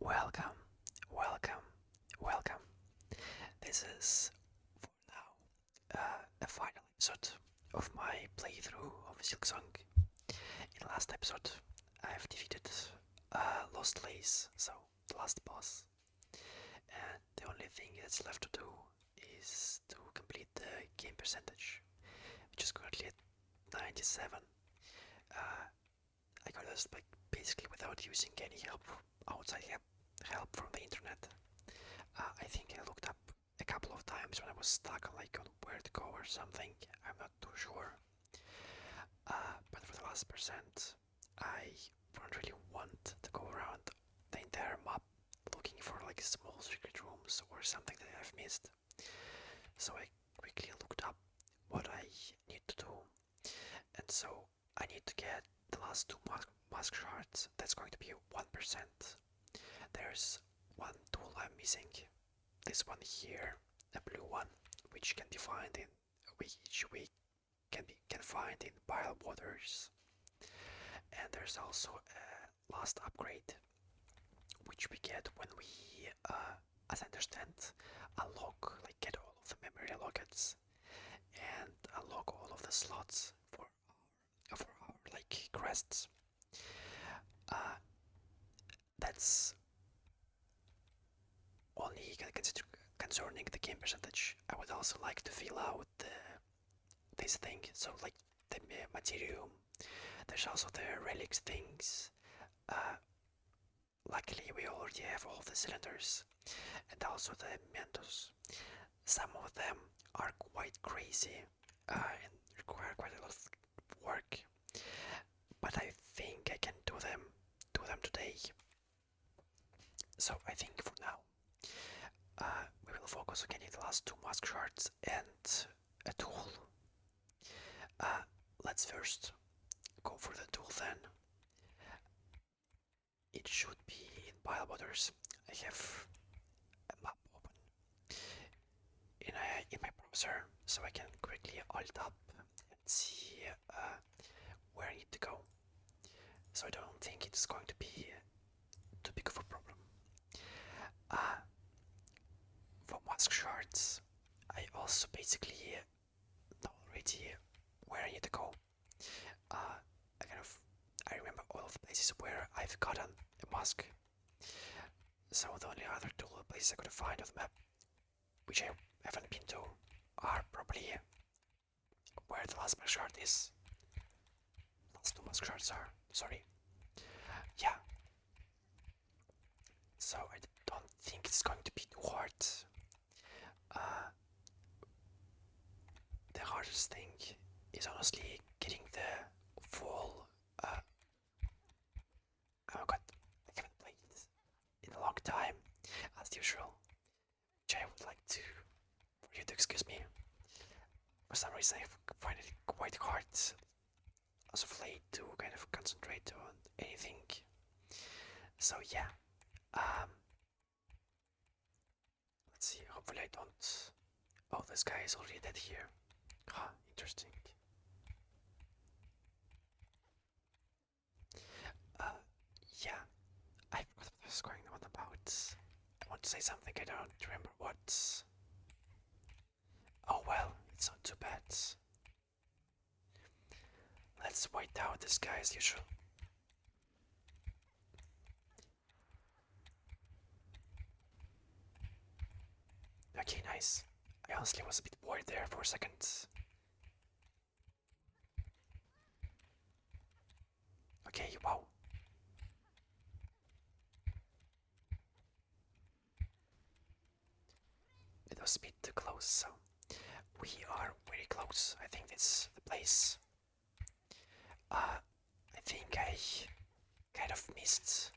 Welcome, welcome, welcome. This is, for now, a final episode of my playthrough of Silksong. In the last episode, I've defeated Lost Lace, so the last boss, and the only thing that's left to do is to complete the game percentage, which is currently at 97. Uh, I got this like basically without using any outside help from the internet. I think I looked up a couple of times when I was stuck on where to go or something. I'm not too sure. But for the last percent, I don't really want to go around the entire map looking for like small secret rooms or something that I've missed. So I quickly looked up what I need to do, and so I need to get the last two mask shards. That's going to be 1%. There's one tool I'm missing. This one here, a blue one, which can be found in can find in pile waters. And there's also a last upgrade, which we get when we, as I understand, get all of the memory lockets and unlock all of the slots for our like quests. Uh, that's only concerning the game percentage. I would also like to fill out this thing, so like the material. There's also the relics things. Uh, Luckily, we already have all the cylinders, and also the Mementos. Some of them are quite crazy and require quite a lot of work, but I think I can do them today. So I think for now, we will focus on getting the last two mask shards and a tool. Let's first go for the tool then. It should be in pile waters. I have a map open in my browser, so I can quickly alt up and see where I need to go. So I don't think it's going to be too big of a problem. For mask shards, I also basically know already where I need to go. I remember all of the places where I've gotten a mask. So the only other two places I could find on the map, which I haven't been to, are probably where the last mask shard is. Last two mask shards are. Sorry. Yeah. So I don't think it's going to be too hard. The hardest thing is honestly getting the full. Oh god, I haven't played it in a long time, as usual. Which I would like to for you to excuse me. For some reason, I find it quite hard as of late to kind of concentrate on anything. So yeah, let's see. Hopefully, I don't. Oh, this guy is already dead here. Huh, interesting. Uh, yeah, I forgot what I was going on about. I want to say something, I don't remember what. Oh well, it's not too bad. Let's white out this guy as usual. Okay, nice. I honestly was a bit worried there for a second. Okay, wow. It was a bit too close, so we are very close. I think it's the place. I think I kind of missed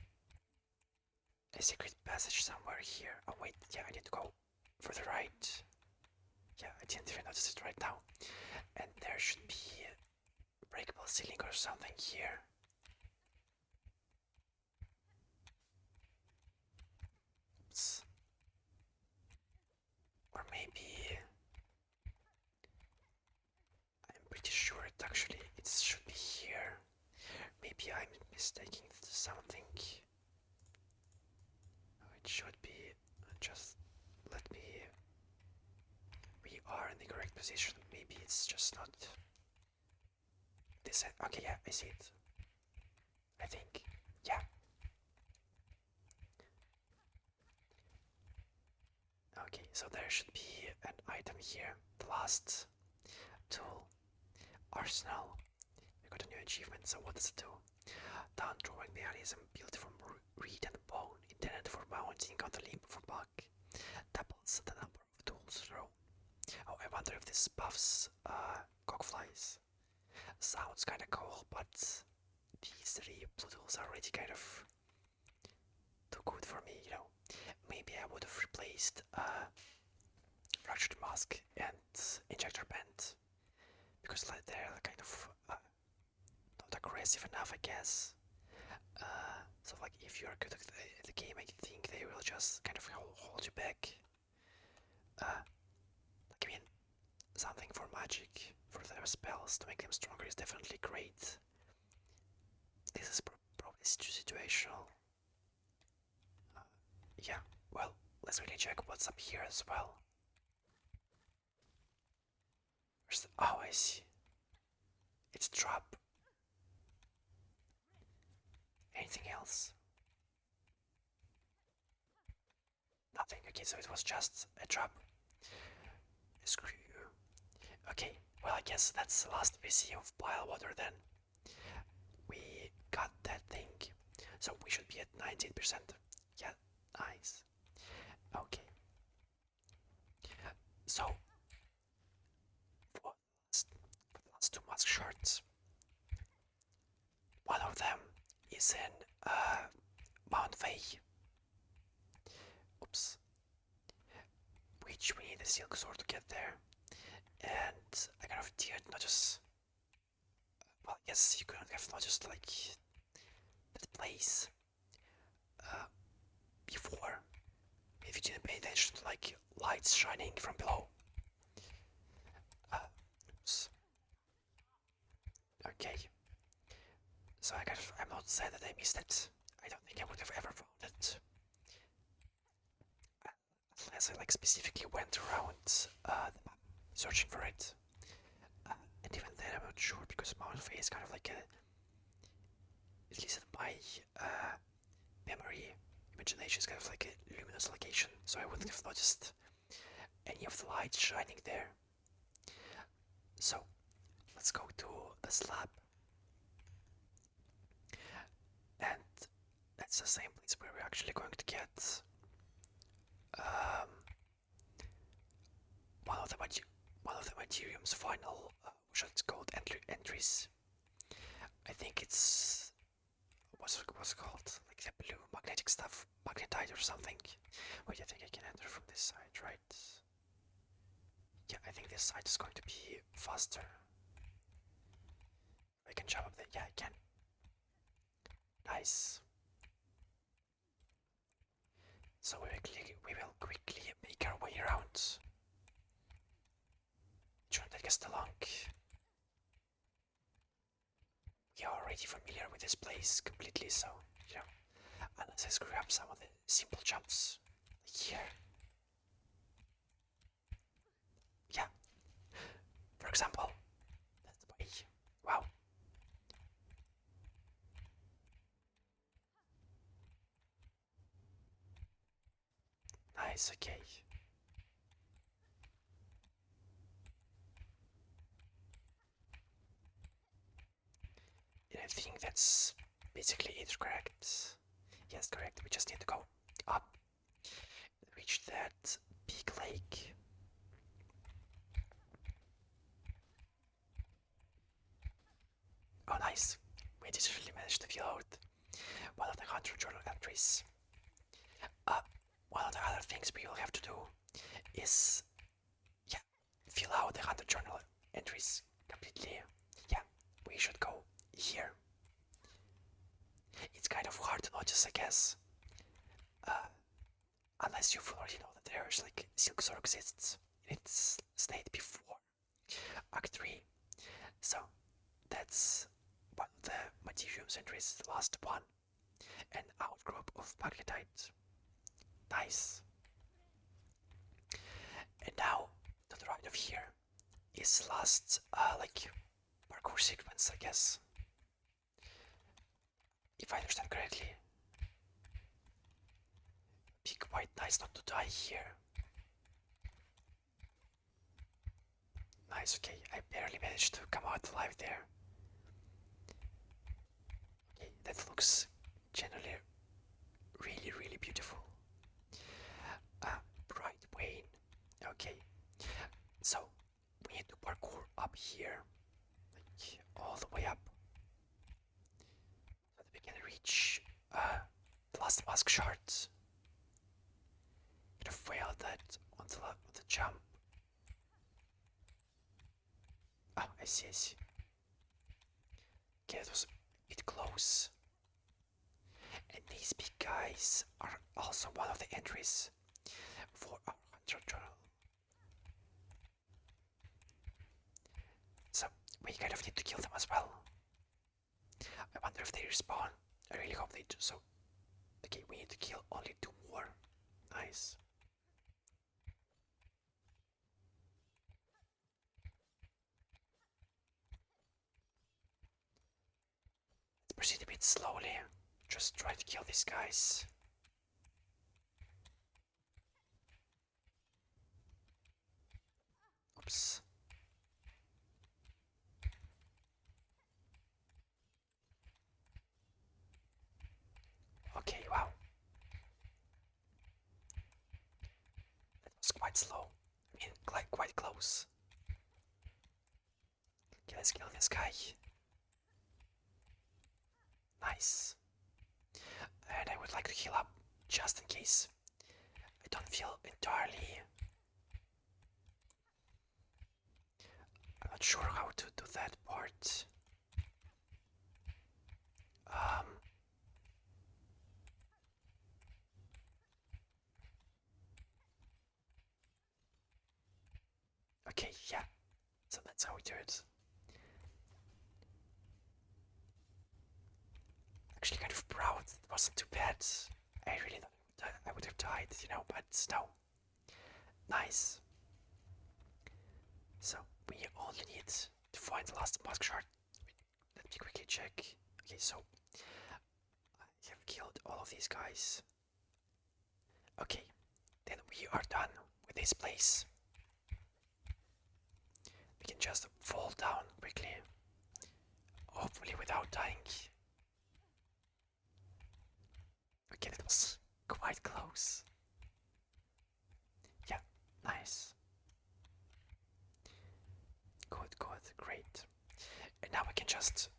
a secret passage somewhere here. Oh wait, yeah, I need to go for the right. Yeah, I didn't even notice it right now. And there should be a breakable ceiling or something here. Oops. Or maybe I'm pretty sure it should be here. Maybe I'm mistaking something. are in the correct position. Maybe it's just not this. Okay, yeah, I see it. I think. Yeah. Okay, so there should be an item here. The last tool. Arsenal. We got a new achievement, so what does it do? Down drawing mechanism built from reed and bone, intended for mounting on the limb of a bug. Doubles the number of tools thrown. Oh, I wonder if this buffs cockflies. Sounds kinda cool, but these three blue tools are already kind of too good for me, you know. Maybe I would have replaced fractured mask and injector band because like they're kind of not aggressive enough, I guess. So like if you're good at the game, I think they will just kind of hold you back. Like I mean, something for magic, for their spells to make them stronger is definitely great. This is probably situational. Yeah, well, let's really check what's up here as well. Oh, I see. It's a trap. Anything else? Nothing. Okay, so it was just a trap. Screw you. Okay, well, I guess that's the last we see of pile water then. We got that thing. So we should be at 19%. Yeah, nice. Okay. So, for the last two mask shards, one of them is in Mount Vey. Oops. Which we need a silk sword to get there. And I kind of didn't notice. Well, yes, you couldn't have noticed like that place before if you didn't pay attention to like lights shining from below. Oops. Okay. So I'm not sad that I missed it. I don't think I would have ever found it unless I like specifically went around the map searching for it. And even then, I'm not sure because Mount Faye is kind of like a, at least in my memory, imagination is kind of like a luminous location, so I wouldn't have noticed any of the lights shining there. So let's go to the slab, and that's the same place where we're actually going to get um, one of the Materium's final, what it's called, entries. I think it's what's it called, like the blue magnetic stuff, magnetite or something. Wait, I think I can enter from this side, right? Yeah, I think this side is going to be faster. I can jump up there. Yeah, I can. Nice. So we will quickly make our way around. It shouldn't take us too long. We are already familiar with this place completely, so, you know, unless I screw up some of the simple jumps. Like here. Yeah. For example, that's the way. Wow. Nice, okay. And I think that's basically it, correct? Yes, correct. We just need to go up, reach that big lake. Oh, nice. We did really manage to fill out one of the hunter journal entries. One of the other things we will have to do is, yeah, fill out the hunter journal entries completely. Yeah, we should go here. It's kind of hard to notice, I guess, unless you've already know that there's like Silksong exists in its state before Act 3. So that's one of the Materium's entries, the last one, an outcrop of magnetite. Nice. And now, to the right of have here is last, like, parkour sequence, I guess. If I understand correctly. Be quite nice not to die here. Nice, okay, I barely managed to come out alive there. Okay, that looks generally really beautiful. Bright Wayne. Okay, so we need to parkour up here, like all the way up, so that we can reach the last mask shards. Could have failed that on the jump. Oh, I see, I see. Okay, that was a bit close. And these big guys are also one of the entries for our hunter journal. So we kind of need to kill them as well. I wonder if they respawn. I really hope they do so. Okay, we need to kill only 2 more. Nice. Let's proceed a bit slowly. Just try to kill these guys. Oops. Okay, wow. That was quite slow. I mean, quite close. Okay, let's kill this guy. Nice. And I would like to heal up, just in case. I don't feel entirely... I'm not sure how to do that part. Um... Okay, yeah. So that's how we do it. Actually kind of proud. It wasn't too bad. I really thought I would have died, you know, but no. Nice. So, we only need to find the last mask shard. Let me quickly check. Okay, so I have killed all of these guys. Okay, then we are done with this place. We can just fall down quickly. Hopefully without dying. Okay, that was quite close. Yeah, nice. Good, great. And now we can just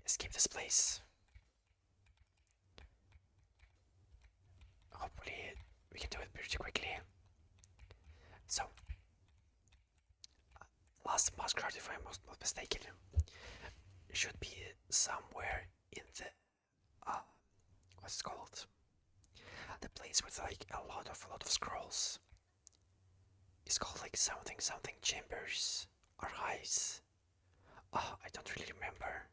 escape this place. Hopefully we can do it pretty quickly. So, last mask shard, if I'm not mistaken, should be somewhere in the what's it called? The place with like a lot of scrolls. It's called like something chambers or highs. Oh, I don't really remember.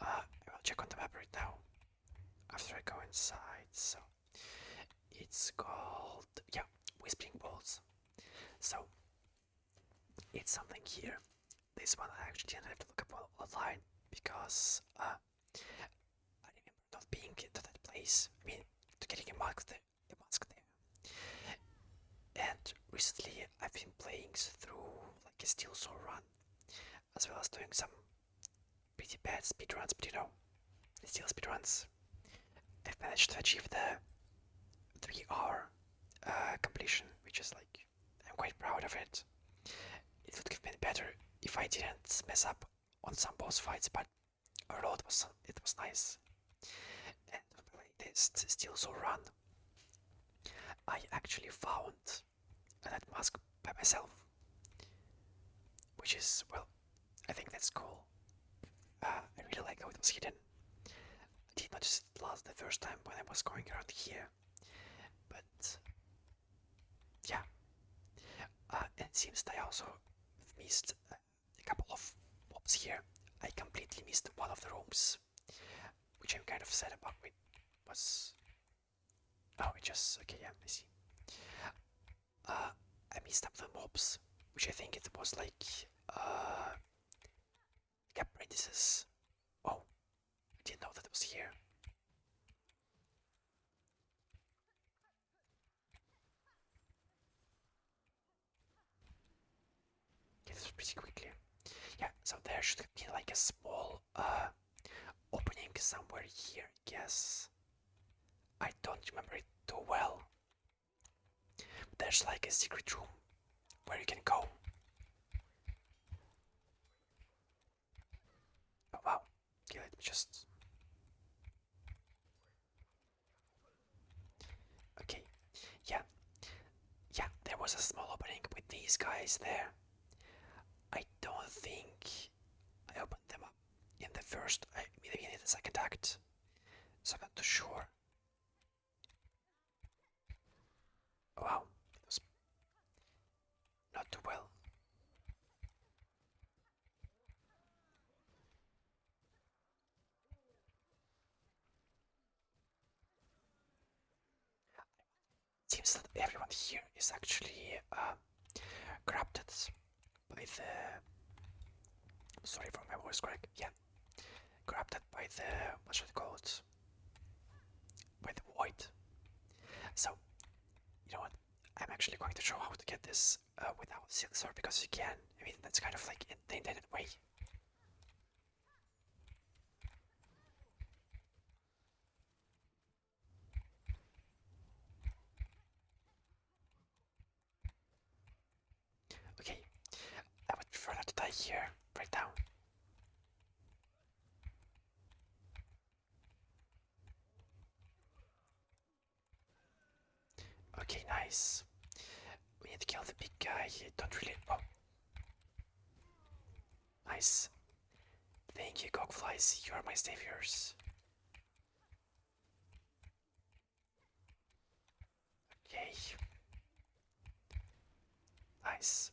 I will check on the map right now after I go inside. So it's called, yeah, Whispering Balls. So it's something here. This one I actually didn't have to look up online because I remember not being to that place. I mean, to getting a mask there. And recently I've been playing through like a Silksong run, as well as doing some pretty bad speedruns, but you know, still speedruns. I've managed to achieve the 3-hour completion, which is like, I'm quite proud of it. It would have been better if I didn't mess up on some boss fights, but overall it was nice. And to play this Silksong run, I actually found that mask by myself, which is, well, I think that's cool. I really like how it was hidden. I did notice it the first time when I was going around here, but yeah. And it seems that I also missed a couple of mobs here. I completely missed one of the rooms, which I'm kind of sad about. Wait, was... Oh, it just... Okay, yeah, I see. I missed up the mobs, which I think it was uh, apprentices. Oh, I didn't know that it was here. Okay, this was pretty quickly. Yeah, so there should have been like a small opening somewhere here, I guess. I don't remember it too well. There's like a secret room where you can go. Oh wow. Okay, let me just. Okay, yeah, yeah, there was a small opening with these guys there. I don't think I opened them up in the first, maybe in the second act, so I'm not too sure. Oh, wow, it was not too well. It seems that everyone here is actually corrupted by the. Sorry for my voice crack. Yeah, corrupted by the. What should I call it? By the void. So, you know what? I'm actually going to show how to get this without Silksong because you can. I mean, that's kind of like in the intended way. Okay, I would prefer not to die here, right now. Okay, nice. We need to kill the big guy. Don't really. Oh, nice. Thank you, Gogflies. You are my saviors. Okay, nice.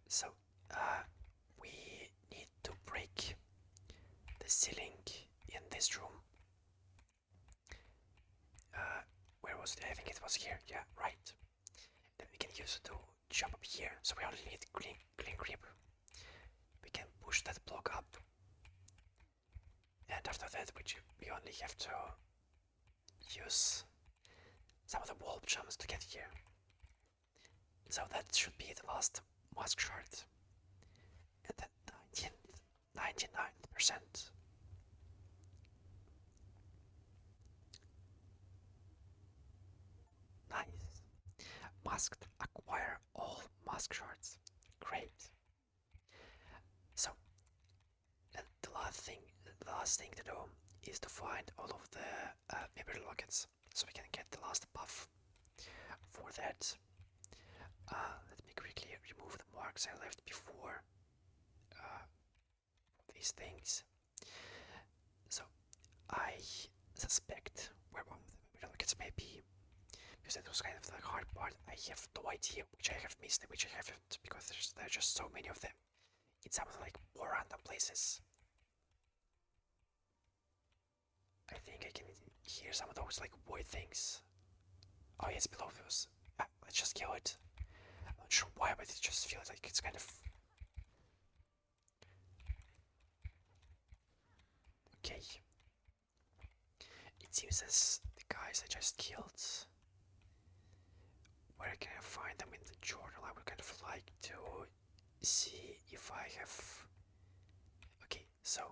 So, we need to break the ceiling in this room. Where was it? I think it was here. Yeah, right. Then we can use it to jump up here. So we only need green grip. We can push that block up, and after that, we only have to use some of the wall jumps to get here. So that should be the last mask shard. And then 99%. Nice. Masked. Acquire all mask shards. Great. So the last thing to do is to find all of the memory lockets, so we can get the last buff. For that, let me quickly remove the marks I left before these things. So I suspect where one of the memory lockets may be, because that was kind of the hard part. I have no idea which I have missed and which I haven't, because there's just so many of them. It's some like more random places. I think I can hear some of those like void things. Oh yeah, it's below those. Let's just kill it. I'm not sure why, but it just feels like it's kind of. Okay. It seems as the guys I just killed. Where can I find them in the journal? I would kind of like to see if I have. Okay, so.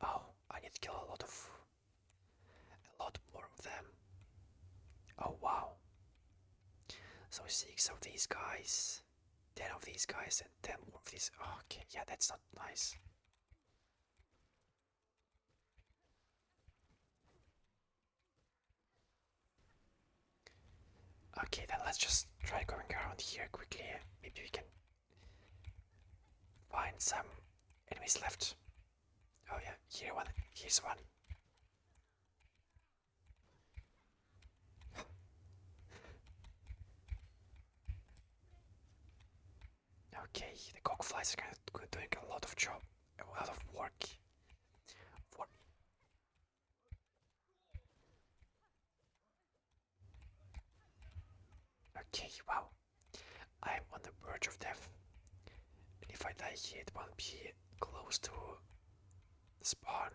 Oh, I need to kill a lot more of them. Oh wow. So 6 of these guys, 10 of these guys, and 10 more of these. Oh, okay, yeah, that's not nice. Okay, then let's just try going around here quickly. Maybe we can find some enemies left. Oh yeah, here's one. Okay, the cockflies are kind of doing a lot of work for me. Okay, wow. I'm on the verge of death. And if I die here, it won't be close to spawn.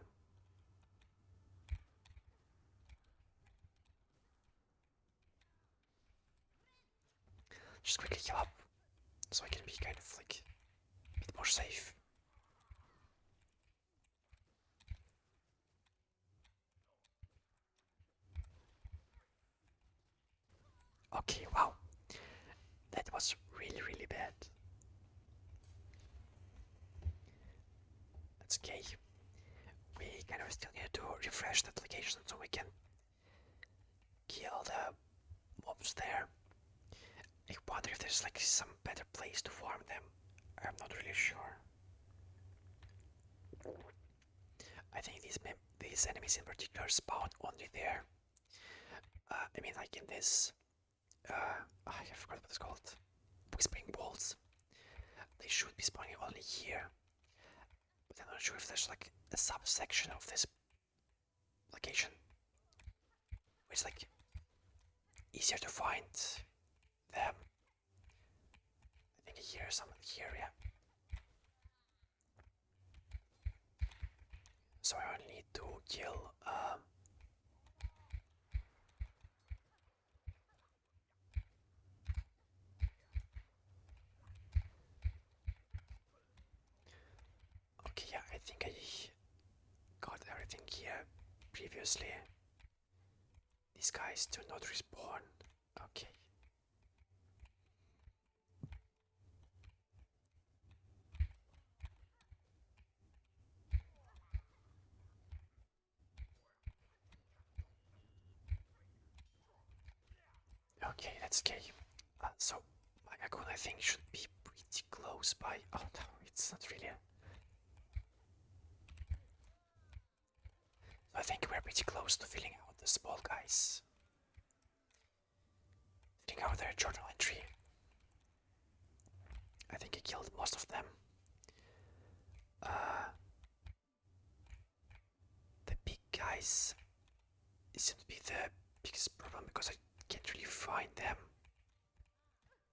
Just quickly heal up so I can be kind of like a bit more safe. Okay, wow. That was really, really bad. That's okay. We kind of still need to refresh the location so we can kill the mobs there. I wonder if there's like some better place to farm them. I'm not really sure. I think these enemies in particular spawn only there. I mean, like in this. I forgot what it's called. Whispering Walls. They should be spawning only here. But I'm not sure if there's like a subsection of this location where it's like easier to find them. I think here, someone here, yeah. So I only need to kill okay, yeah, I think I got everything here previously. These guys do not respawn. Okay. Okay, that's okay. So my account I think should be pretty close by. Oh no, it's not really. I think we're pretty close to filling out the small guys. Filling out their journal entry. I think I killed most of them. The big guys seem to be the biggest problem because I can't really find them.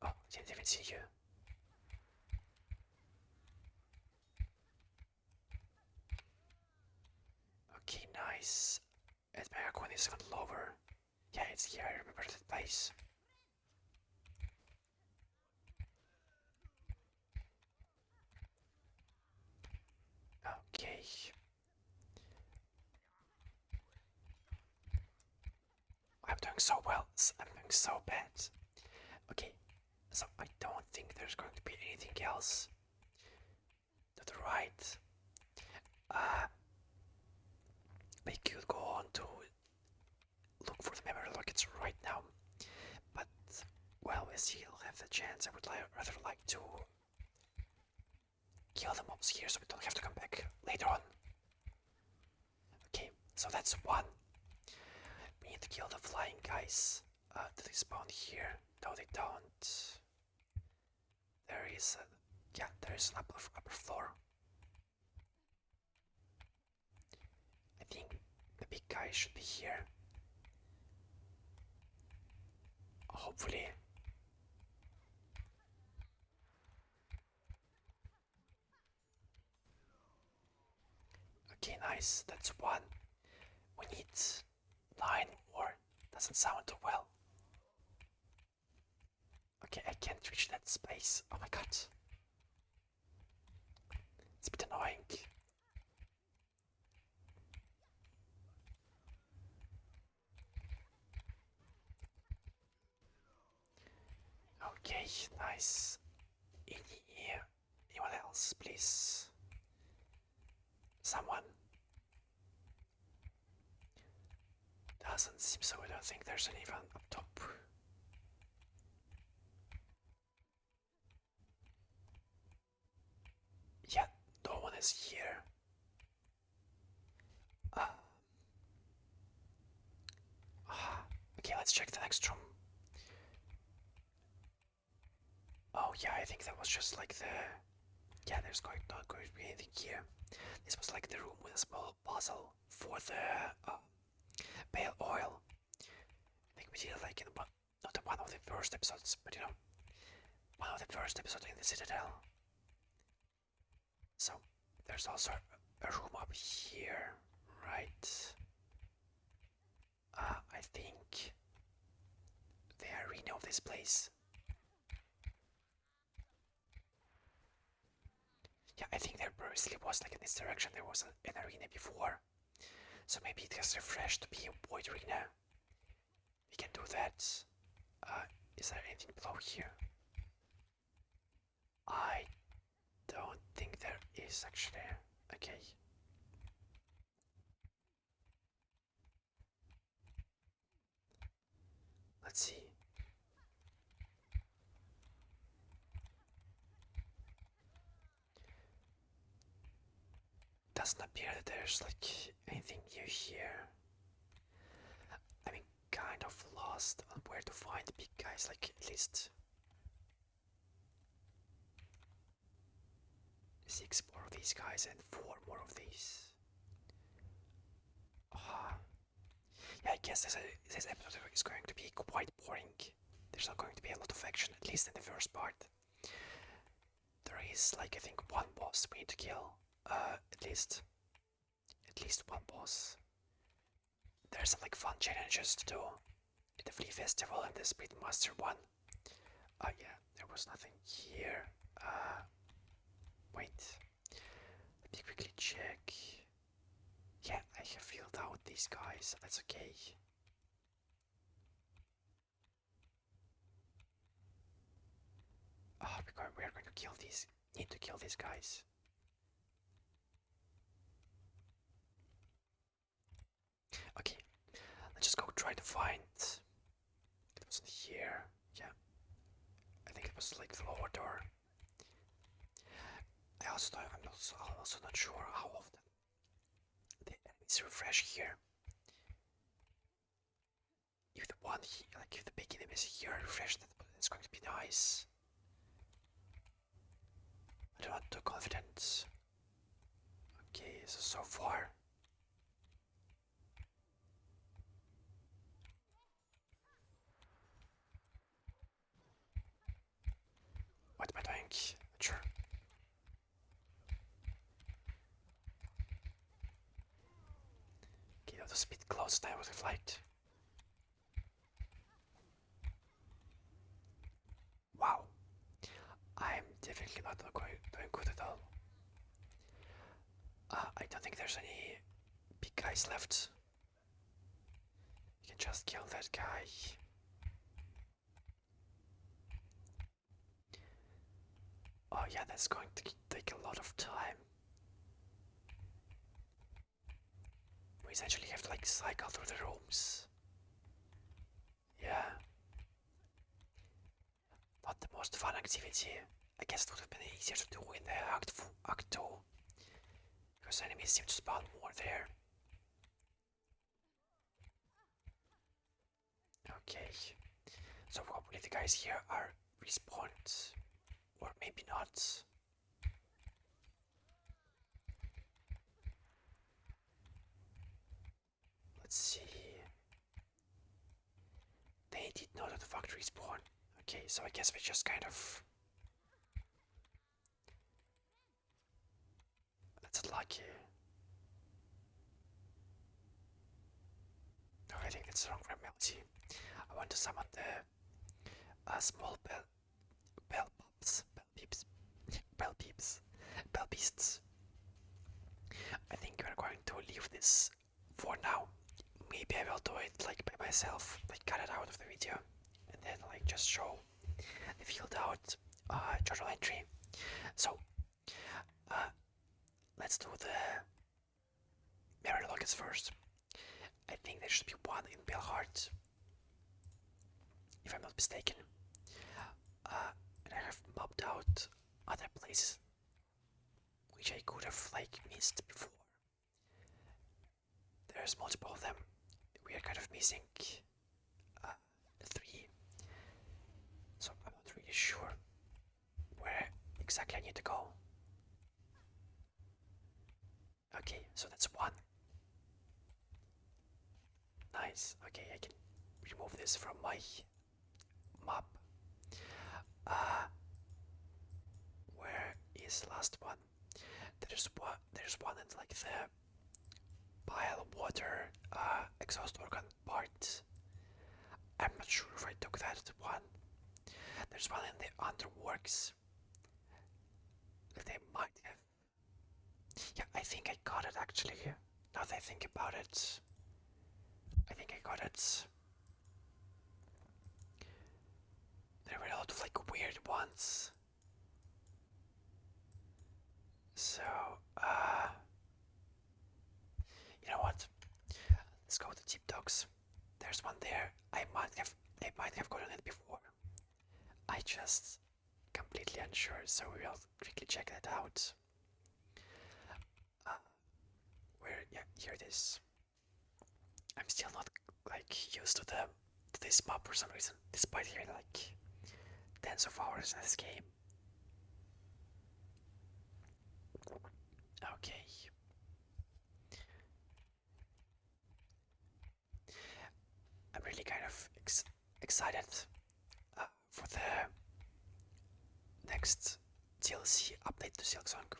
Oh, I didn't even see you. Okay, nice. And my account is on lower. Yeah, it's here. I remember that place. Okay. I'm doing so well. I'm doing so bad. Okay, so I don't think there's going to be anything else to the right. We could go on to look for the memory lockets right now, but while we still have the chance, I would rather like to kill the mobs here so we don't have to come back later on. Okay, so that's one. We need to kill the flying guys. Do they spawn here? No, they don't. There is there is an upper floor. I think the big guy should be here. Hopefully. Okay, nice. That's one. We need 9 more. Doesn't sound too well. Okay, I can't reach that space. Oh my god. It's a bit annoying. Okay, nice. Anyone else, please? Someone. Doesn't seem so. I don't think there's anyone up top. Yeah, no one is here. Okay, let's check the next room. Oh yeah, I think that was just like the. Yeah, there's not going to be anything here. This was like the room with a small puzzle for the pale oil. I think we did it like in not one of the first episodes, but you know, one of the first episodes in the Citadel. So there's also a room up here, right? I think the arena of this place. Yeah, I think there previously was like in this direction there was an arena before. So maybe it has refreshed to be a void arena. We can do that. Is there anything below here? I don't think there is actually. Okay. Let's see. Doesn't appear that there's like anything new here. I mean, kind of lost on where to find the big guys, like at least 6 more of these guys and 4 more of these. Yeah, I guess this episode is going to be quite boring. There's not going to be a lot of action, at least in the first part. There is, like, I think one boss we need to kill. At least one boss. There's some, like, fun challenges to do in the Flea Festival and the Split Master one. Yeah, there was nothing here. Wait. Let me quickly check. Yeah, I have filled out these guys. That's okay. Because we are going to kill these. Need to kill these guys. Okay, let's just go try to find. It wasn't here. Yeah, I think it was like the lower door. I'm also not sure how often the enemies refresh here. If the one like if the big enemy is here refreshed, it's going to be nice. I don't want too confident. Okay, so far. What am I doing? Sure. Okay, that was a bit close than I would have liked. Wow. I'm definitely not doing good at all. I don't think there's any big guys left. You can just kill that guy. Oh yeah, that's going to take a lot of time. We essentially have to like cycle through the rooms. Yeah. Not the most fun activity. I guess it would have been easier to do in the Act 2. Because enemies seem to spawn more there. Okay. So hopefully the guys here are respawned. Or maybe not. Let's see. They did not at the factory spawn. Okay, so I guess we just kind of... That's lucky. No, I think that's wrong for Melty. I want to summon the small bell beasts. I think we're going to leave this for now. Maybe I will do it like by myself, like cut it out of the video, and then like just show the filled out journal entry. So let's do the mirror lockets first. I think there should be one in Belhart, if I'm not mistaken. And I have mapped out other places which I could have like missed before. There's multiple of them. We are kind of missing 3, so I'm not really sure where exactly I need to go. Okay, so that's 1. Nice. Okay, I can remove this from my map. Uh, where is last one? There's one in like the pile water exhaust organ part. I'm not sure if I took that one. There's one in the underworks that they might have. Yeah, I think I got it actually. Now that I think about it, I think I got it. There were a lot of like weird ones. So, you know what? Let's go to Deep Dogs. There's one there. I might have gotten it before. I just completely unsure, so we'll quickly check that out. Uh, where? Yeah, here it is. I'm still not like used to this map for some reason, despite hearing like tens of hours in this game. Okay. I'm really kind of excited for the next DLC update to Silksong.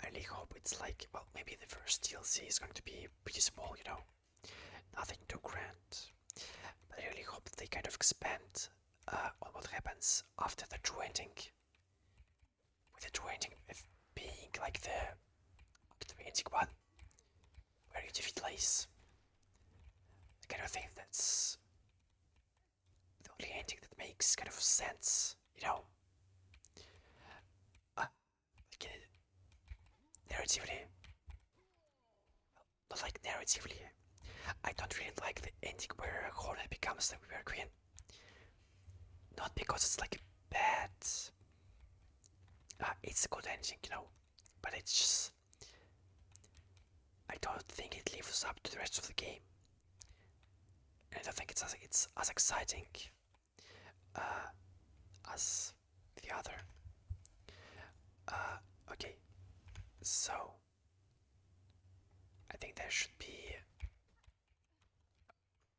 I really hope it's like, well, maybe the first DLC is going to be pretty small, you know, nothing too grand. But I really hope that they kind of expand on what happens after the true ending. With the true ending being like the ending one, where you defeat Lace. I kind of think that's the only ending that makes kind of sense, you know. Like narratively, not like narratively. I don't really like the ending where Hornet becomes the River Queen. Not because it's like bad. It's a good ending, you know, but it's just I don't think it lives up to the rest of the game. And I don't think it's as exciting uh, as the other. Okay, so I think there should be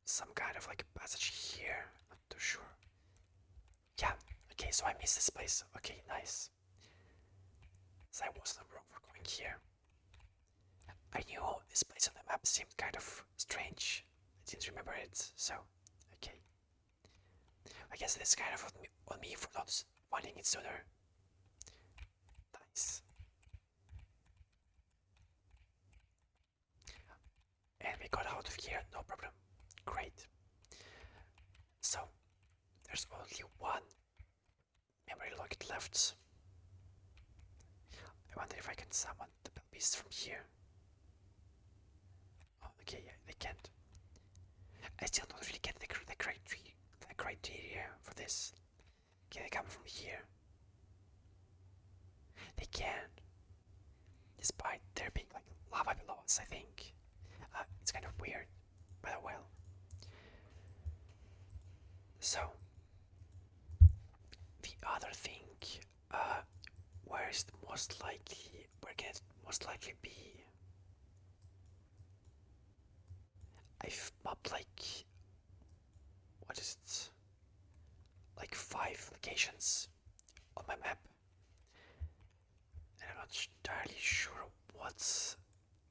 some kind of like passage here. Not too sure. Yeah. Okay, so I missed this place. Okay, nice. So I wasn't wrong for going here. I knew this place on the map seemed kind of strange. I didn't remember it, so okay. I guess it's kind of on me for not finding it sooner. Nice. And we got out of here, no problem. Great. So, there's only one memory locket left. I wonder if I can summon the beast from here. Oh, okay, yeah, I can't. I still don't really get the criteria for this. Can they come from here? They can, despite there being like lava below us, I think. It's kind of weird, but well. So, the other thing, where is the most likely, where can it most likely be? I've mapped like, what is it? Like 5 locations on my map. And I'm not entirely sure what's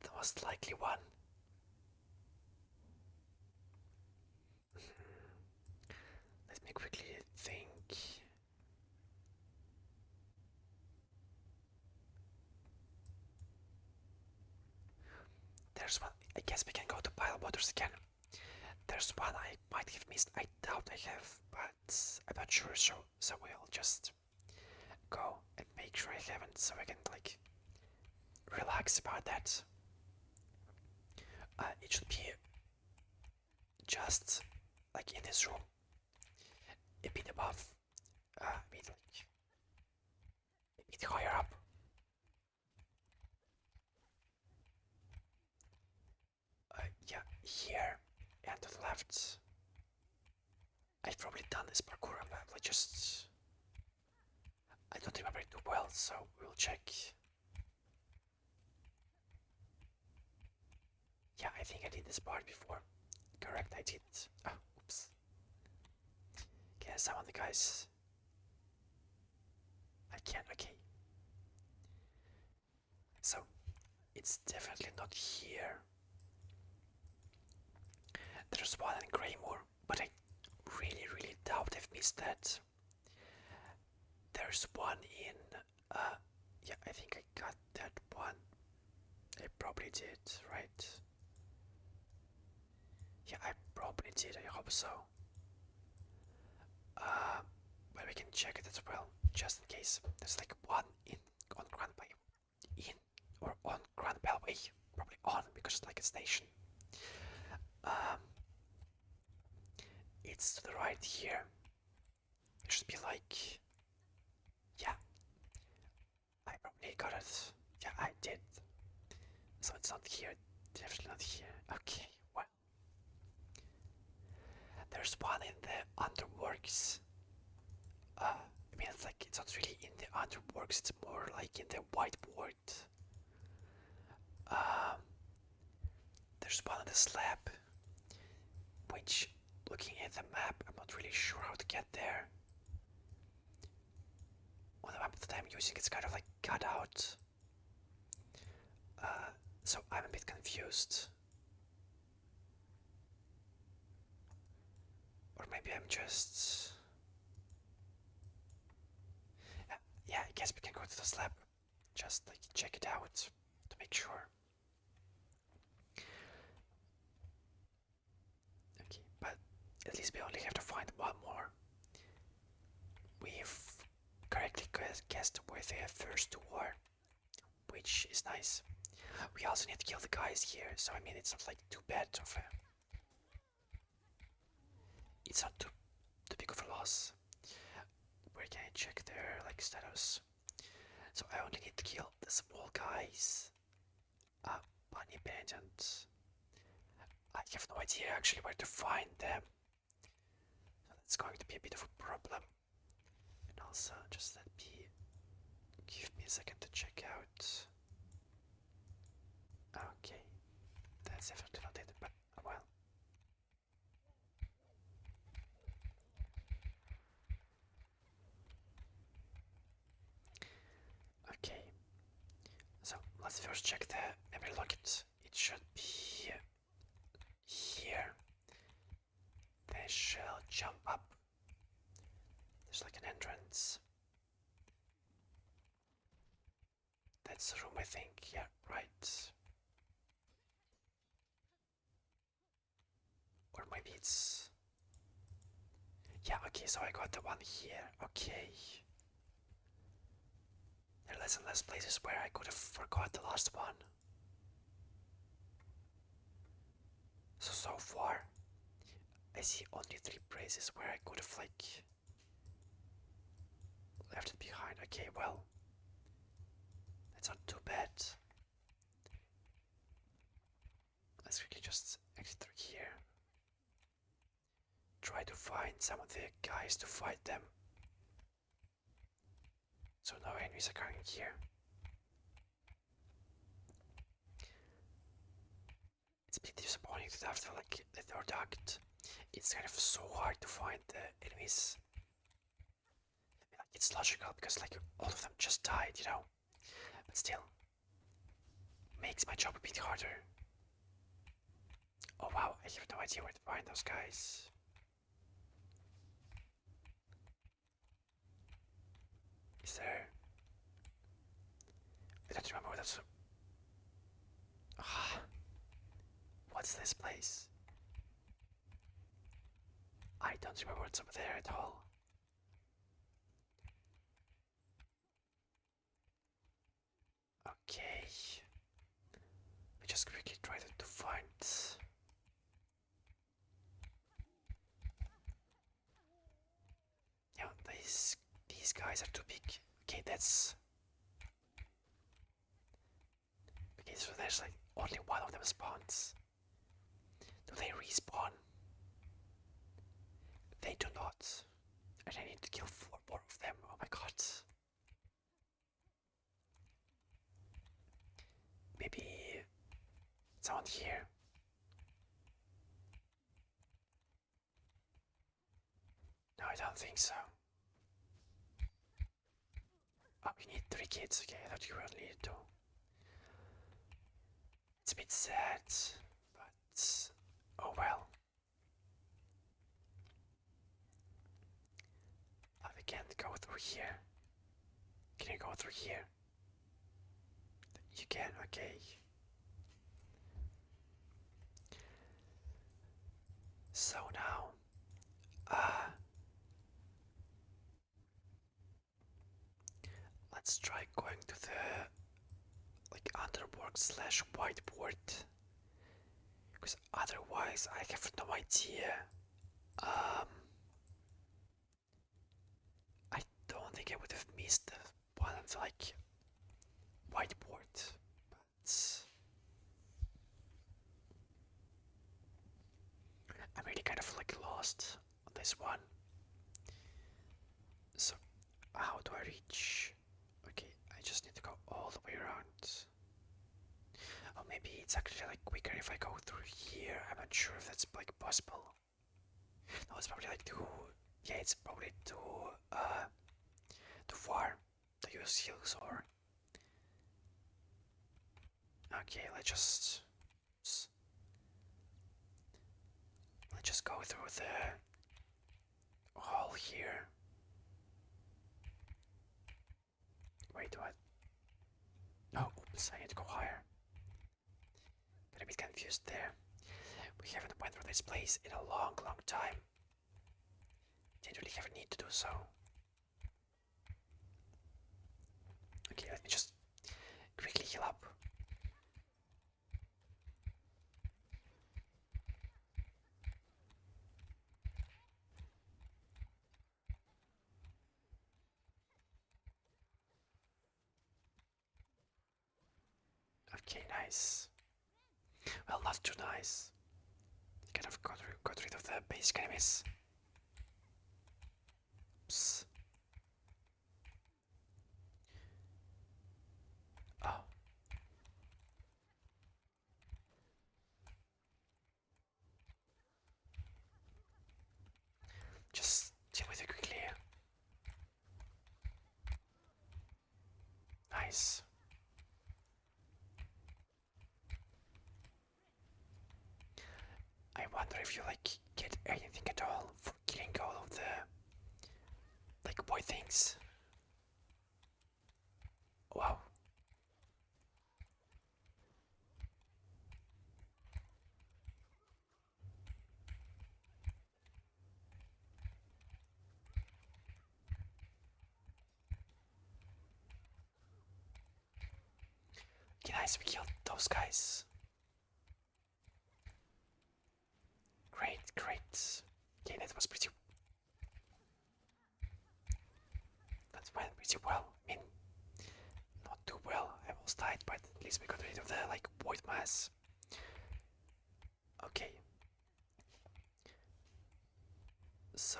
the most likely one. Let me quickly think. There's one. I guess we can go to pile waters again. There's one I might have missed. I doubt I have, but I'm not sure. So we'll just go and make sure I haven't, so I can like relax about that. It should be just like in this room, a bit above, a bit like a bit higher up. Yeah, here and to the left. I've probably done this parkour, but I just I don't remember it too well, so we'll check. Yeah, I think I did this part before. Correct, I did. Oh, oops. Okay, summon the guys? I can, okay. So, it's definitely not here. There's one in Greymore, but I really doubt I've missed that. There's one in, yeah, I think I got that one. I probably did, right? Yeah, I probably did, I hope so. But we can check it as well, just in case. There's like one in on Grand Bay, in or on Grand Belway, probably on because it's like a station. Um, it's to the right here. It should be like, yeah, I probably got it. Yeah, I did. So it's not here, definitely not here. Okay, well, there's one in the underworks. I mean, it's like it's not really in the underworks. It's more like in the whiteboard. Um, there's one on the slab, which, looking at the map, I'm not really sure how to get there. On the map that I'm using, it's kind of like cut out. So I'm a bit confused. Or maybe I'm just... Yeah, I guess we can go to the slab. Just like check it out to make sure. Okay, but at least we only have to find one more. We've correctly guessed where the first two are, which is nice. We also need to kill the guys here, so I mean it's not like too bad of a... It's not too big of a loss. Where can I check their like status? So I only need to kill the small guys. Bunny Pendant. I have no idea actually where to find them. So that's going to be a bit of a problem. And also, just give me a second to check out. Okay, that's definitely not it, but well. Okay, so let's first check the memory locket. It should be here. They shall jump up. There's like an entrance. That's the room, I think. Yeah, right. Or maybe it's... Yeah, okay, so I got the one here. Okay. There are less and less places where I could have forgot the last one. So far, I see only 3 places where I could have, like, left it behind. Okay, well, that's not too bad. Let's really just exit through here. Try to find some of the guys to fight them. So no enemies are coming here. It's a bit disappointing that after like the third act, it's kind of so hard to find the enemies. I mean, like, it's logical because like all of them just died, you know. But still, makes my job a bit harder. Oh wow, I have no idea where to find those guys. Is there... I don't remember what that's... Ah, what's this place? I don't remember what's over there at all. Okay. I just quickly try to find... Yeah, these guys are too big. Okay, that's... Okay, so there's like only one of them spawns. Do they respawn? They do not. And I need to kill 4 more of them. Oh my god. Maybe someone here. No, I don't think so. Oh, we need 3 kids. Okay, I thought you really needed 2. It's a bit sad, but oh well. We can't go through here. Can you go through here? You can, okay. So now, let's try going to the like underworld slash whiteboard, because otherwise I have no idea. Um, I don't think I would have missed the one of the, like whiteboard, but I'm really kind of like lost on this one. So how do I reach? Okay, I just need to go all the way around. Or maybe it's actually like quicker if I go through here. I'm not sure if that's like possible. No, it's probably like too. Yeah, it's probably too far to use Silksong. Okay, let's just go through the hall here. Wait, what? Oh, oops, I need to go higher. Got a bit confused there. We haven't went through this place in a long, long time. Didn't really have a need to do so. Okay, let me just quickly heal up. Okay, nice. Well, not too nice. Kind of got rid of the basic enemies. Oops. Oh. Just deal with it quickly. Nice. I wonder if you like get anything at all for killing all of the like boy things. Wow. Okay, nice, we killed those guys. Great, great. Okay, that was pretty. That went pretty well. I mean, not too well. I almost died, but at least we got rid of the like void mass. Okay. So,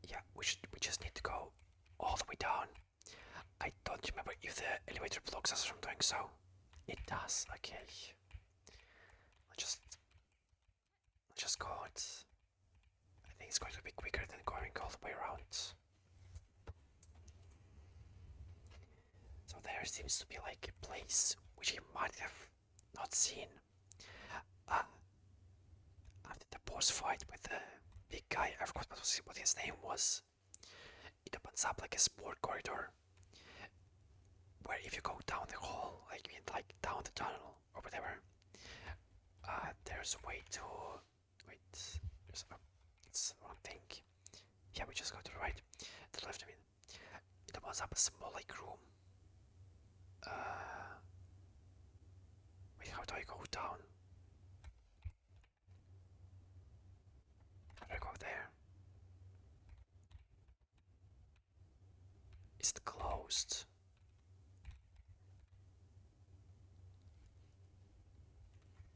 yeah, we just need to go all the way down. I don't remember if the elevator blocks us from doing so. It does. Okay. Let's just go out. I think it's going to be quicker than going all the way around. So there seems to be like a place which he might have not seen. After the boss fight with the big guy, I forgot what his name was. It opens up like a sport corridor where if you go down the hall, like down the tunnel or whatever, there's a way to wait. It's the wrong thing. Yeah, we just go to the right, to the left. I mean, it opens up a small like room. Wait, how do I go down? How do I go there? Is it closed?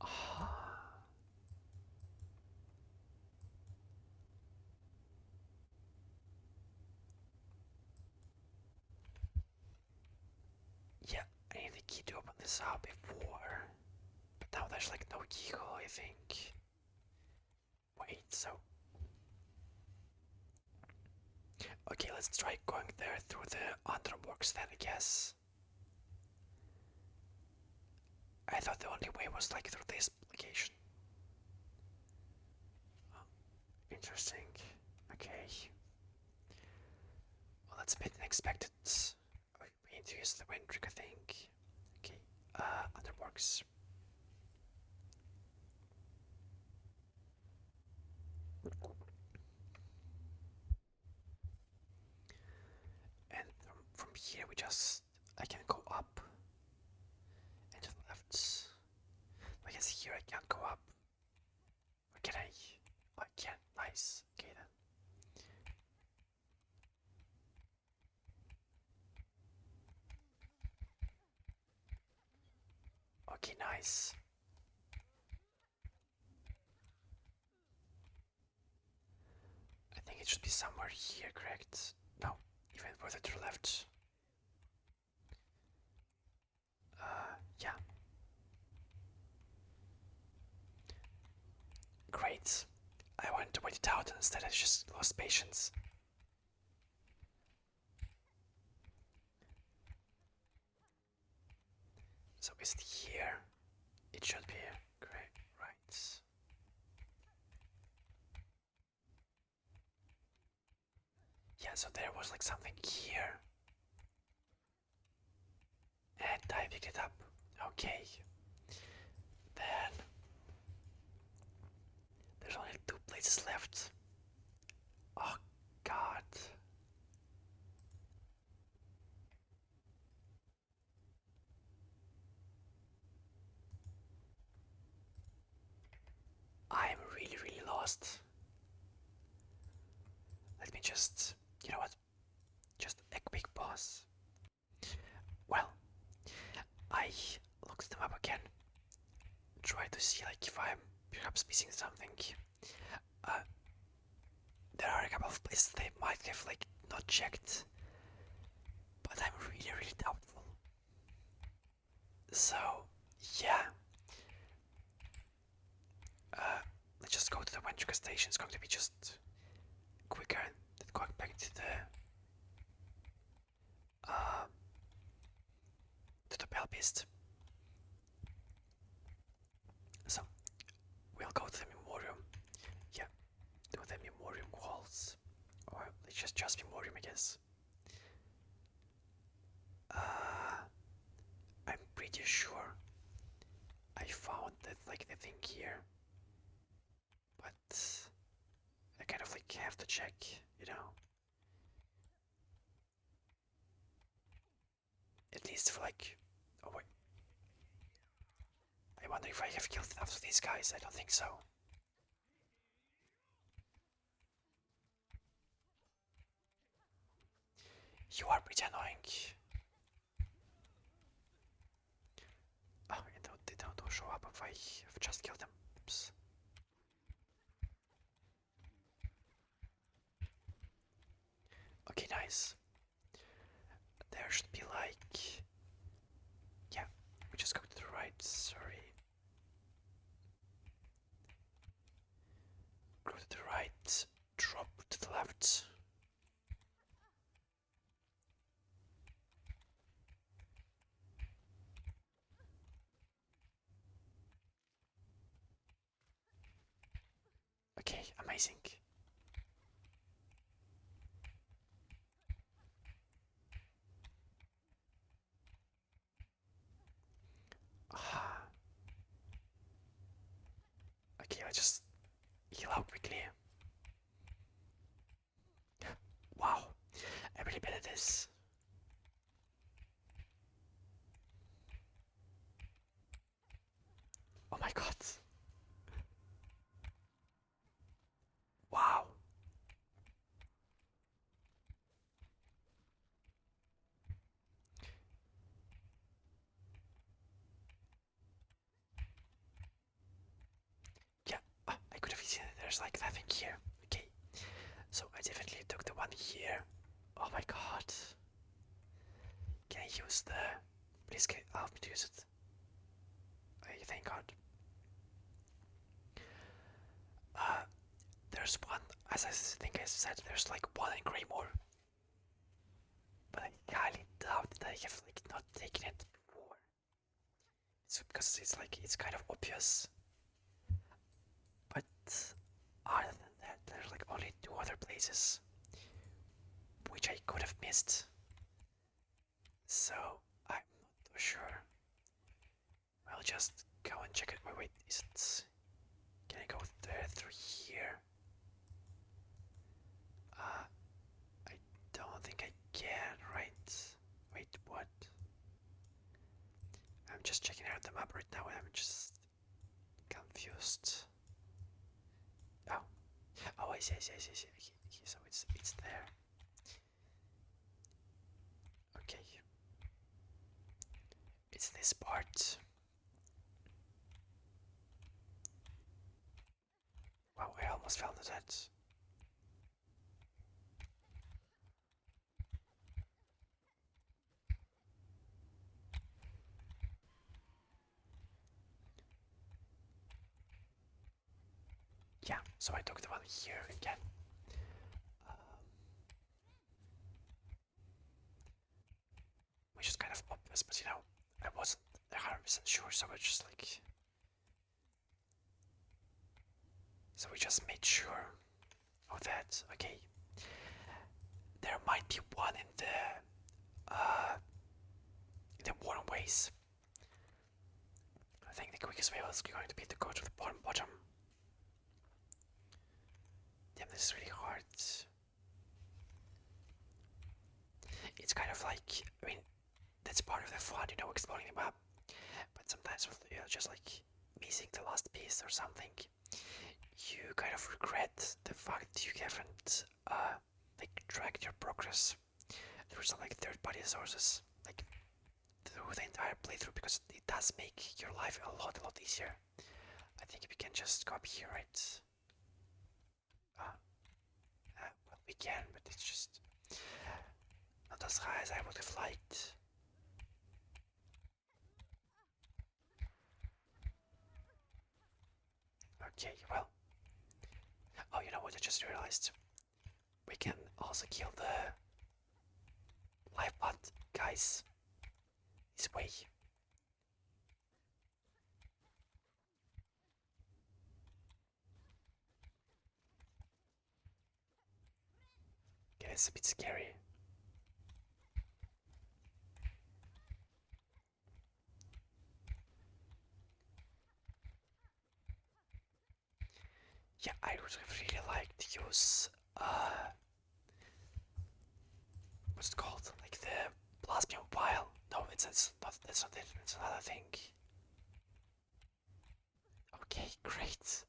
Ah. Yeah, I need the key to open this up before. But now there's like no keyhole, I think. Wait, so Okay, let's try going there through the underworks then, I guess. I thought the only way was like through this location. Oh, interesting. Okay. Well, that's a bit unexpected. We need to use the wind trick, I think. Okay. Underworks. And from here we just I can go up and to the left. I guess here I can't go up. Or can I? Oh, I can. Nice. Okay then. Okay, nice. I think it should be somewhere here, correct? No, even further to the left. Yeah. Great. I wanted to wait it out and instead I just lost patience. So is it here? It should be. Great. Right. Yeah, so there was like something here. And I picked it up. Okay. Then there's only two places left. Oh god. I'm really, really lost. Let me just, you know what? Just a quick pause. Well, I looked them up again. Try to see like if I'm perhaps missing something. Uh, there are a couple of places they might have like not checked, but I'm really, really doubtful. So, yeah. Let's just go to the Wenchuka station. It's going to be just quicker than going back uh, to the Belbeast. So, we'll go to the Memorium. Yeah, to the Memorium halls. Or let's just Memorium, I guess. Uh, I'm pretty sure I found that like the thing here, but I kind of like have to check, you know. At least for like, oh wait, I wonder if I have killed enough of these guys. I don't think so. You are pretty annoying. Oh, and they don't show up if I have just killed them. Oops. Okay, nice. There should be like, yeah, we just go to the right. Sorry. Go to the right. Drop to the left. Okay, amazing. Ah. Okay, let's just heal out quickly. Wow, I'm really bad at this. Oh my god. Wow. Yeah, I could have seen it. There's like nothing here. Okay, so I definitely took the one here. Oh my god. Can I use the... Please allow me to use it. Thank god. Uh, there's one, as I think I said, there's like one in Greymore. highly doubt that I have like not taken it before. It's because it's like it's kind of obvious. But other than that, there's like only two other places which I could have missed. So I'm not too sure. I'll just go and check it. Wait, is it? Can I go there through here? I don't think I can, right? Wait, what? I'm just checking out the map right now and I'm just confused. Oh, oh, I see. Okay, so it's there. Okay, it's this part. Wow, I almost fell into that. Yeah, so I took the one here again. Um, which is kind of obvious, but I wasn't 100% sure, so I just like. So we just made sure of that. Okay, there might be one in the warm ways. I think the quickest way is going to be to go to the bottom. Damn, this is really hard. It's kind of like, I mean, that's part of the fun, exploring the map. But sometimes with just like missing the last piece or something, you kind of regret the fact you haven't like tracked your progress through some like third-party sources, like through the entire playthrough, because it does make your life a lot easier. I think we can just go up here, right? Uh, well, we can, but it's just not as high as I would have liked. Okay, well. Oh, you know what? I just realized we can also kill the lifeblood guys this way. Okay, it's a bit scary. Yeah, I would really like to use what's it called? Like the plasmium vial. No, it's not. That's not it. It's another thing. Okay, great.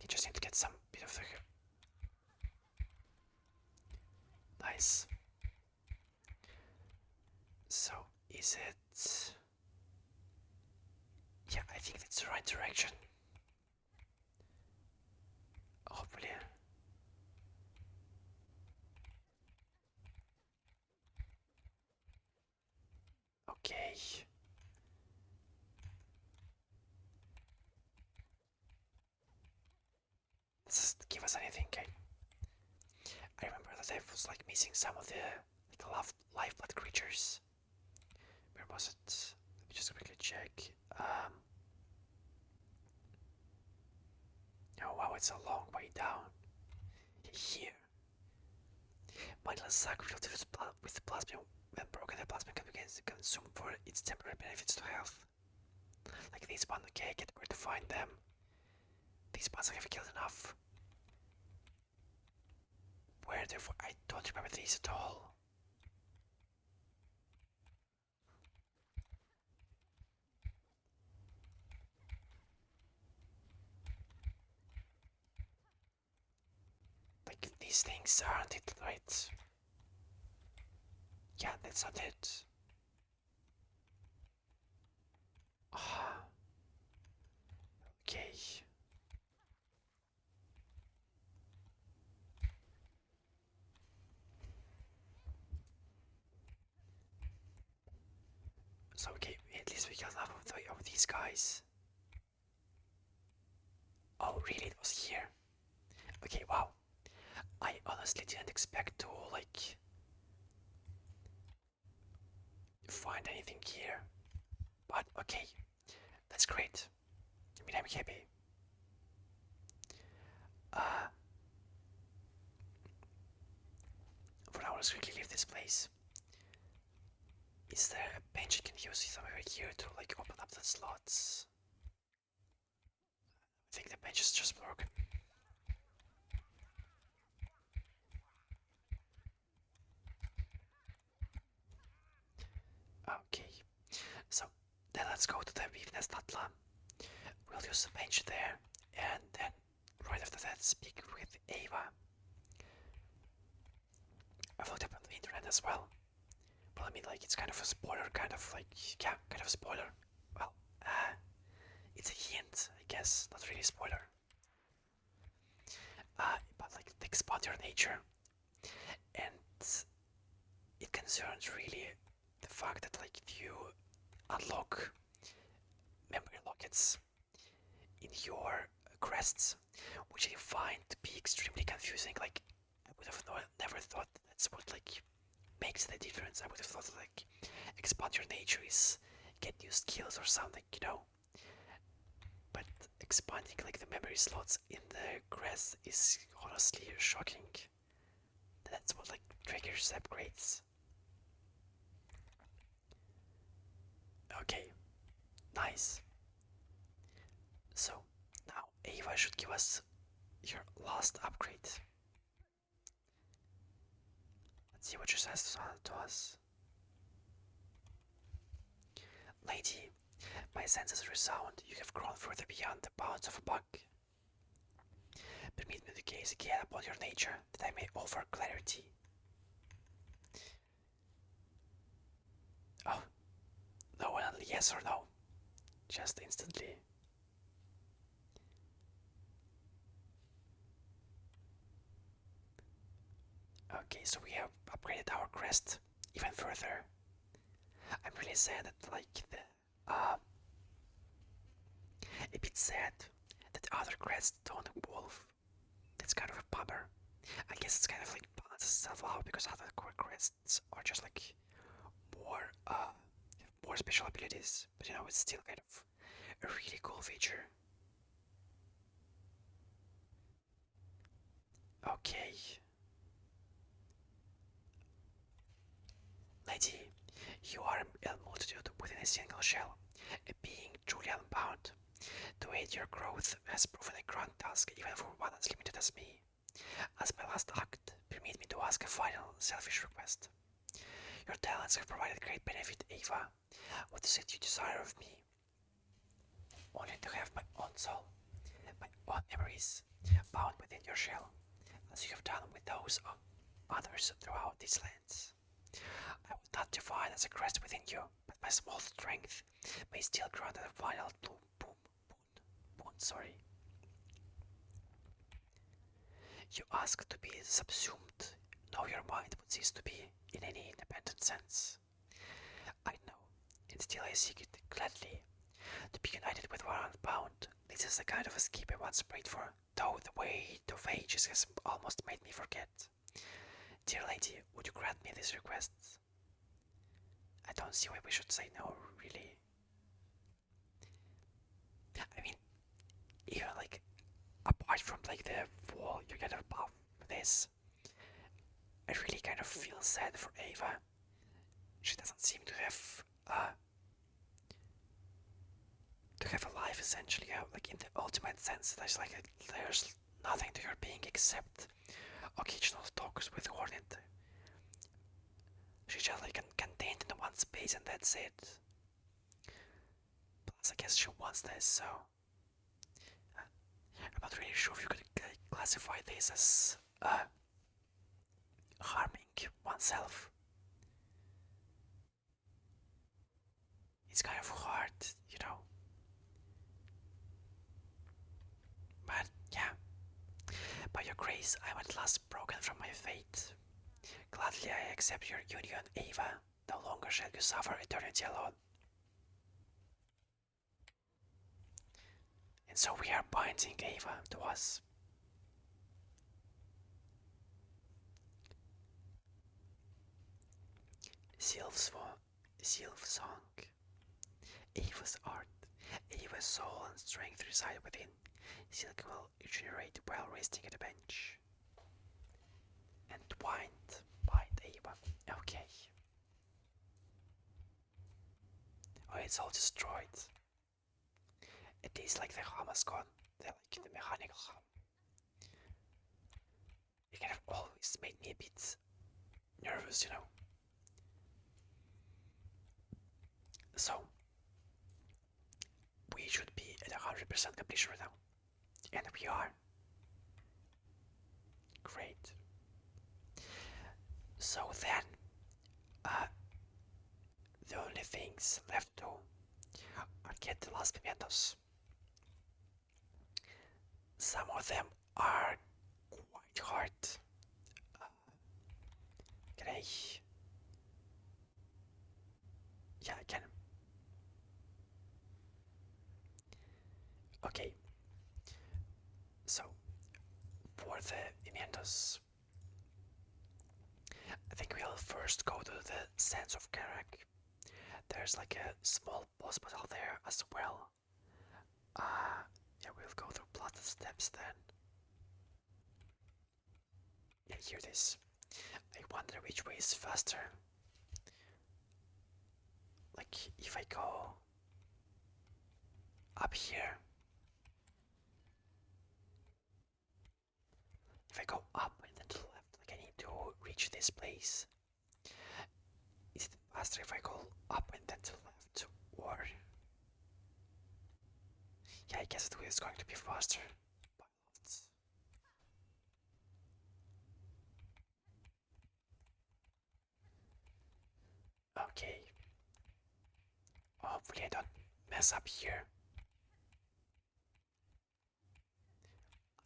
You just need to get some bit of the nice. So is it? Yeah, I think that's the right direction. Hopefully. Okay. Does this give us anything? Okay. I remember that I was like missing some of the like lifeblood creatures. Where was it? Let me just quickly check. Oh wow, it's a long way down. Here. Mindless sac filled with plasma when broken, the plasma can be consumed for its temporary benefits to health. Like these ones, okay, get where to find them. These ones I have killed enough. Where therefore I don't remember these at all. Like these things aren't it, right? Yeah, that's not it. Ah, okay. So okay, at least we got enough of these guys. honestly didn't expect to, like, find anything here. But okay, that's great. I mean, I'm happy. Uh, for now, let's quickly leave this place. Is there a bench I can use somewhere here to, like, open up the slots? I think the bench is just broken. Okay, so then let's go to the Weakness Tatla. We'll use the bench there, and then right after that, speak with Ava. I've looked up on the internet as well. Well, I mean, like, it's kind of a spoiler, kind of like, yeah, kind of a spoiler. Well, it's a hint, I guess, not really a spoiler. But like, they expand your nature, and it concerns really the fact that, like, if you unlock memory lockets in your quests, which I find to be extremely confusing. Like, I would have never thought that's what, like, makes the difference. I would have thought, like, expand your nature is get new skills or something, you know. But expanding, like, the memory slots in the quest is honestly shocking. That's what, like, triggers upgrades. Okay, nice. So now Ava should give us your last upgrade. Let's see what she says to us. Lady, my senses resound. You have grown further beyond the bounds of a bug. Permit me to gaze again upon your nature, that I may offer clarity. Oh, no, only yes or no. Just instantly. Okay, so we have upgraded our crest even further. I'm really sad that, like, a bit sad that other crests don't evolve. That's kind of a bummer. I guess it's kind of like balances itself out because other core crests are just like more more special abilities. But you know, it's still kind of a really cool feature. Okay. Lady, you are a multitude within a single shell, a being truly unbound. To aid your growth has proven a grand task even for one as limited as me. As my last act, permit me to ask a final, selfish request. Your talents have provided great benefit, Ava. What is it you desire of me? Only to have my own soul, my own memories, bound within your shell, as you have done with those of others throughout these lands. I was not divine as a crest within you, but my small strength may still grant a final boon. Sorry. You ask to be subsumed. Now your mind would cease to be in any independent sense. I know, and still I seek it gladly. To be united with one unbound, this is the kind of escape I once prayed for, though the weight of ages has almost made me forget. Dear lady, would you grant me this request? I don't see why we should say no, really. I mean, even like, apart from like the wall you get above this, I really kind of feel sad for Ava. She doesn't seem to have a life essentially, like in the ultimate sense. There's nothing to her being except occasional talks with Hornet. She's just like contained in one space and that's it. Plus, I guess she wants this, so I'm not really sure if you could classify this as harming oneself. It's kind of hard, you know. But yeah, by your grace, I am at last broken from my fate. Gladly I accept your union, Ava. No longer shall you suffer eternity alone. And so we are binding Ava to us. Silksong. Ava's art. Ava's soul and strength reside within. Silk will regenerate while resting at a bench. And bind Ava. Okay. Oh, it's all destroyed. It is like the Ham is gone. Like the mechanical Ham. It kind of always made me a bit nervous, you know. So, we should be at 100% completion right now. And we are. Great. So then, the only things left to do are get the last Mementos. Some of them are quite hard. Can I? Yeah, I can. Okay. So, for the Mementos, I think we'll first go to the Sands of Karak. There's like a small boss battle there as well. Yeah, we'll go through blasted steps then. Yeah, here it is. I wonder which way is faster. Like, if I go up here. If I go up and then to the left, like I need to reach this place. Is it faster if I go up and then to the left? Or... yeah, I guess it is going to be faster. Okay. Hopefully I don't mess up here.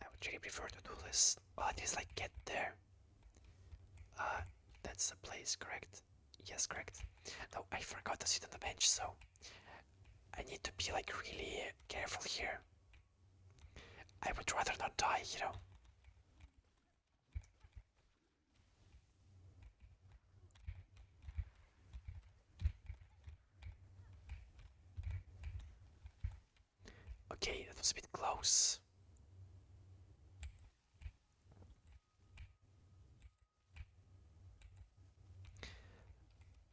I would really prefer to do this, but it's like get there. That's the place, correct? Yes, correct. No, I forgot to sit on the bench, so I need to be like really careful here. I would rather not die, you know. Okay, that was a bit close.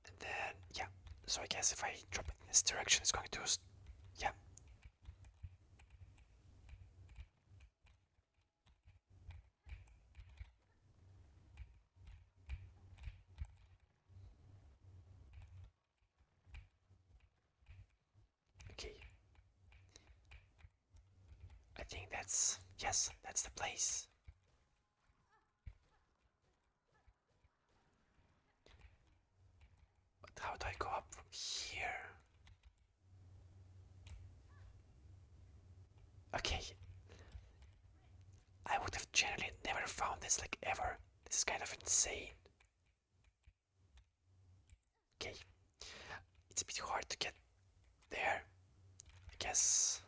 And then, yeah. So I guess if I drop it in this direction, it's going to... yeah. Okay. I think that's... yes, that's the place. But how do I go up from here? Okay. I would have generally never found this like ever. This is kind of insane. Okay. It's a bit hard to get there, I guess.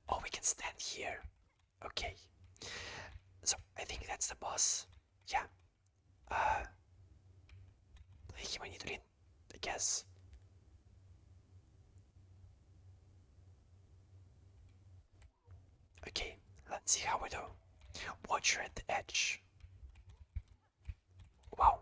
Oh, we can stand here. Okay. So, I think that's the boss. Yeah. Play him when you do it, I guess. Okay, let's see how we do. Watch her at the edge. Wow.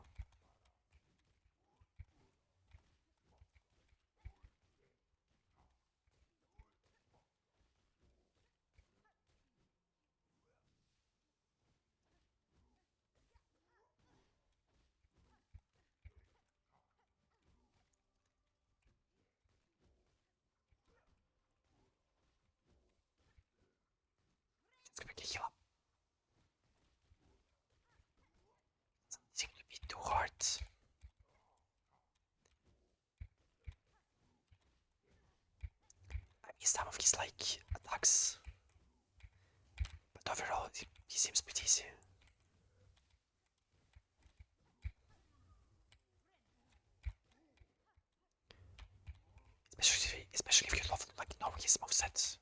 Let's quickly heal up. Doesn't seem to be too hard. I missed some of his like attacks. But overall he seems pretty easy. Especially if you love like know his movesets.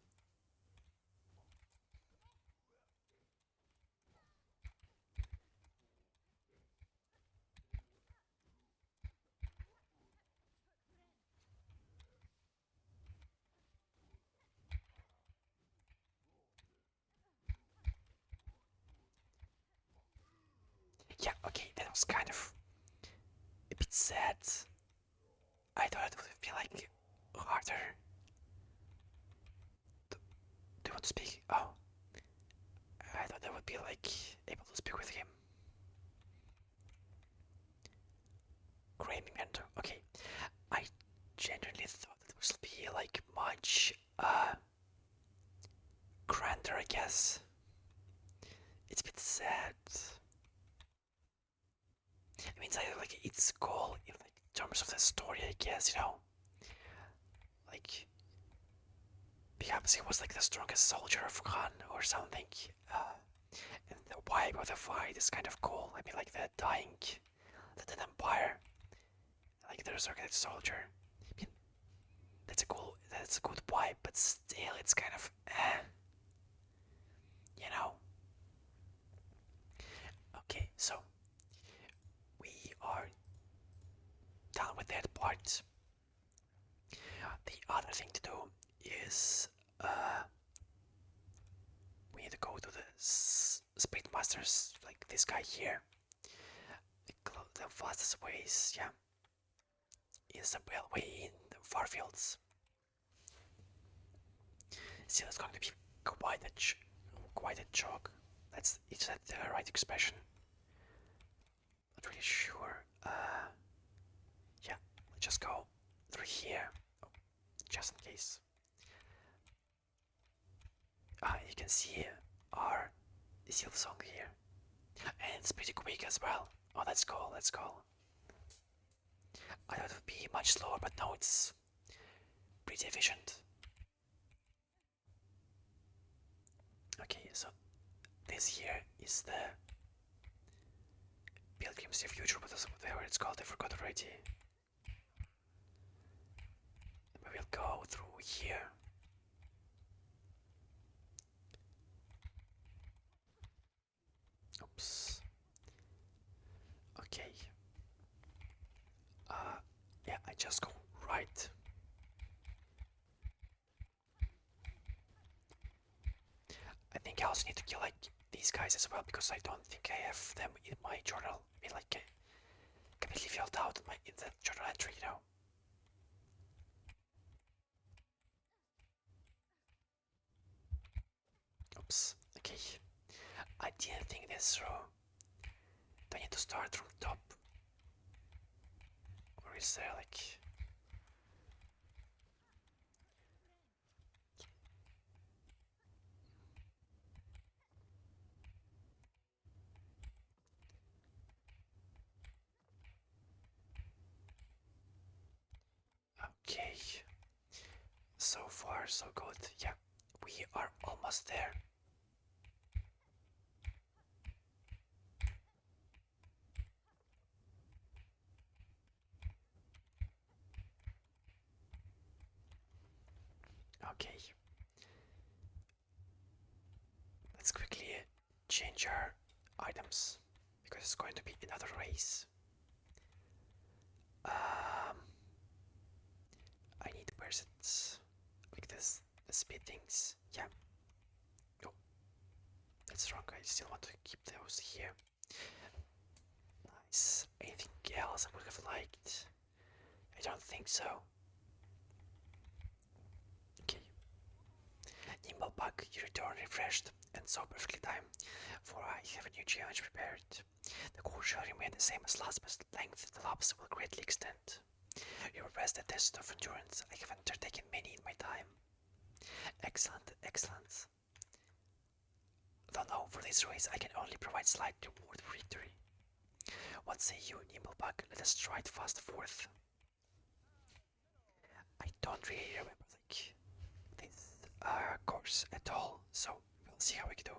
Yeah, okay, that was kind of a bit sad. I thought it would have been like harder. Do you want to speak? Oh, I thought I would be like able to speak with him. Great Memento. Okay, I genuinely thought it would be like much grander, I guess. It's a bit sad. I mean, like it's cool in like terms of the story, I guess. Like perhaps he was like the strongest soldier of Khan or something. And the vibe of the fight is kind of cool. I mean, like the dead empire, like the resurrected soldier. I mean, that's a good vibe, but still, it's kind of, you know. Okay, so we are done with that part. The other thing to do is we need to go to the Speed Masters, like this guy here. The fastest ways, yeah, is the railway in the Farfields. Still, it's going to be quite a jog. Is that the right expression? Not really sure. Yeah, let's just go through here, just in case. You can see our Silksong here, and it's pretty quick as well. Oh, that's cool. That's cool. I thought it would be much slower, but no, it's pretty efficient. Okay, so this here is the Pilgrim's Refuge, whatever it's called, I forgot already. We will go through here. Oops. Okay. Yeah, I just go right. I think I also need to kill like these guys as well because I don't think I have them in my journal. I mean, like completely filled out in the journal entry. Oops. Okay. I didn't think this through. Do I need to start from top? Or is there like... Okay. So far, so good. Yeah, we are almost there. Okay. Let's quickly change our items because it's going to be another race. I need where's it? Like this, the speed things. Yeah. Oh, that's wrong. I still want to keep those here. Nice. Anything else I would have liked? I don't think so. Okay. Nimble Bug, you return refreshed and so perfectly timed, for I have a new challenge prepared. The course shall remain the same as last, but length the laps will greatly extend. You will pass the test of endurance. I have undertaken many in my time. Excellent, excellent. Though no, for this race I can only provide slight reward for victory. What say you, Nimblebug? Let us stride fast forth. I don't really remember like this course at all, so we'll see how we do.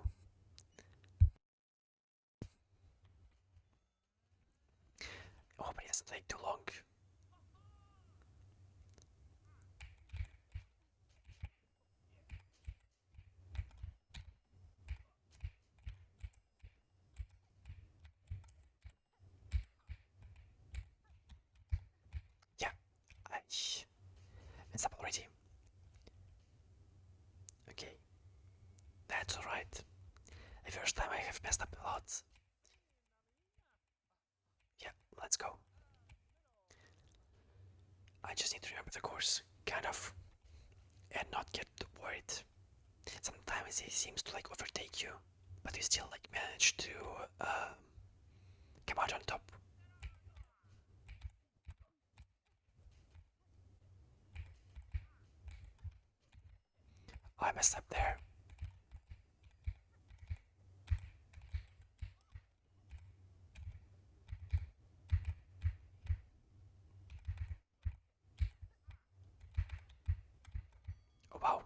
I hope it doesn't take too long. Yeah, I messed up already. Okay, that's alright. The first time I have messed up a lot. let's go. I just need to remember the course, kind of, and not get worried. Sometimes he seems to like overtake you, but you still like manage to come out on top. Oh, I messed up there. Oh wow.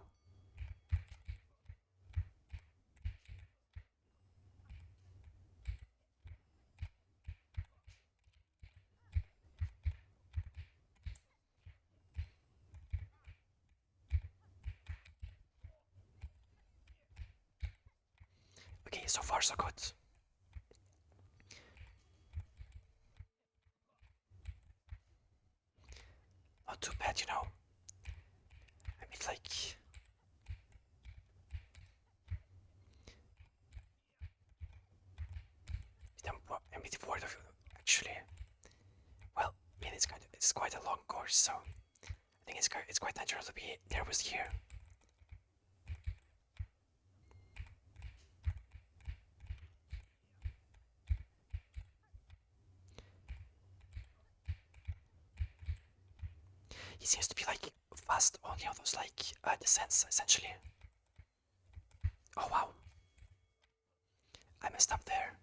Okay, so far so good. Not too bad, you know. I mean, like, I'm a bit worried of you, actually. Well, I mean, it's quite a long course, so I think it's quite natural to be nervous here. He seems to be like fast only on those like descents, essentially. Oh wow, I messed up there.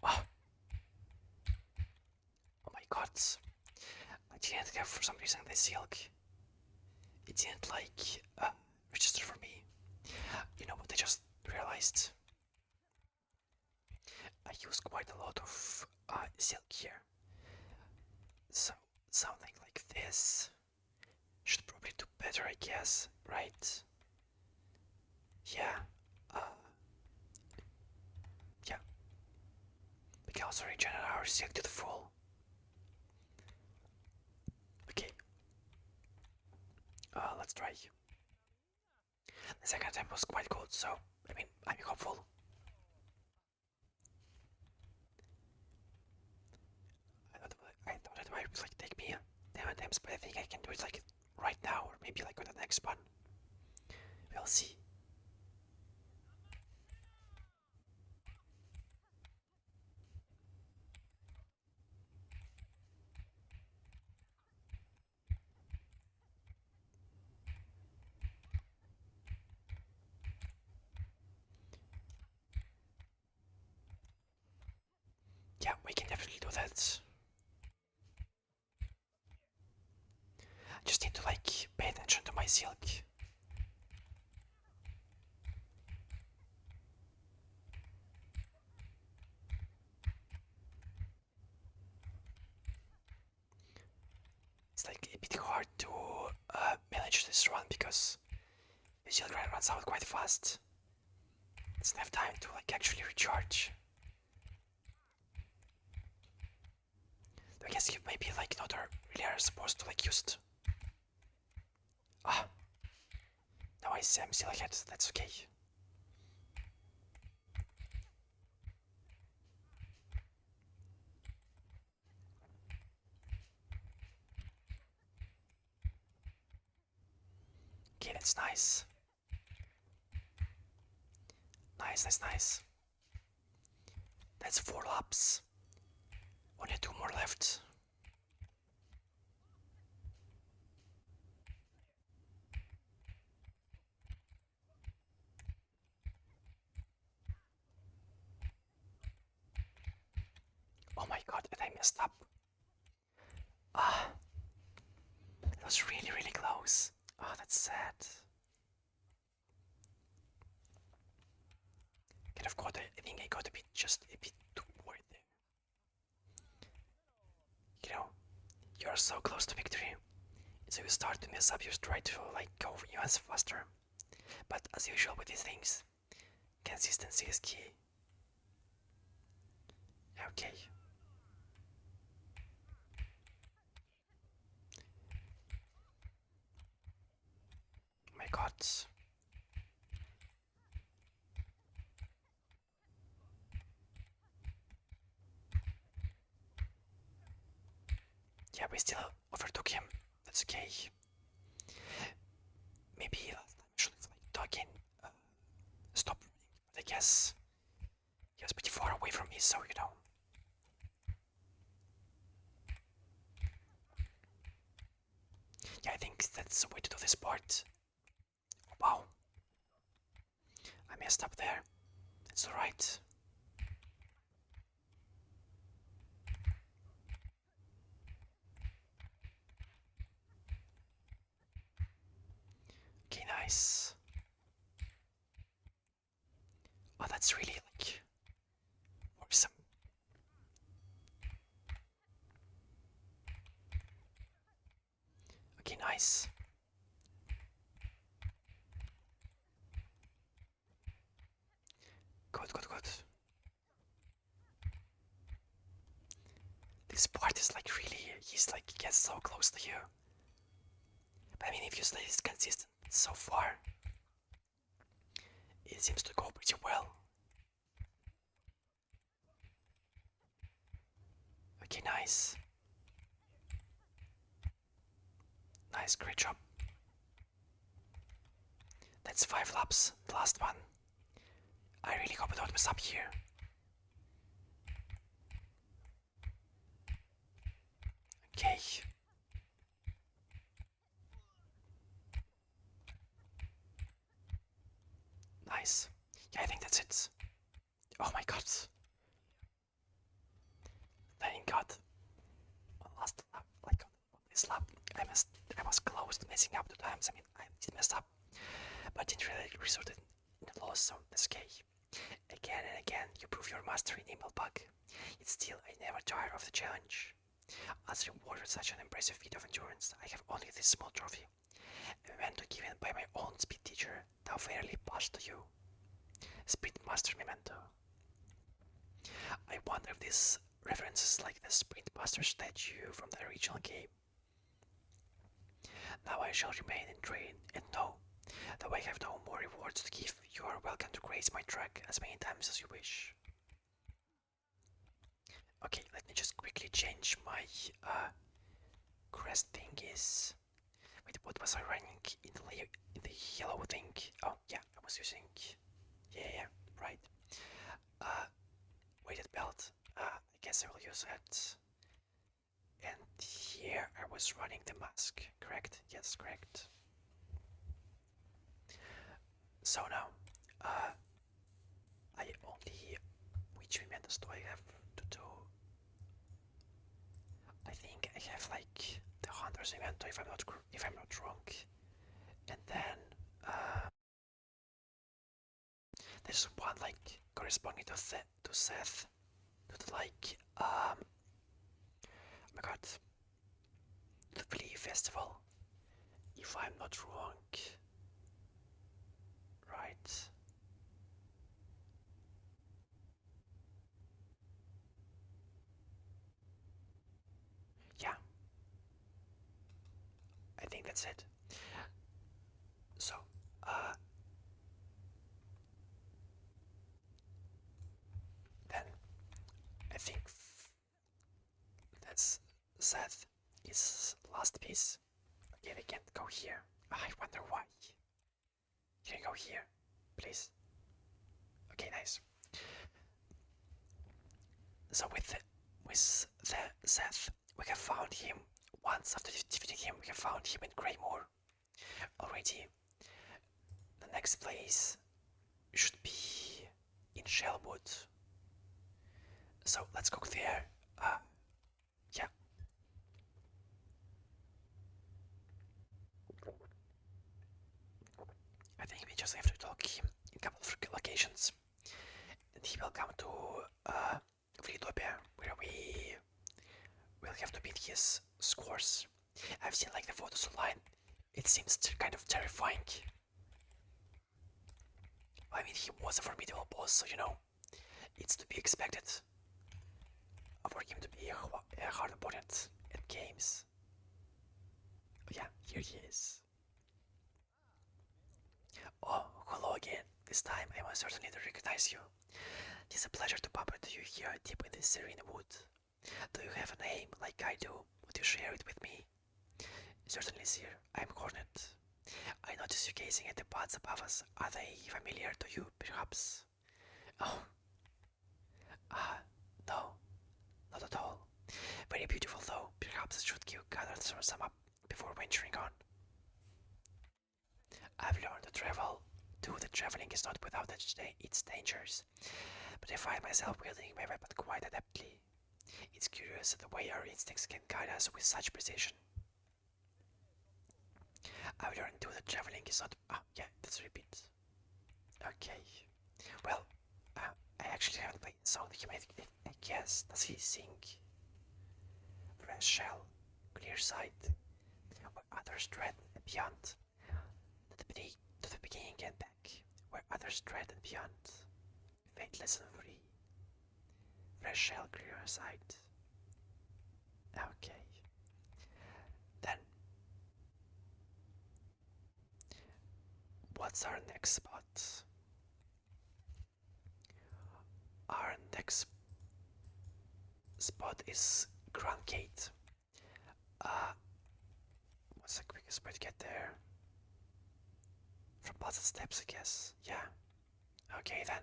Wow. Oh my god. I didn't have for some reason the silk. It didn't like register for me. You know what I just realized? I use quite a lot of silk here. So something like this should probably do better, I guess, right? Yeah. Uh, yeah. We can also regenerate our silk to the full. Okay. Let's try. The second attempt was quite good, so I mean, I'm hopeful. I thought it might like take me 10 attempts, but I think I can do it like right now, or maybe like with the next one. We'll see. Yeah, we can definitely do that. Just need to like pay attention to my silk. It's like a bit hard to manage this run because the silk runs out quite fast. Doesn't have time to like actually recharge. I guess you maybe like not really are supposed to like use it. Ah, now I'm still ahead. That's okay. Okay, that's nice. Nice. That's 4 laps. Only 2 more left. Oh my god, and I messed up. Ah, that was really close. Oh, that's sad. Kind of got, I think I got a bit, just a bit too worried there. You know, you're so close to victory. So you start to mess up, you try to like go even faster. But as usual with these things, consistency is key. Okay. My god. we still overtook him. That's okay. Maybe last time I should have like dug in, stop running, but I guess he was pretty far away from me, so you know. Yeah, I think that's the way to do this part. Wow. I messed up there. It's alright. Okay, nice. Oh, that's really like worrisome. Okay, nice. Good, good, good. This part is like really, he's like gets so close to you. But I mean, if you stay consistent so far, it seems to go pretty well. Okay, nice. Nice, great job. That's 5 laps, the last one. I really hope I don't mess up here. Okay. Nice. Yeah, I think that's it. Oh my god. Thank god. On last lap, like on this lap, I was close to messing up 2 times. I mean, I did mess up, but didn't really result in a loss, so that's okay. Again and again, you prove your mastery in Nimble Bug. Yet still, I never tire of the challenge. As a reward for such an impressive feat of endurance, I have only this small trophy, a memento given by my own speed teacher, thou fairly passed to you. Speedmaster memento. I wonder if this references like the Sprintmaster statue from the original game. Now I shall remain in train, and know, though I have no more rewards to give, you are welcome to grace my track as many times as you wish. Okay, let me just quickly change my crest thingies. Wait, what was I running in the yellow thing? Oh yeah, I was using. Yeah, right. Weighted belt. I guess I will use that. And here I was running the mask, correct? Yes, correct. So now, I only. Which Mementos do I have to do? I think I have like the Hunter's Memento if I'm not wrong. And then there's one like corresponding to Seth, to the like oh my god, the Flea Festival. If I'm not wrong, right? Yeah, I think that's it. So, then I think that's Seth. His last piece. Okay, we can't go here. I wonder why. Can you go here, please? Okay, nice. So with the Seth, we have found him. Once after defeating him, we have found him in Greymoor already. The next place should be in Shellwood. So let's go there. Yeah. I think we just have to talk him in a couple of locations. And he will come to Vlitopia, where we will have to meet his scores. I've seen like the photos online. It seems kind of terrifying. I mean, he was a formidable boss, so you know, it's to be expected for him to be a hard opponent at games. Oh, yeah, here he is. Oh, hello again. This time I must certainly recognize you. It is a pleasure to bump into you here deep in this serene wood. Do you have a name like I do? Would to share it with me? Certainly, sir. I'm Hornet. I notice you gazing at the pods above us. Are they familiar to you, perhaps? Oh, no, not at all. Very beautiful, though. Perhaps I should gather some up before venturing on. I've learned to travel. Too, that traveling is not without its dangers, but I find myself wielding my weapon quite adeptly. It's curious the way our instincts can guide us with such precision. I've learned too that traveling is not. Ah, yeah, that's a repeat. Okay. Well, I actually haven't played the song that you made. I guess. Does he sing? Fresh shell, clear sight, where others tread and beyond. To the beginning and back, where others tread and beyond. Faithless and free. Fresh shell, clear sight. Okay. Then, what's our next spot? Our next spot is Grand Gate. What's the quickest way to get there? From Plaza Steps, I guess. Yeah. Okay then.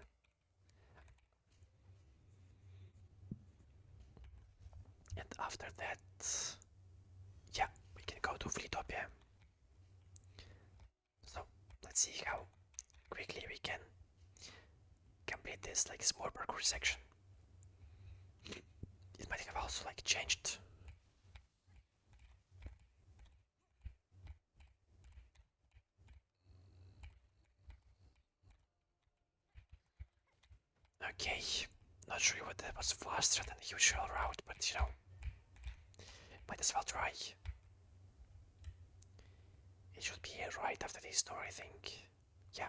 And after that, yeah, we can go to Fleetopia. So let's see how quickly we can complete this like small parkour section. It might have also like changed. Okay, not sure what that was faster than the usual route, but you know, might as well try. It should be right after this door, I think. Yeah.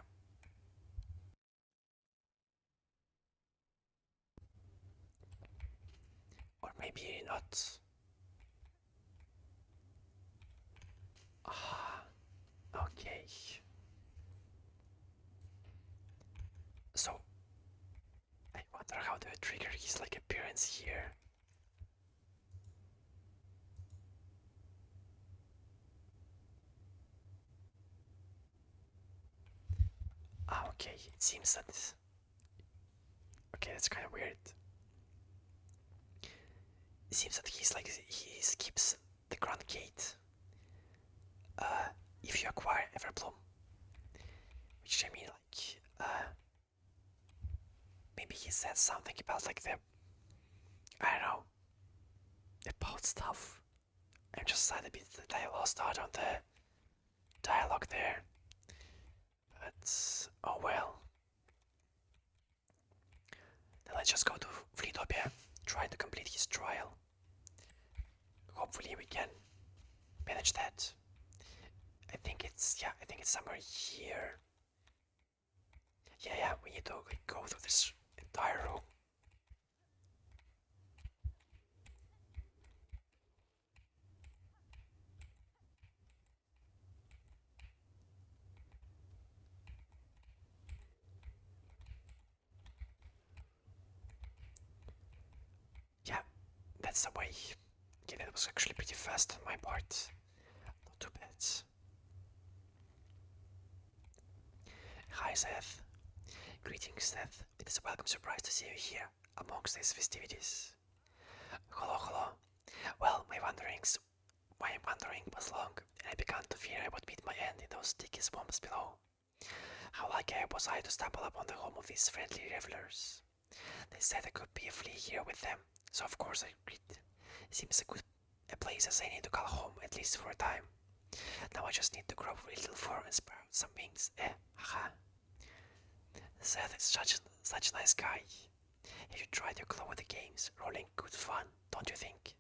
Or maybe not. Ah, okay. So, I wonder how to trigger his like appearance here. Ah, okay, it seems that. Okay, that's kind of weird. It seems that he skips the Grand Gate. If you acquire Everbloom, which I mean, like, maybe he said something about like I don't know, about stuff. I'm just sad a bit that I lost out on the dialogue there. But oh well. Then let's just go to Fleetopia, try to complete his trial. Hopefully we can manage that. I think it's somewhere here. Yeah, we need to like, go through this entire room. Yeah, that's the way. Okay, that was actually pretty fast on my part. Not too bad. Hi, Seth. Greetings, Seth. It is a welcome surprise to see you here amongst these festivities. Hello. Well, my wandering was long, and I began to fear I would meet my end in those sticky swamps below. How lucky was I to stumble upon the home of these friendly revelers. They said I could be a flea here with them, so of course I agreed. It seems a place as I need to call home, at least for a time. Now I just need to grow a little fur and sprout some wings. Haha. Seth is such a nice guy. If you tried your claw at the games, rolling good fun, don't you think?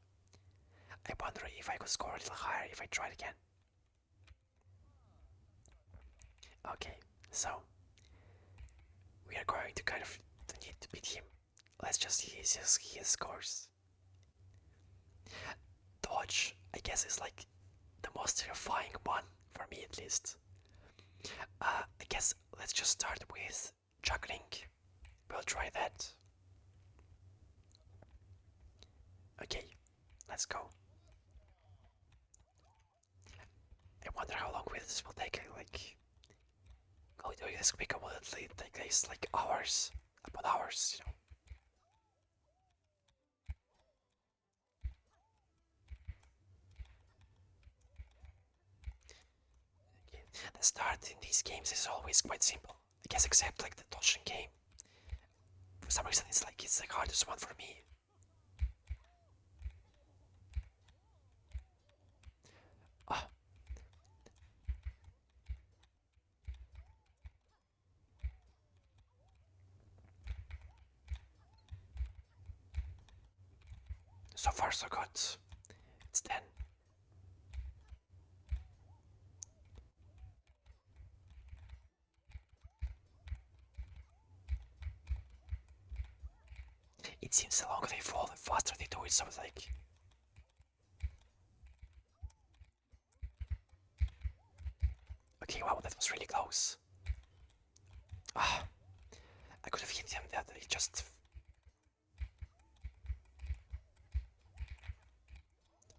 I wonder if I could score a little higher if I tried again. Okay, so we are going to kind of need to beat him. Let's just see his scores. Dodge, I guess, is like the most terrifying one, for me at least. I guess let's just start with juggling. We'll try that. Okay, let's go. I wonder how long this will take. Like, going doing this quick will take this like hours upon hours, you know. Okay. The start in these games is always quite simple. I guess except like the dodging game. For some reason it's the hardest one for me. Ah, so far so good. It's 10. It seems the longer they fall, the faster they do it, so it's like... Okay, wow, that was really close. Ah, I could have hit him that, it just...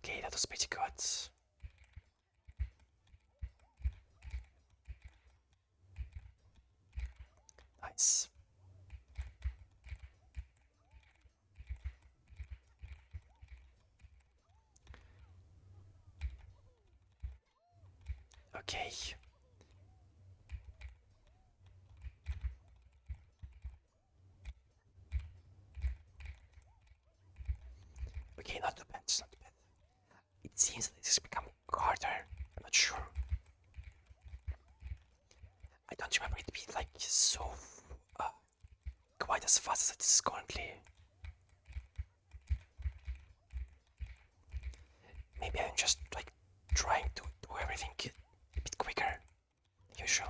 Okay, that was pretty good. Nice. Okay. Okay, not too bad, not too bad. It seems that this has become harder. I'm not sure. I don't remember it being like so uh, quite as fast as it is currently. Maybe I'm just like trying to do everything a bit quicker than usual.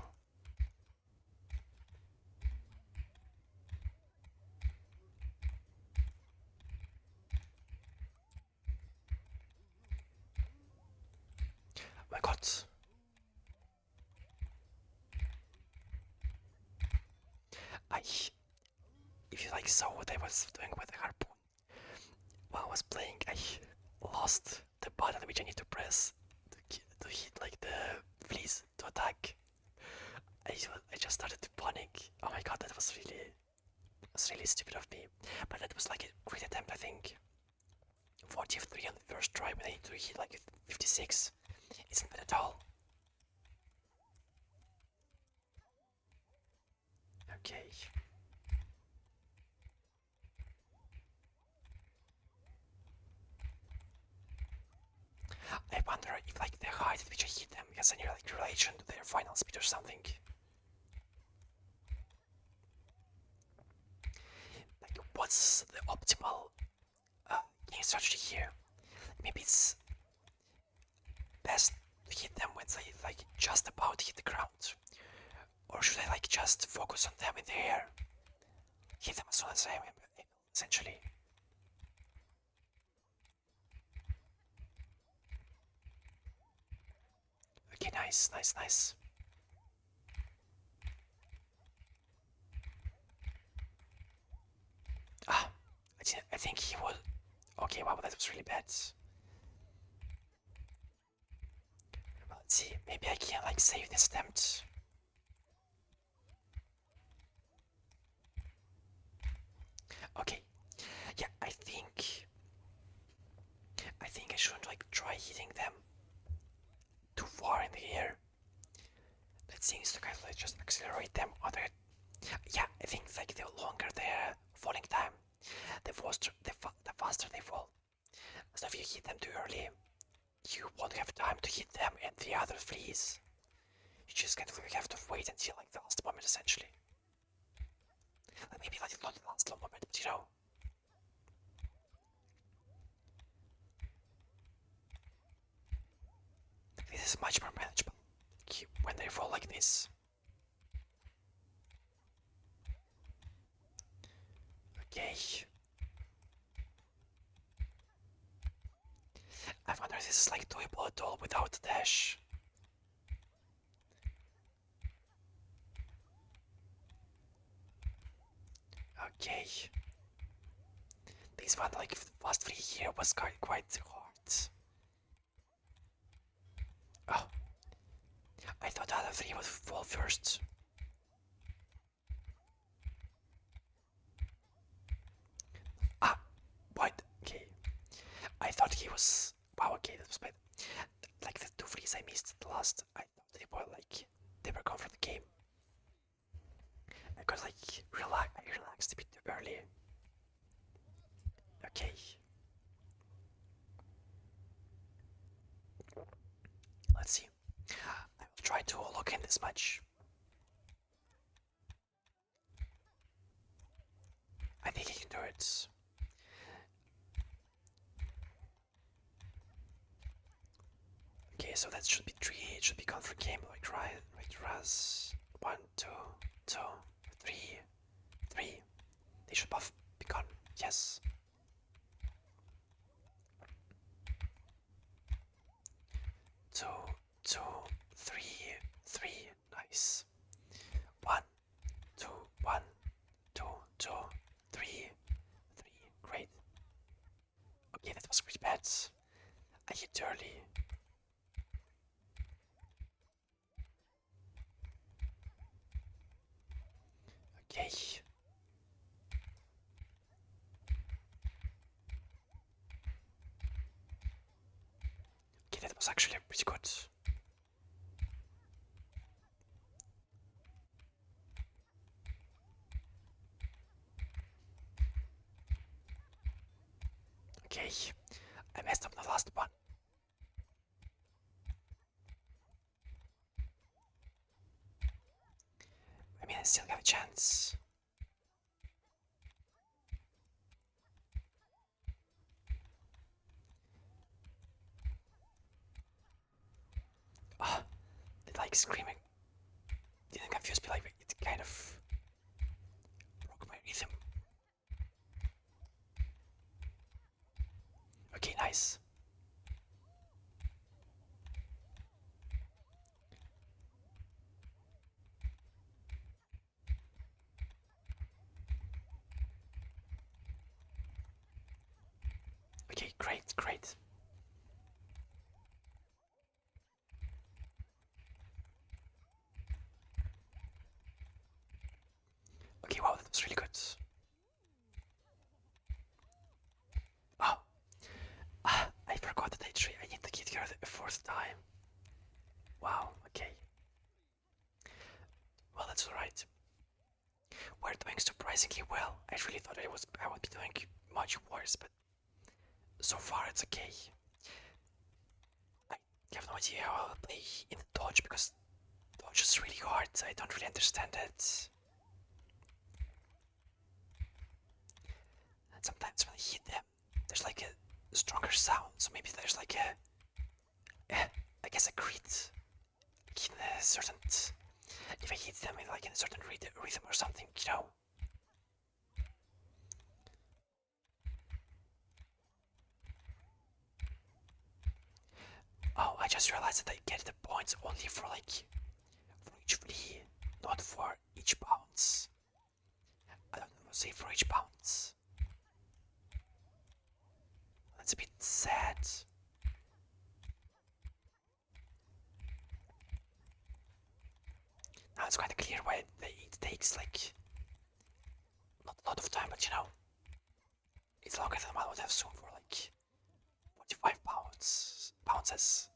Oh my god. I if you like saw what I was doing with the harpoon while I was playing, I lost the button which I need to press to hit like the fleas to attack. I just started to panic. Oh my god, that was really stupid of me. But that was like a great attempt, I think. 43 on the first try, but I need to hit like 56. Isn't bad at all. Okay. I wonder if like the height at which I hit them has any like relation to their final speed or something. Like what's the optimal game strategy here? Maybe it's best to hit them when they like just about to hit the ground. Or should I like just focus on them in the air? Hit them as soon as I'm able, essentially. Okay, nice, nice, nice. Ah, I think he would. Okay, wow, that was really bad. Well, let's see. Maybe I can like save this attempt. Okay. Yeah, I think I shouldn't like try hitting them too far in the air. That seems to kind of like just accelerate them. Other, yeah, I think like the longer their falling time, the faster they fall. So if you hit them too early, you won't have time to hit them and the other fleas. You just kind of like have to wait until like the last moment, essentially. Like maybe like not the last moment, but you know. This is much more manageable when they fall like this. Okay. I wonder if this is like doable at all without the dash. Okay. This one, like fast free here, was quite hard. Oh, the 3 would fall first. Ah, what? Okay. I thought he was. Wow, okay, that was bad. Like the 2 frees I missed the last, I thought they were like. They were gone from the game. I got like I relaxed a bit too early. Okay. Let's see. I will try to look in this match. I think he can do it. Okay, so that should be 3. It should be gone for game. Like right, Raz. 1, 2, 2, 3, 3. They should both be gone. Yes. 2, 2, 3, 3. Nice. 1, 2, 1, 2, 2, 3, 3. Great. Okay, that was pretty bad. I hit early. Okay. Okay, that was actually pretty good. Okay, I messed up the last one. I mean, I still have a chance. Ah, like screaming didn't confuse me, like it kind of broke my rhythm. Okay, nice. Okay, great, great. Okay, wow, that was really good. Oh, I forgot that I need to get here a 4th time. Wow, okay. Well, that's alright. We're doing surprisingly well. I really thought I would be doing much worse, but so far it's okay. I have no idea how I'll play in the dodge because dodge is really hard. I don't really understand it. And sometimes when I hit them, there's like a stronger sound. So maybe there's like I guess a crit in a certain. If I hit them in like in a certain rhythm or something, you know. Oh, I just realized that I get the points only for like for each flea, not for each bounce. I don't know, say for each bounce. That's a bit sad. Now it's quite clear why it takes like not a lot of time, but you know, it's longer than I would have assumed for like 45 bounces.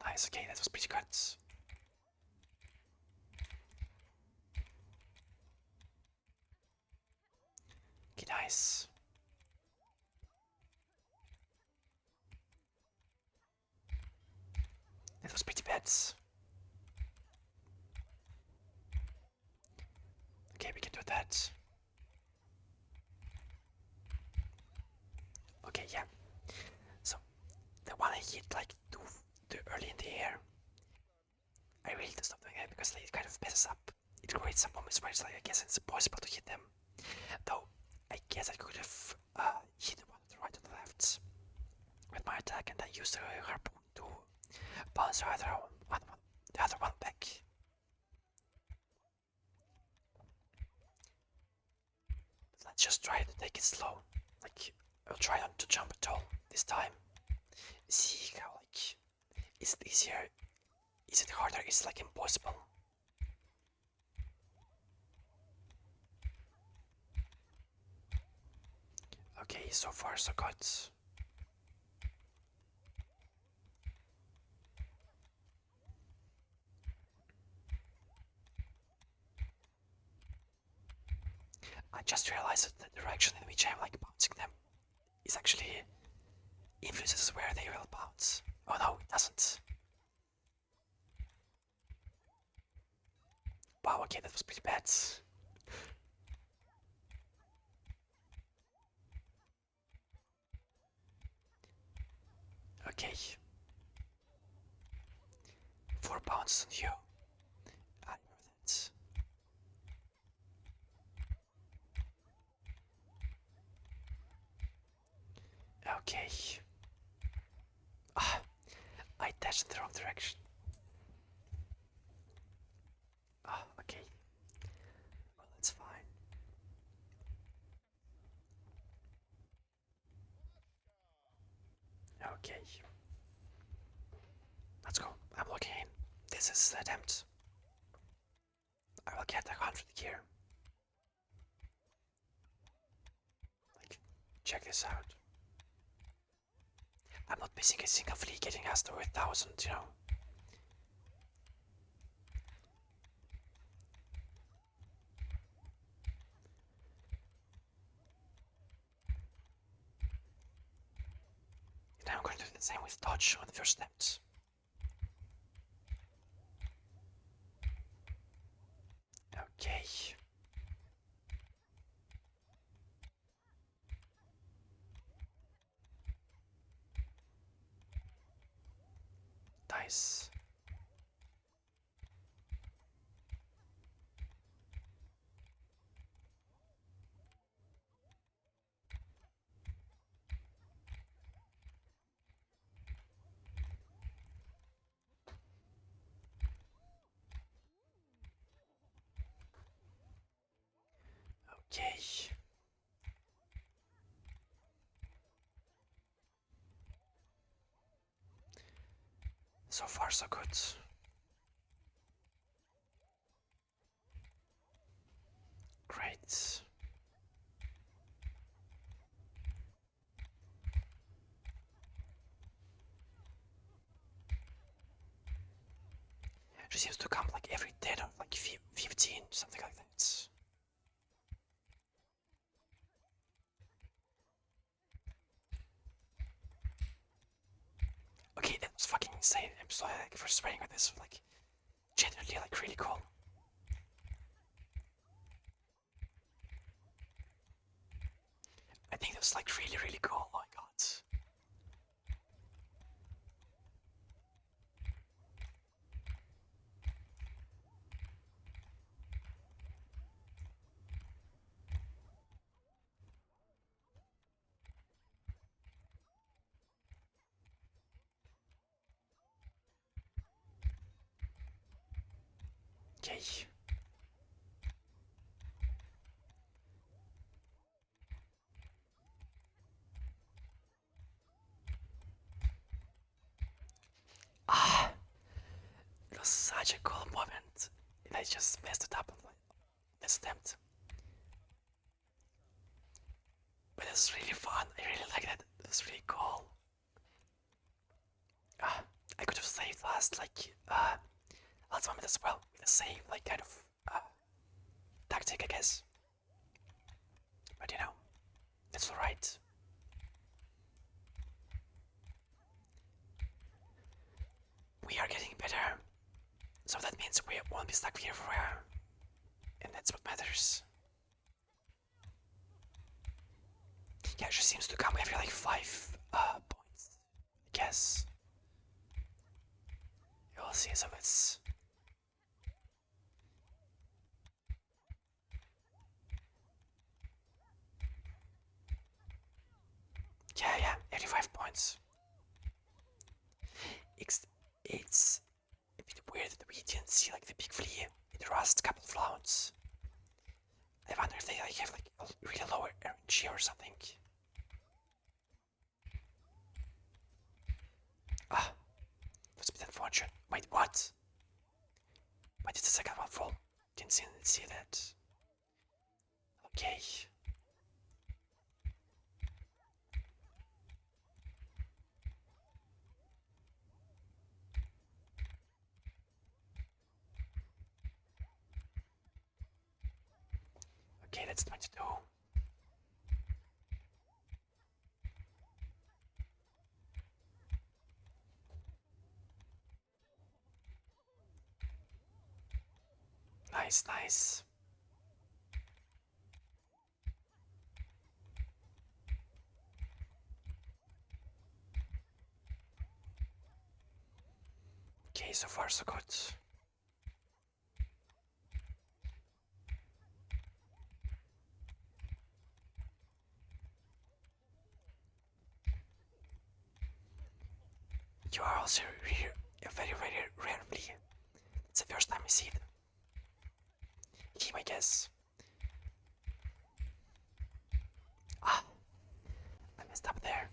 Nice, okay, that was pretty good. Okay, nice. That was pretty bad. Okay, we can do that. Okay, yeah. So the one I hit like too early in the air, I really need to stop doing it because it kind of messes up. It creates some moments where it's like I guess it's impossible to hit them. Though I guess I could have hit one on the right and the left with my attack and then use the harpoon to bounce the other one back. But let's just try to take it slow. Like, I'll try not to jump at all this time. See how, like, is it easier? Is it harder? It's like impossible. Okay, so far so good. I just realized that the direction in which I'm like bouncing them is actually influences where they will bounce. Oh no, it doesn't. Wow, okay, that was pretty bad. Okay. 4 pounds on you. I know that. Okay. Ah, I dashed in the wrong direction. Ah, okay. Well, that's fine. Okay. Let's go. I'm looking in. This is the attempt. I will get 100 here. Like, check this out. I'm not missing a single flea getting us to 1,000, you know. And I'm going to do the same with dodge on the first attempt. Okay. Dice. Okay. So far, so good. Great. She seems to come like every 10 or like 15, something like that. Okay, that was fucking insane. I'm sorry like, for swearing with this. Like, genuinely, like, really cool. I think that was like really, really cool. Oh my god. Okay. Ah, it was such a cool moment. And I just messed it up on this attempt. But it's really fun. I really like that. It was really cool. Ah, I could have saved last moment as well with the same like kind of tactic, I guess. But you know, it's alright. We are getting better, so that means we won't be stuck here forever, and that's what matters. Yeah, she seems to come every like 5 points, I guess. You'll see, so it's. Yeah, 85 points. It's a bit weird that we didn't see like the big flea in the last couple of rounds. I wonder if they like have like a really lower RNG or something. Ah, that's a bit unfortunate. Wait, what? Why did the second one fall? Didn't see that. Okay. Okay, that's 22. Nice, nice. Okay, so far so good. You are also here very, very rarely. It's the first time I see it. Him, I guess. Ah, I messed up there.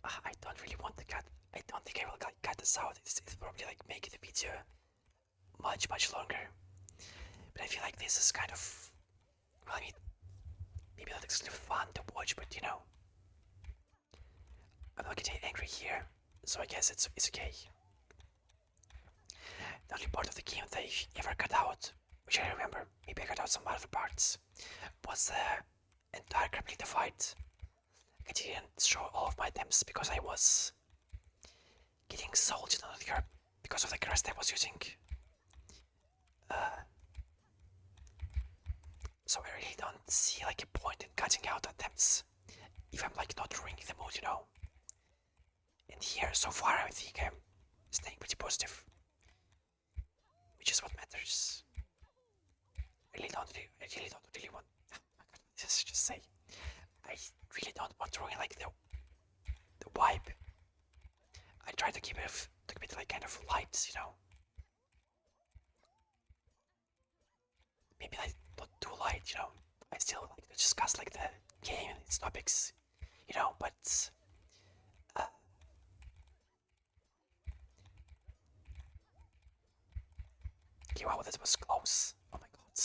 Ah, I don't really want to cut. I don't think I will cut this out. It's probably like make the video much, much longer. But I feel like this is kind of, well, I mean, maybe not exactly fun to watch, but you know, I'm not getting angry here, so I guess it's okay. The only part of the game that I ever cut out, which I remember, maybe I cut out some other parts, was the entire complete fight. I didn't show all of my attempts because I was getting salted on the herb because of the crest I was using. Uh, so I really don't see like a point in cutting out attempts if I'm like not ruining the mood, you know. And here, so far, I think I'm staying pretty positive, which is what matters. I really don't really want. Oh my god, just say, I really don't want to ruin like the vibe. I try to keep it like kind of light, you know. Maybe like not too light, you know. I still like to discuss like the game and its topics, you know. But uh, okay, wow, that was close. Oh my god,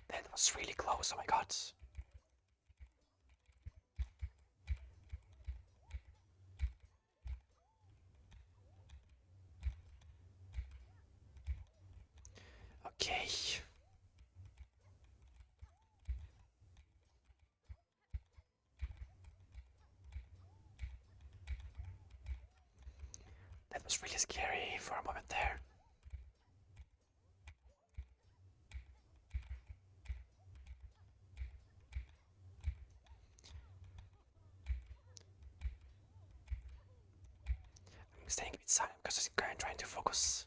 that was really close. Oh my god. Okay. That was really scary for a moment there. I'm staying a bit silent because I'm trying to focus.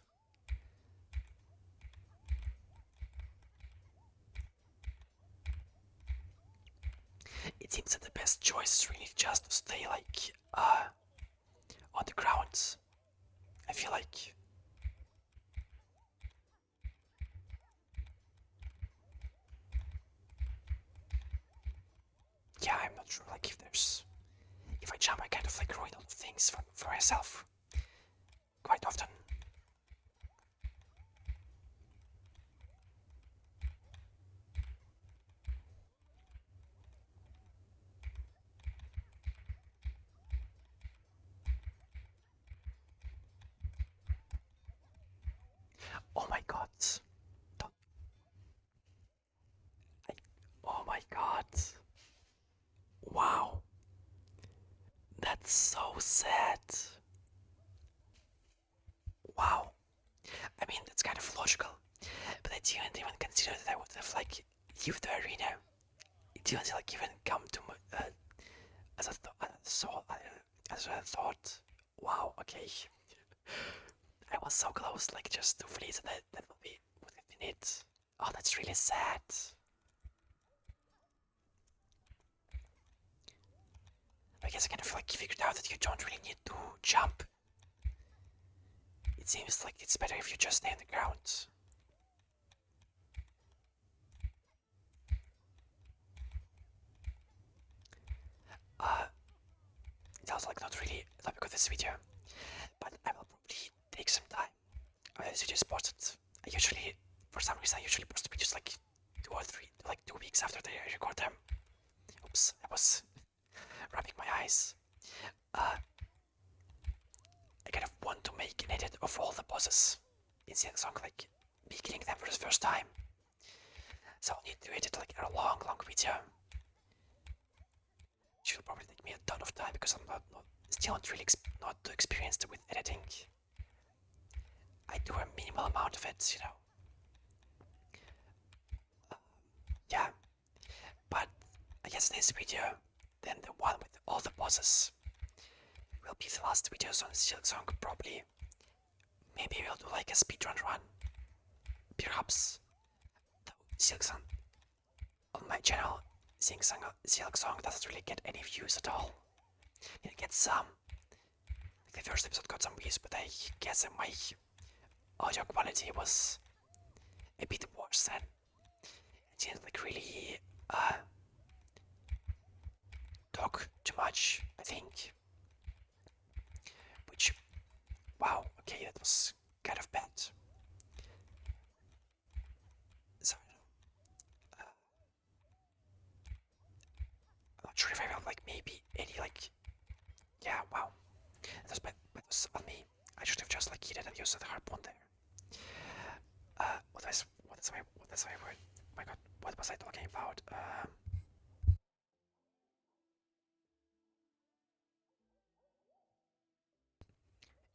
It seems that the best choice is really just to stay like on the ground. I feel like yeah, I'm not sure like if I jump I kind of like ruin all the things for myself quite often. Oh my god. Don't, I, oh my god. Wow. That's so sad. Wow. I mean, that's kind of logical, but I didn't even consider that I would have like leave the arena. It didn't like even come to as a as a thought. Wow. Okay. I was so close, like just to freeze, and that would have been it. Oh, that's really sad. I guess I kind of like figured out that you don't really need to jump. It seems like it's better if you just stay on the ground. It was like not really a topic of this video, but I will probably take some time. This video is posted. I usually, for some reason, I usually post videos like 2 or 3, like 2 weeks after I record them. Oops, I was rubbing my eyes. I kind of want to make an edit of all the bosses in Silksong, like beginning them for the first time. So I'll need to edit like a long video. It will probably take me a ton of time because I'm still not really not too experienced with editing. I do a minimal amount of it, you know. Yeah, but I guess this video, then the one with all the bosses, will be the last videos on Silksong probably. Maybe we'll do like a speedrun run. Perhaps. Silksong on my channel, Silksong doesn't really get any views at all. It gets some. Like the first episode got some views, but I guess my audio quality was a bit worse than it didn't like really talk too much, I think. Which, wow, okay, that was kind of bad. So, I'm not sure if I have like maybe any like, yeah, wow, that was on me. I should have just like hit it and used the harpoon there. What is my word? Oh my god, what was I talking about?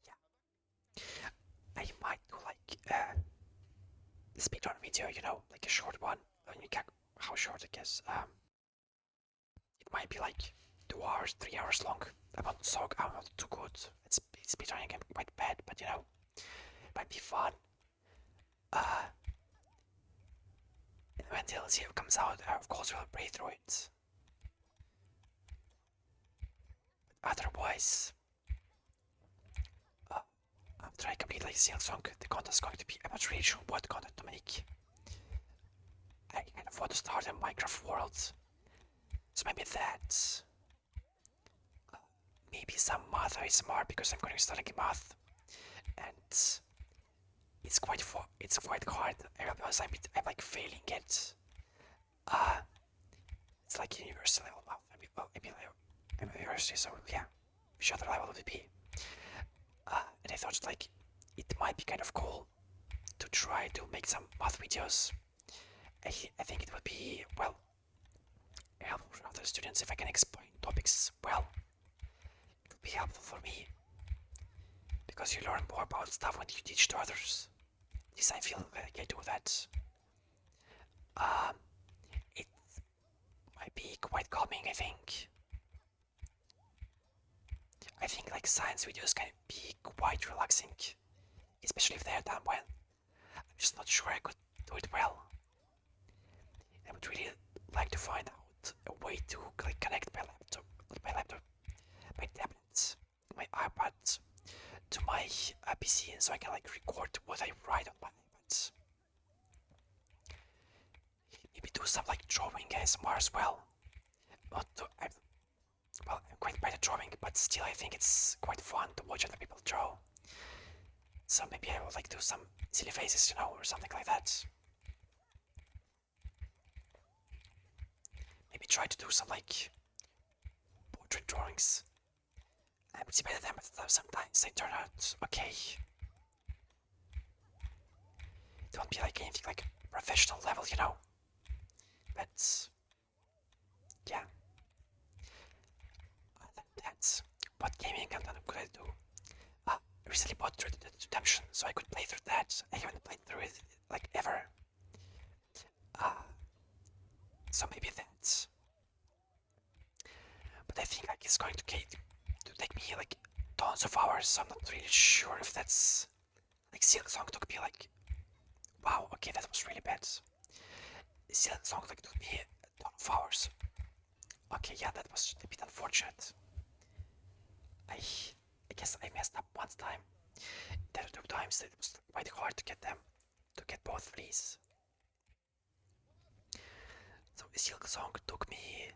Yeah, I might do like a speedrun video, you know, like a short one. I mean, how short I guess. It might be like 2 hours, 3 hours long. I'm not too good. It's speedrunning. I'm quite bad, but you know, it might be fun. And when DLC comes out, of course we'll play through it. But otherwise, after I complete like Silksong, the content is going to be, I'm not really sure what content to make. I kind of want to start a Minecraft world. So maybe that. Maybe some math ASMR because I'm going to start studying math. And it's quite hard. I realize I'm like failing it. It's like university level math. I'm a university, so yeah, which other level would it be? And I thought like it might be kind of cool to try to make some math videos. I think it would be well helpful for other students if I can explain topics well. It would be helpful for me because you learn more about stuff when you teach to others. At least I feel like I do that. It might be quite calming, I think. I think like science videos can be quite relaxing, especially if they are done well. I'm just not sure I could do it well. I would really like to find out a way to like connect my tablet, my iPad to my PC, so I can like record what I write on my iPad. Maybe do some like drawing ASMR as well. I'm quite bad at drawing, but still I think it's quite fun to watch other people draw. So maybe I will like do some silly faces, you know, or something like that. Maybe try to do some like portrait drawings. I would see better than, but sometimes they turn out okay. It won't be like anything like professional level, you know. But yeah. That's what gaming content could I do? Recently bought Red Dead Redemption, so I could play through that. I haven't played through it like ever. So maybe that's. But I think like it's going to take me like tons of hours, so I'm not really sure if that's like Silksong took me like wow, okay, that was really bad. Silksong like took me a ton of hours. Okay, yeah, that was a bit unfortunate. I I guess I messed up one time. The other two times it was quite hard to get them to get both of these. So Silksong took me,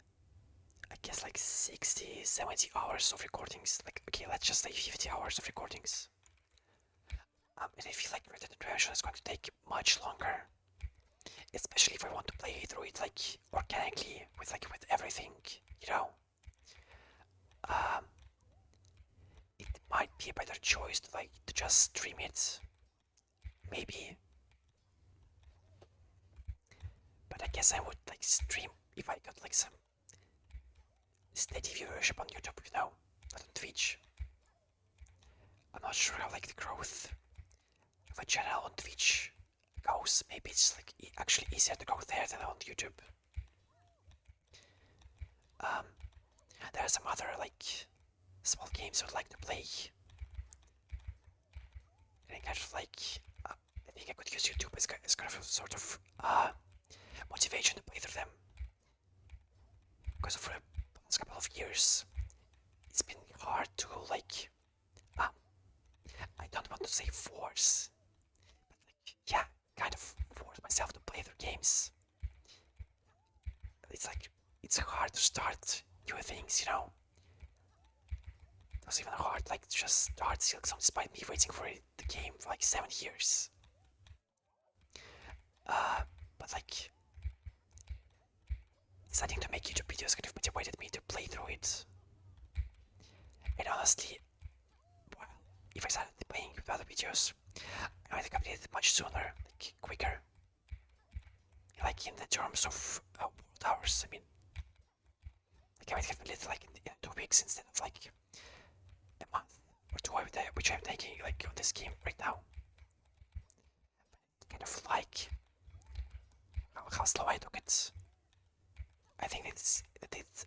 I guess, like 60, 70 hours of recordings. Like, okay, let's just say 50 hours of recordings. And I feel like Red Dead Redemption is going to take much longer, especially if I want to play through it like organically with everything, you know. Um, it might be a better choice to just stream it, maybe. But I guess I would like stream if I got like some steady viewership on YouTube, you know, not on Twitch. I'm not sure how like the growth of a channel on Twitch goes. Maybe it's like actually easier to go there than on YouTube. Um, there are some other like small games I'd like to play, and I kind of like I think I could use YouTube as kind of a sort of motivation to play through them. Because for the past couple of years, it's been hard to like I don't want to say force, but like yeah, kind of force myself to play through games. It's like it's hard to start new things, you know. It was even hard like to just start Silksong despite me waiting for the game for like 7 years. But like deciding to make YouTube videos kind of motivated me to play through it. And honestly, well, if I started playing with other videos, I might have completed it much sooner, like quicker. Like in the terms of world hours, I mean, like I might have completed like in 2 weeks instead of like a month or two, which I'm taking like on this game right now. Kind of like how slow I took it. I think it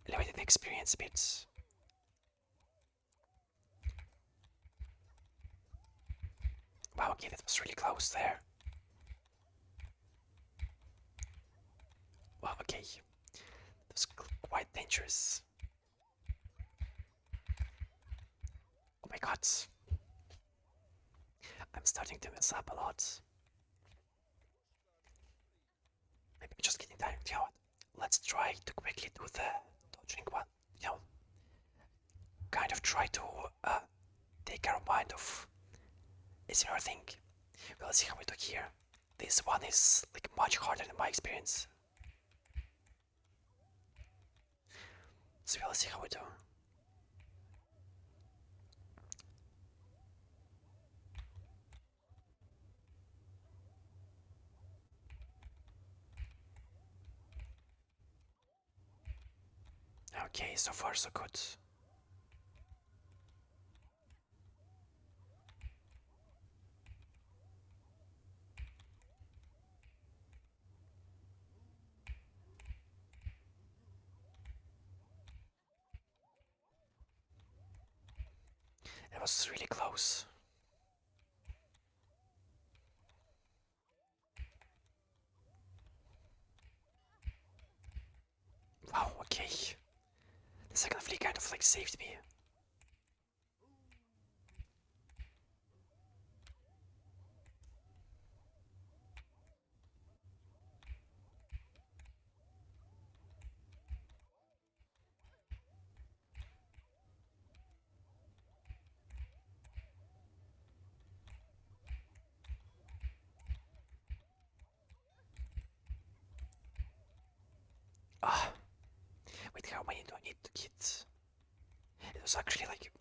limited the experience a bit. Wow, okay, that was really close there. Wow, okay, that was quite dangerous. Oh my god, I'm starting to mess up a lot. Maybe I'm just getting tired. You know what? Let's try to quickly do the dodging one. You know, kind of try to take our mind off a similar thing. We'll see how we do here. This one is like much harder in my experience. So we'll see how we do. Okay, so far so good. It was really close. Wow, okay. The second flea kind of like saved me. Ah, wait, how many do I need to get? It was actually like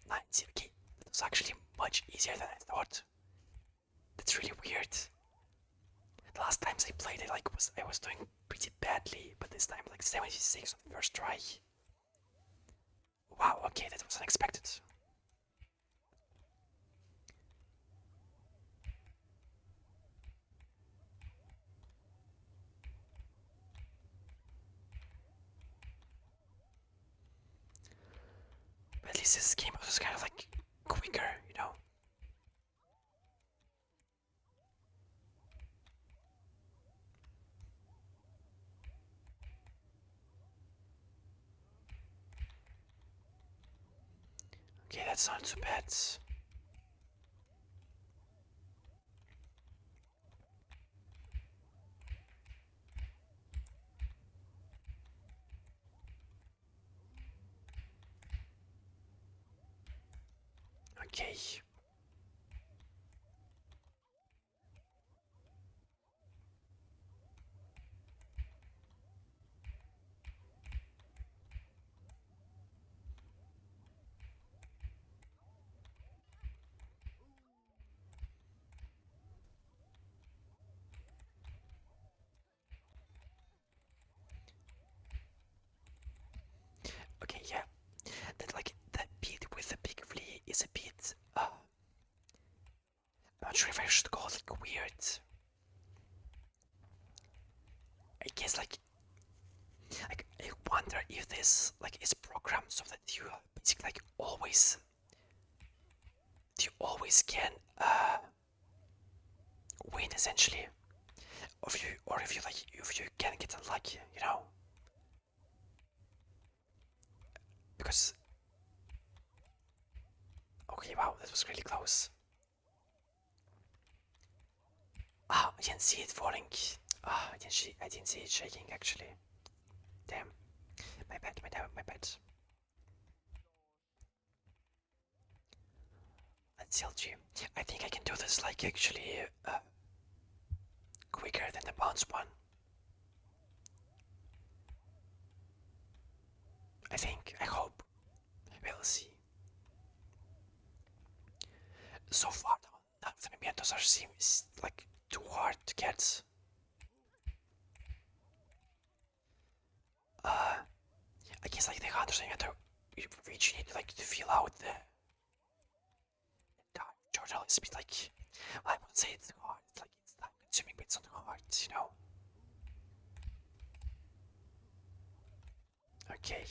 90. Okay, it was actually much easier than I thought. That's really weird. The last times I played it, like I was doing pretty badly, but this time like 76 on the first try. Wow, okay, that was unexpected. But at least this game was kind of like quicker, you know. Okay, that's not too bad. Okay. Okay, yeah. That like that beat with the big flea is a bit I'm not sure if I should call it like weird. I guess like I wonder if this like is programmed so that you basically like always can win essentially. Or if you can get unlucky, you know? Because okay, wow, that was really close. Ah, I didn't see it falling. Ah, I didn't see it shaking actually. Damn. My bad, my bad. Let's LG. I think I can do this like actually quicker than the bounce one. I think, I hope. We'll see. So far, none of the Mementos are seems like too hard to get. I guess like the hunters Memento, which you need like to fill out the tutorial is a bit like, well, I wouldn't say it's hard. It's like it's time consuming, but it's not hard, you know. Okay.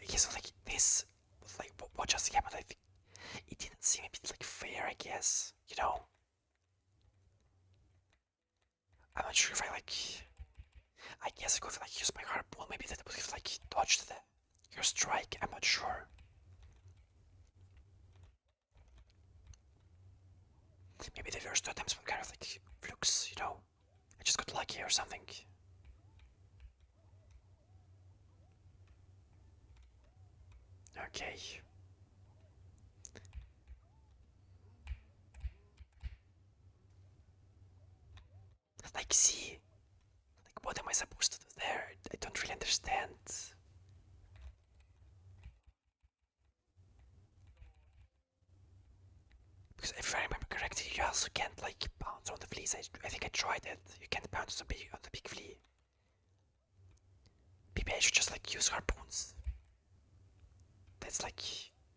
I guess like this, like what just happened? I think it didn't seem a bit like fair. I guess you know. I'm not sure if I like. I guess I could like use my harpoon. Maybe that would have like dodged your strike. I'm not sure. Maybe the first two attempts were kind of like flukes, you know. I just got lucky or something. Okay. Like, see, like, what am I supposed to do there? I don't really understand. Because if I remember correctly, you also can't like bounce on the fleas. I think I tried it. You can't bounce on the big flea. Maybe I should just like use harpoons. That's like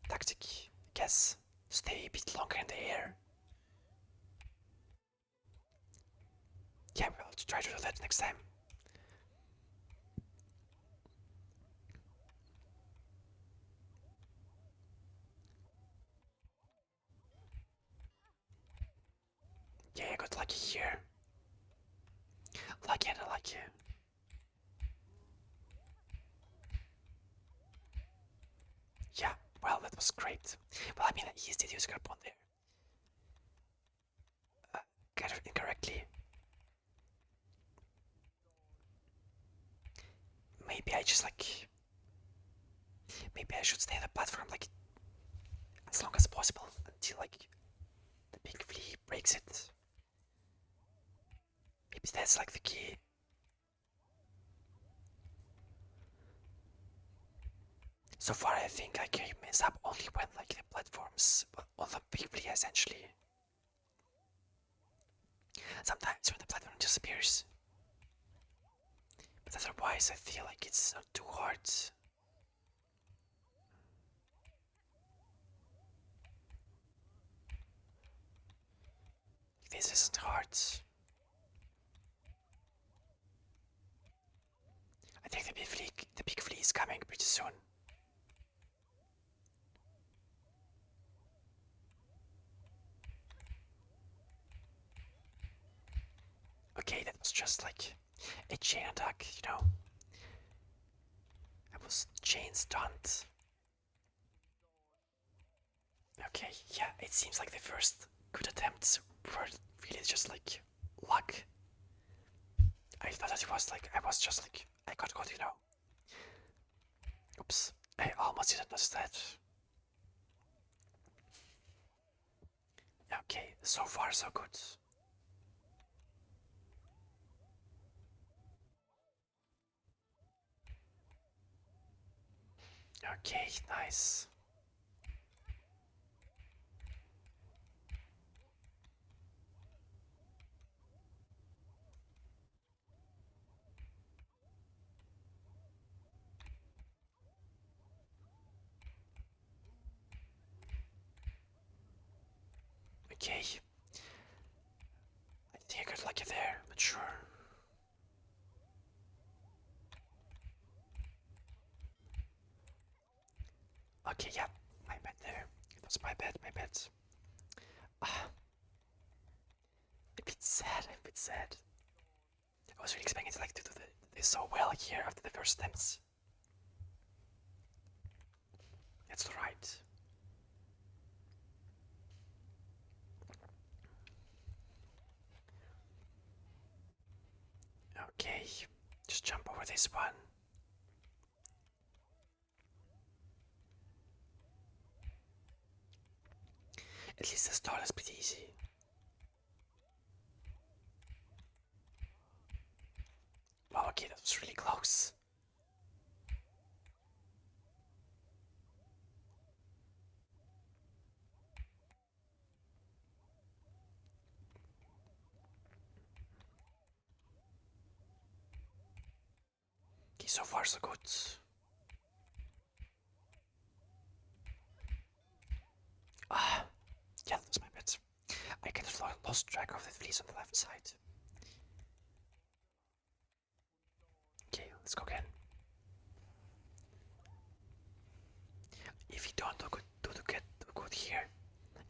tactic, I guess. Stay a bit longer in the air. Yeah, we'll try to do that next time. Yeah, I got lucky here. Lucky and unlucky. Yeah, well, that was great. Well, I mean, he did use harpoon there. Kind of incorrectly. Maybe I just like. Maybe I should stay on the platform like as long as possible until like the big flea breaks it. Maybe that's like the key. So far, I think I can mess up only when like the platforms on the big flea essentially. Sometimes when the platform disappears, but otherwise I feel like it's not too hard. This isn't hard. I think the big flea is coming pretty soon. Okay, that was just like a chain attack, you know. was chain stunned. Okay, yeah, it seems like the first good attempts were really just like luck. I thought that it was like, I was just like, I got caught, you know. Oops, I almost didn't notice that. Okay, so far so good. Okay, nice. Okay, I think I got lucky there, but sure. Okay, yeah, my bad there. It was my bad, my bad. Ah, a bit sad, a bit sad. I was really expecting to like to do this so well here after the first attempts. That's right. Okay, just jump over this one. At least the start is pretty easy. Wow, okay, that was really close. Okay, so far so good. Ah, yeah, that was my bad. I kind of lost track of the fleas on the left side. Okay, let's go again. If you don't do good here,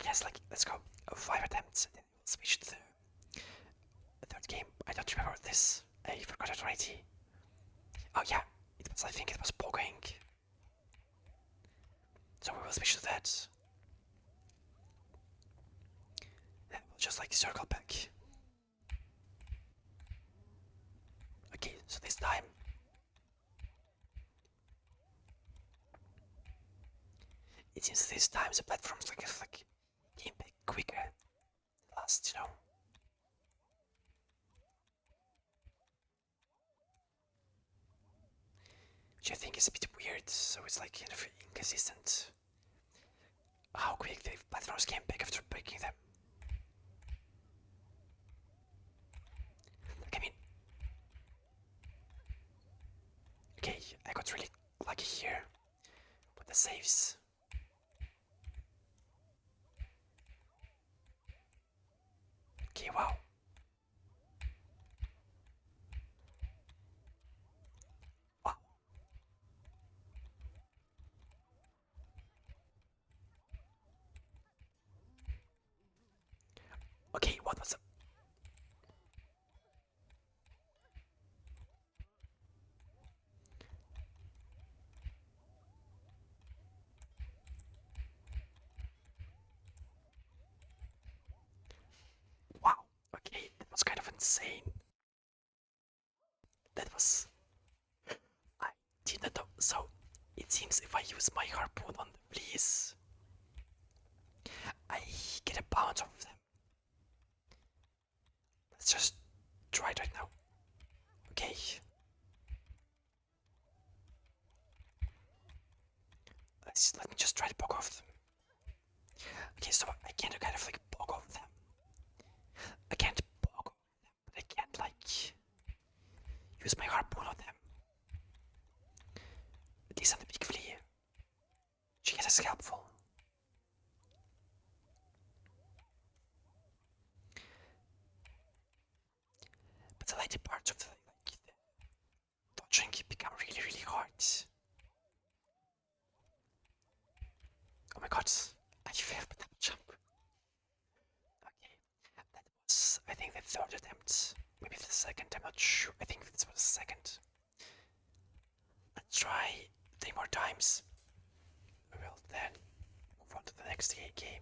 yes, like let's go. 5 attempts, then we'll switch to the third game. I don't remember this. I forgot it already. Oh yeah, it was. I think it was poking. So we will switch to that. Then we'll just like circle back. Okay, so this time it seems this time the platforms like came back quicker than last, you know. Which I think is a bit weird, so it's like kind of inconsistent how quick the platforms came back after breaking them. Like, I mean, okay, I got really lucky here with the saves. Okay, wow. Wow. Okay, what was the... Wow. Okay, that was kind of insane. That was... I didn't know. So, it seems if I use my harpoon on the fleas, I get a bounce of them. Let's just try it right now. Okay. Let me just try to poke off them. Okay, so I can't kind of like poke off them. I can't poke off them, but I can't like use my harpoon on them. At least on the big flea. She is helpful. But the later parts of the dodging become really, really hard. Oh my god, I failed the double jump. Okay, that was, I think, the third attempt. Maybe the second, I'm not sure. I think this was the second. Let's try many more times, we will then move on to the next game.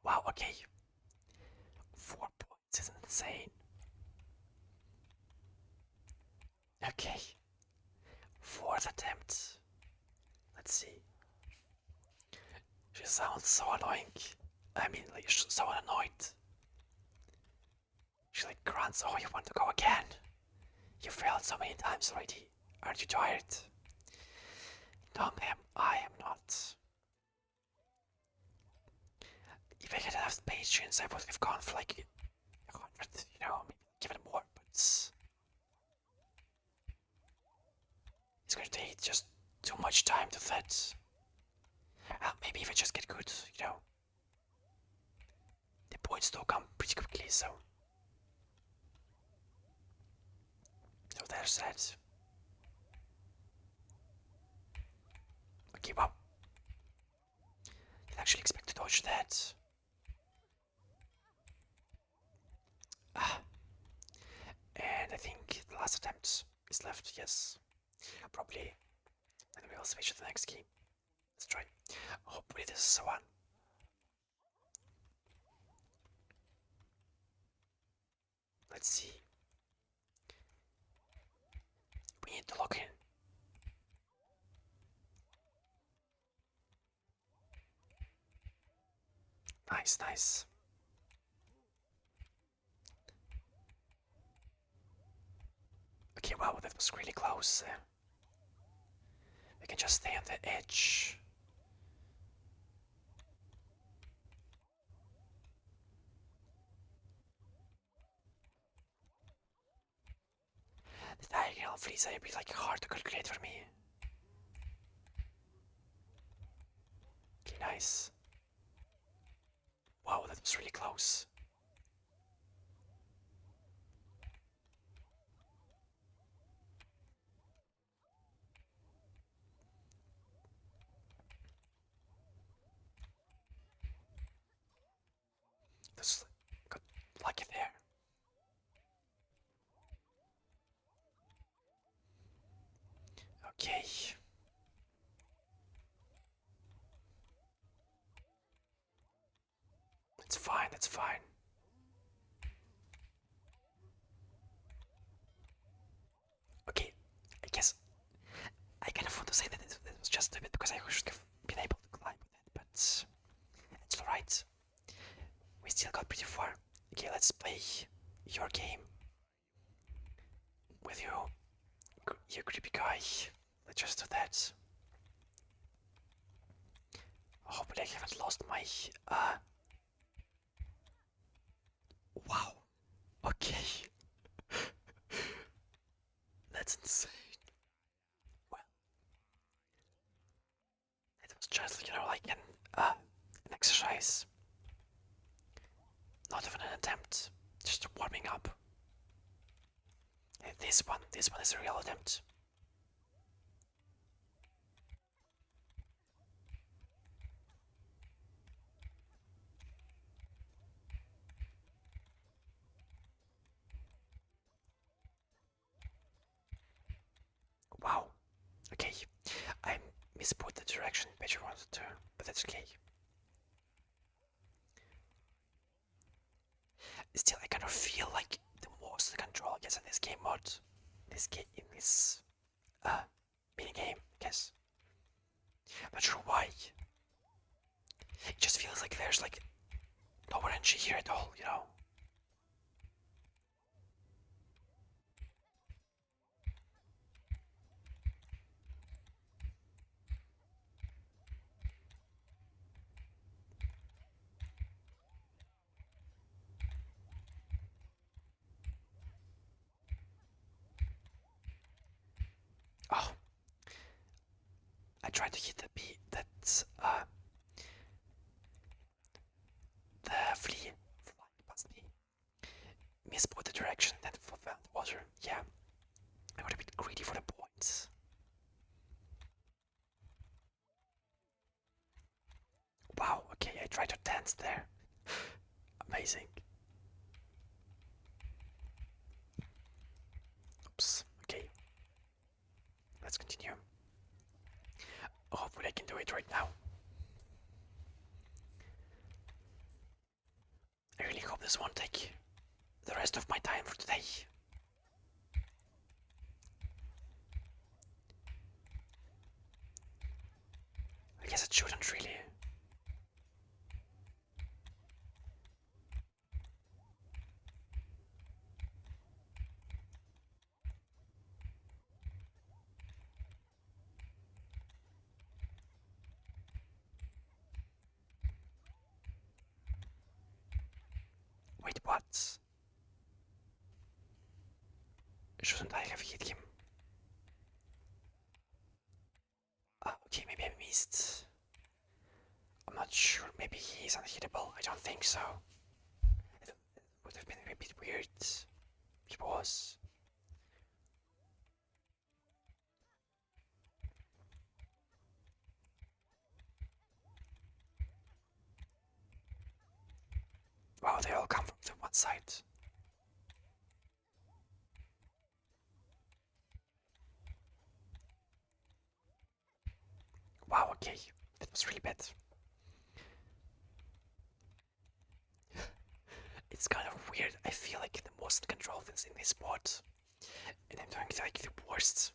Wow, okay. 4 points is insane. Okay. Fourth attempt. Let's see. She sounds so annoying. I mean, like, so annoyed. She like grunts, oh, you want to go again? You failed so many times already. Aren't you tired? No, ma'am, I am not. If I had enough patience, I would have gone for like 100, maybe give it more, but it's going to take just too much time to vet. Maybe if I just get good, the points do come pretty quickly, so there's that. Okay, well, didn't actually expect to dodge that. And I think the last attempt is left, yes. Probably. And we will switch to the next game. Let's try. Hopefully this is the one. Let's see. We need to log in. Nice, nice. Okay, wow, that was really close. We can just stay on the edge. The diagonal freeze would be like hard to calculate for me. Okay, nice. Wow, that was really close. That's got lucky there. Okay. It's fine, it's fine. Okay, I guess I kind of want to say that it was just a bit because I should have been able to climb with it, but it's alright. We still got pretty far. Okay, let's play your game with you creepy guy. Let's just do that. Hopefully I haven't lost my wow. Okay. That's insane. Well, it was just like an exercise. Not even an attempt. Just warming up. And this one is a real attempt. Wow. Okay. I misput the direction Pedro wanted to, but that's okay. Still, I kind of feel like the most control gets in this game mode. In this mini game, I guess. I'm not sure why. It just feels like there's like no energy here at all. Oh, I tried to hit the bee that's the flea flying past me. Misput the direction and found water. Yeah, I got a bit greedy for the points. Wow, okay, I tried to dance there. right now. I really hope this won't take the rest of my time for today. I guess it shouldn't really. Wait, what? Shouldn't I have hit him? Okay, maybe I missed. I'm not sure. Maybe he's unhittable. I don't think so. It would have been a bit weird. It was. Wow, they all come from the one side. Wow, okay. That was really bad. It's kind of weird. I feel like the most controlled is in this spot, and I'm doing like the worst.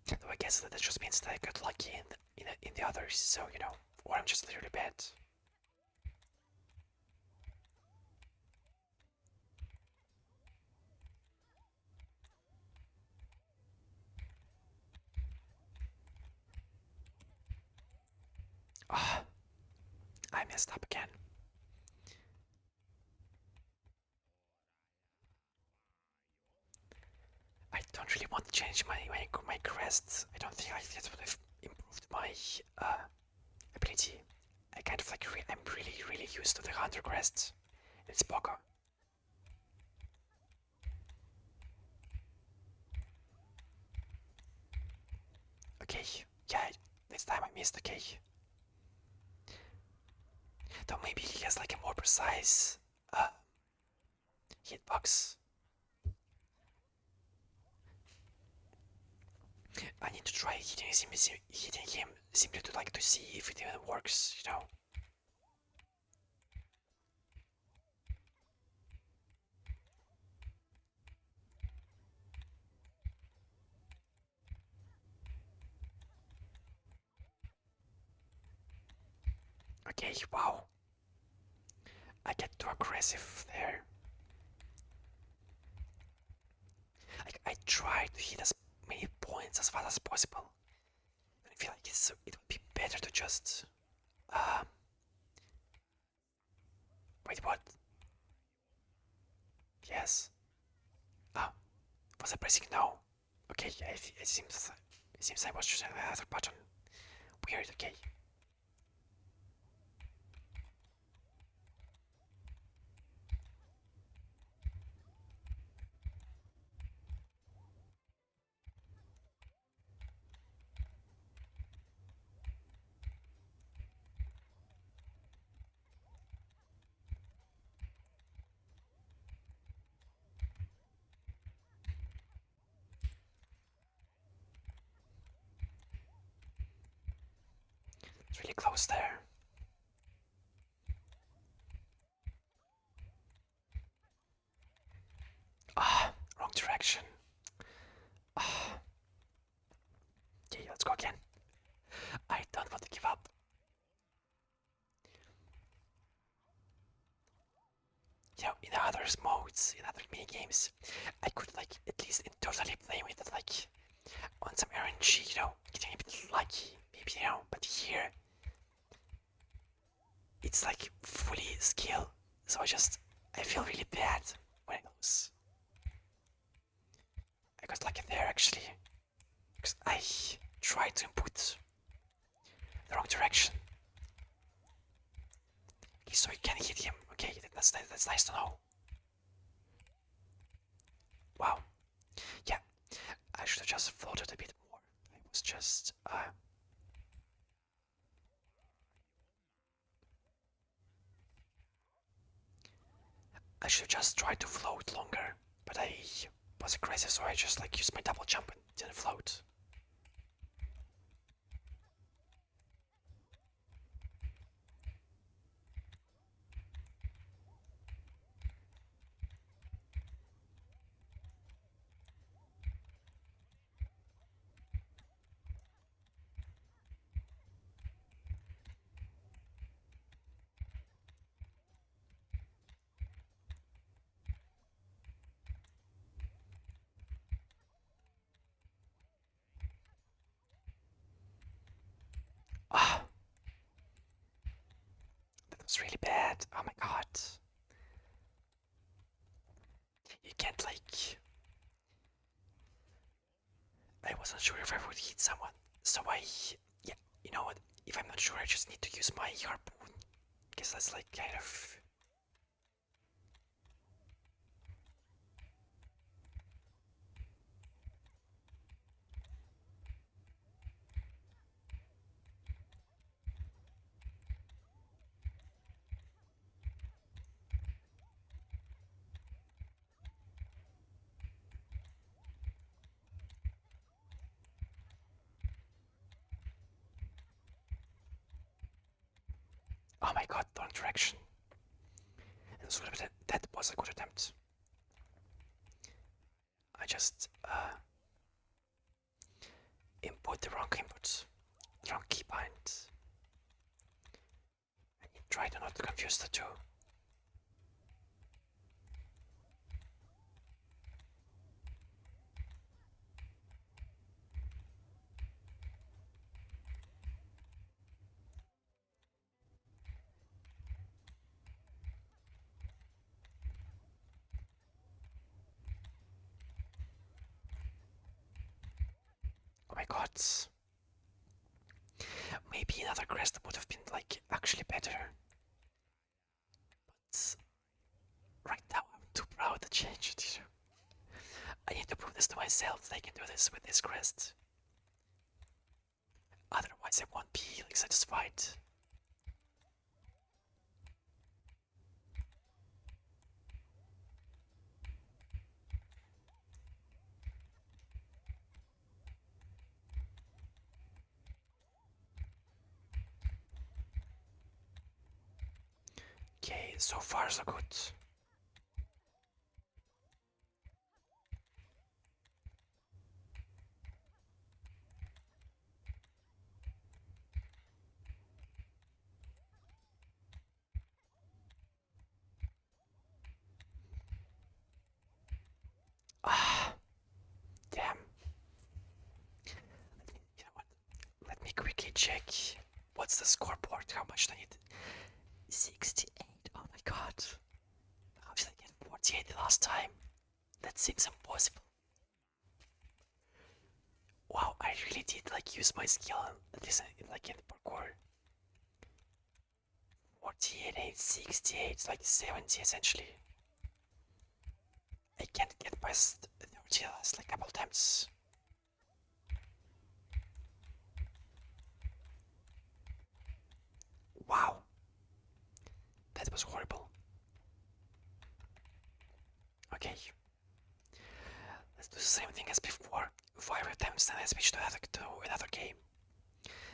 Though I guess that just means that I got lucky in the others, so you know, or I'm just literally bad. Ah, I messed up again. I don't really want to change my crest. I don't think that would have improved my ability. I kind of like I'm really used to the hunter crest. It's Poco. Okay, yeah, this time I missed. Okay, though maybe he has like a more precise hitbox. I need to try hitting him simply to like to see if it even works. You know. Okay, wow. I get too aggressive there. Like I try to hit as many points as fast as possible. I feel like it would be better to just wait, what? Yes. Ah, was I pressing no? Okay, yeah, it seems I was choosing the other button. Weird, okay. It's really close there. Ah, wrong direction. Ah, okay, let's go again. I don't want to give up. You know, in other modes, in other mini games, I could like at least totally play with it, like on some RNG, you know, getting a bit lucky, maybe, you know. But here, it's like fully skill, so I feel really bad when I lose. I got lucky there actually, because I tried to input the wrong direction. Okay, so I can hit him. Okay, that's nice to know. Wow. Yeah, I should have just floated a bit more. I was just I should have just tried to float longer, but I was aggressive, so I just like used my double jump and didn't float. really bad. Oh my god. You can't like. I wasn't sure if I would hit someone, so yeah, you know what? If I'm not sure, I just need to use my harpoon, because that's like kind of. Oh my god, wrong direction. That was a good attempt. I just input the wrong input, the wrong keybind. And try to not confuse the two. Oh my god. Maybe another crest would have been like actually better. But right now I'm too proud to change it. I need to prove this to myself that I can do this with this crest. Otherwise I won't be like satisfied. Okay, so far so good. Ah, damn. You know what? Let me quickly check. What's the scoreboard? How much do I need? 68. Oh my god. How did I get 48 the last time? That seems impossible. Wow, I really did like use my skill at this like in parkour. 48, 68, it's like 70 essentially. I can't get past 30 last like couple times. Wow, that was horrible. Okay, let's do the same thing as before. 5 attempts, then I switch to another game.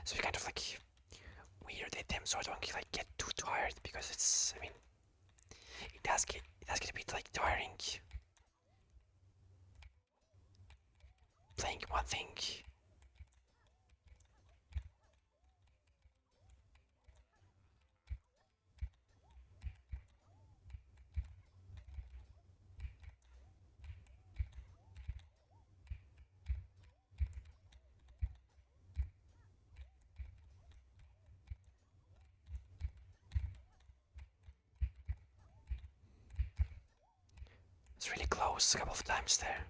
So we kind of like weird attempts, so I don't like get too tired because it's. I mean, it does get a bit like tiring playing one thing. It's really close a couple of times there.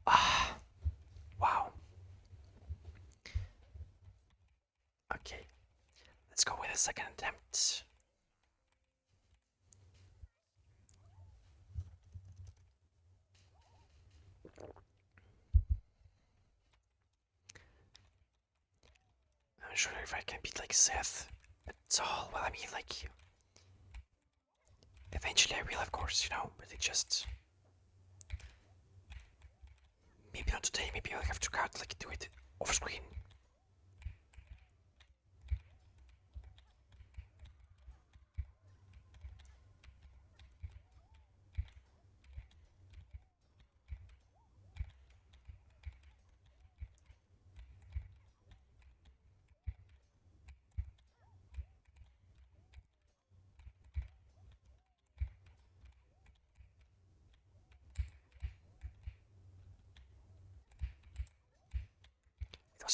Ah, wow. Okay, let's go with a second attempt. I'm not sure if I can beat like Seth at all. Well, I mean, like, eventually I will, of course, but it just. Maybe not today, maybe I'll have to cut, like, do it off screen.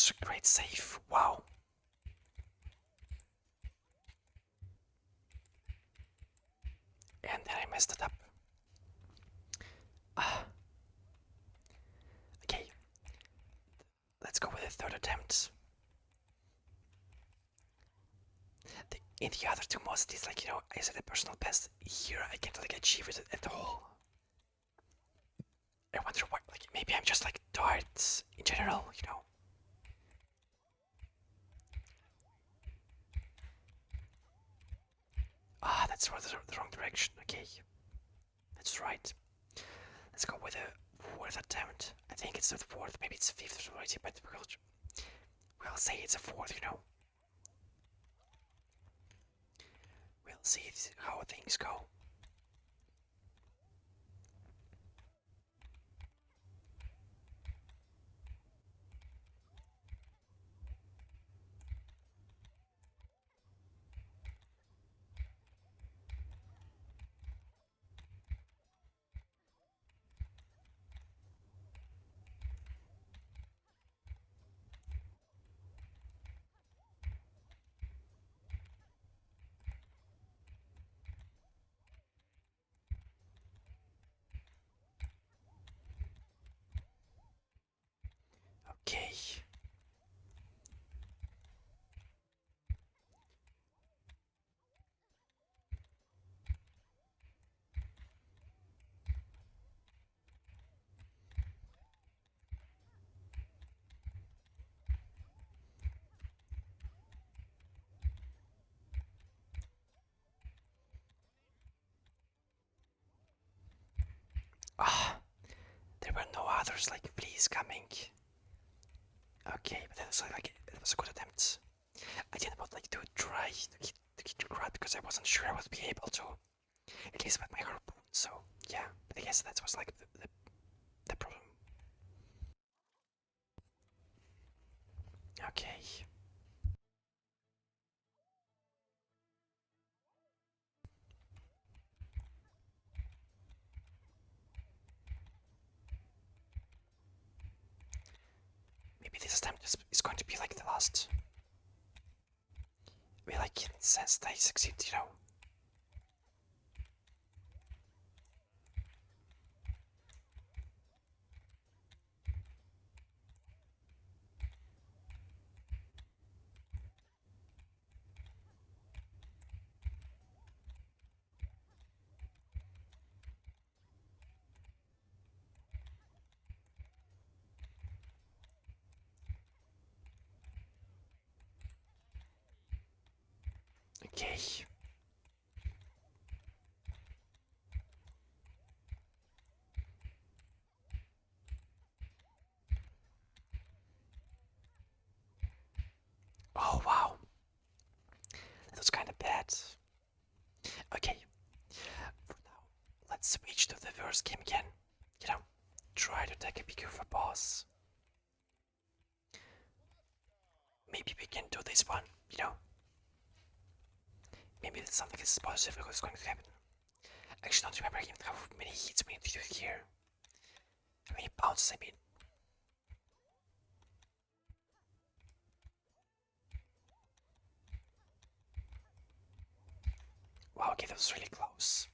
was a great save. Wow. And then I messed it up. Ah. Okay. Let's go with the third attempt. In the other two mods, it's like, I said a personal best. Here, I can't like achieve it at all. I wonder what, like, maybe I'm just like tired in general. Ah, that's the wrong direction. Okay, that's right. Let's go with the fourth attempt. I think it's the fourth, maybe it's fifth already, but we'll say it's a fourth. We'll see how things go. Okay. Ah, there were no others like please coming. Okay, but that was like it was a good attempt. I didn't want like to try to hit the crowd because I wasn't sure I would be able to, at least with my harpoon. So yeah, but I guess that was like the problem. Okay. Maybe this time is going to be like the last. We like in sense I succeed. Okay. Oh wow, that was kind of bad. Okay, for now, let's switch to the first game again. Try to take a peek of a boss. Maybe we can do this one. Maybe that's something that's positive is going to happen. Actually, don't remember even how many hits we need to do here. How many bounces, I mean. Wow, okay, that was really close.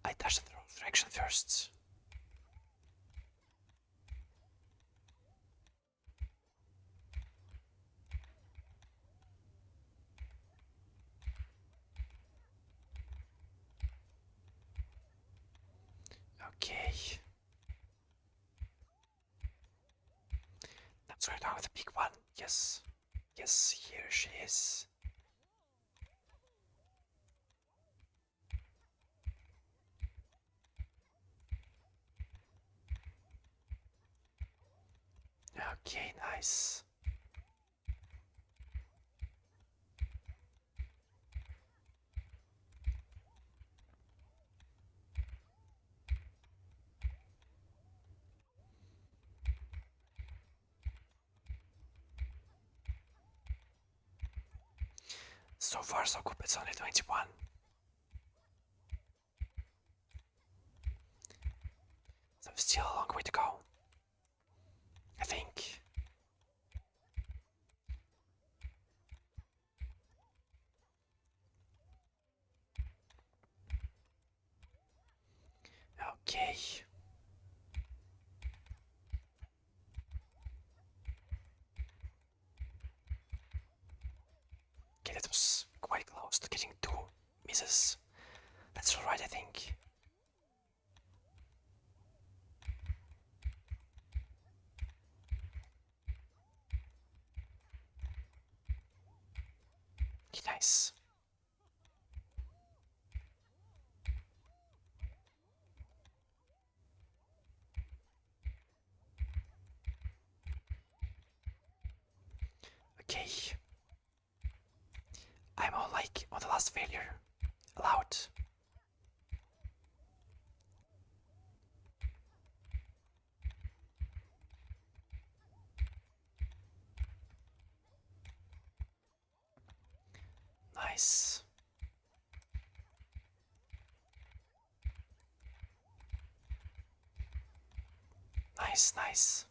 I touched in the wrong direction first. Okay. That's right now with the big one. Yes. Yes, here she is. Okay, nice. So far, so good. It's only 21. So still a long way to go. I think. nice. Okay. I'm on like on the last failure. Allowed. Nice. Nice, nice.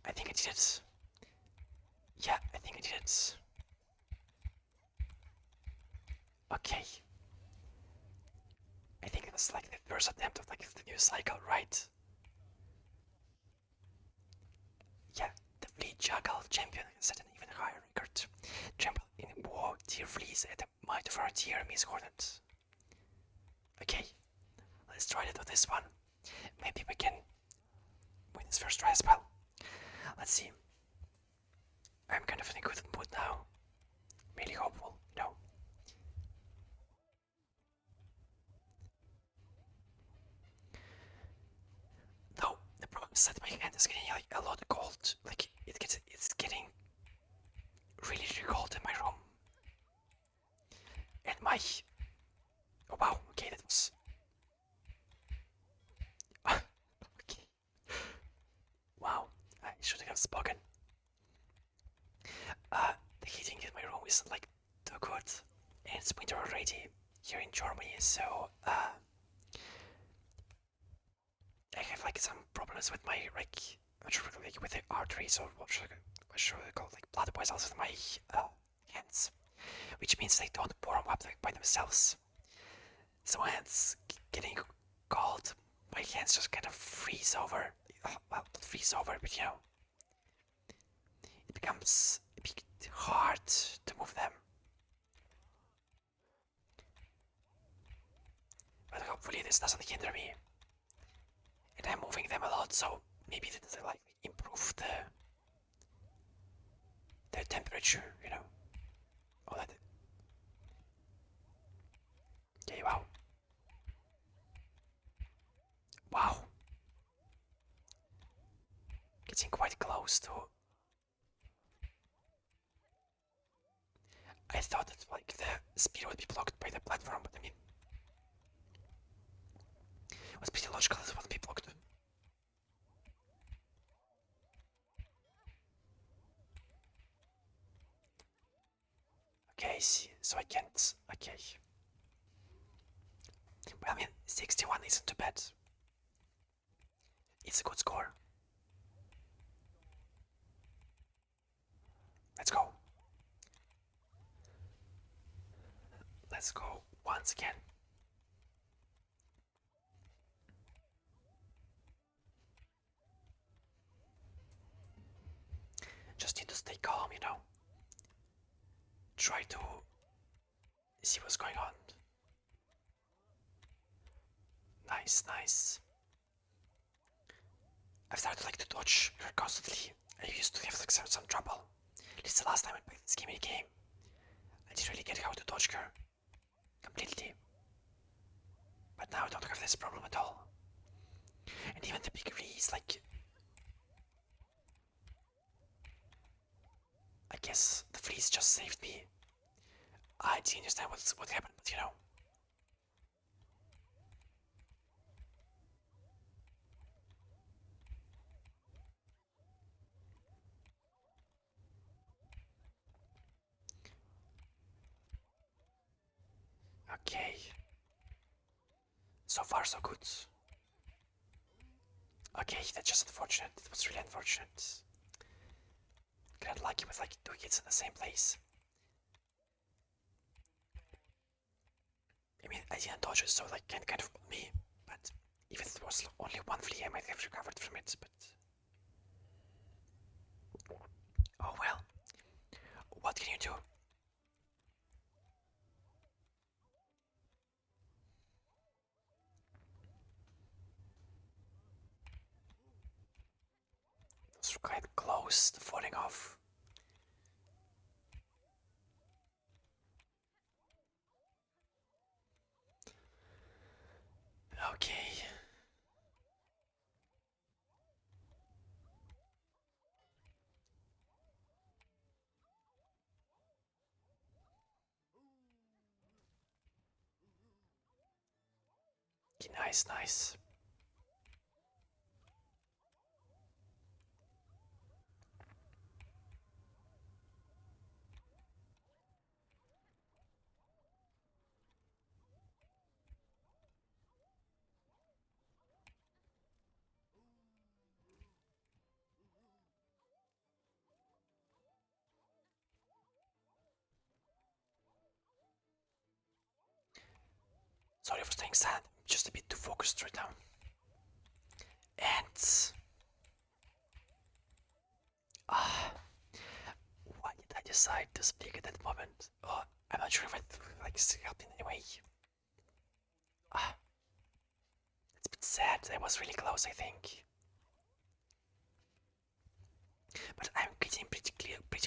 I think I did it. Yeah, I think I did it. Okay. I think it was like the first attempt of like the new cycle, right? Yeah, the Fleet Jackal champion set an even higher record. Trample in war tier fleas at the might of our tier Miss Hornet. Okay, let's try to do this one. Maybe we can win this first try as well. Let's see. I'm kind of in a good mood now. Really hopeful, you know. Though the problem is that my hand is getting like a lot cold. Like it's getting really cold in my room. And my oh wow, okay, that was okay. Wow, I should have spoken. The heating in my room isn't like too good. And it's winter already here in Germany, so I have like some problems with my like what should like with the arteries or what should I call it, like blood vessels in my hands, which means they don't warm up like, by themselves. So when it's getting cold, my hands just kind of freeze over. Well, not freeze over, but you know, it becomes a bit hard to move them. But hopefully this doesn't hinder me. And I'm moving them a lot, so maybe it will like improve the temperature, you know. Oh, that. Okay, wow, wow, getting quite close to. I thought that like the speed would be blocked by the platform, but I mean, it was pretty logical that it would be blocked. Okay, see, so I can't. Okay, well, I mean, 61 isn't too bad. It's a good score. Let's go. Let's go once again. Just need to stay calm, you know. Try to see what's going on. Nice, nice. I've started like to dodge her constantly. I used to have like some trouble. At least the last time I played this game, I didn't really get how to dodge her completely. But now I don't have this problem at all. And even the big V's, like, I guess the freeze just saved me. I didn't understand what happened, but you know. Okay. So far, so good. Okay, that's just unfortunate. It was really unfortunate. Got lucky with like two hits in the same place. I mean, I didn't dodge it, so like kind of on me. But if it was only one flea, I might have recovered from it, but... Oh well, what can you do? It's quite close to falling off. Okay. Nice, nice. Sorry for staying sad. I'm just a bit too focused right now. And ah, why did I decide to speak at that moment? Oh, I'm not sure if it like helped in any way. Ah, it's a bit sad. I was really close, I think. But I'm getting pretty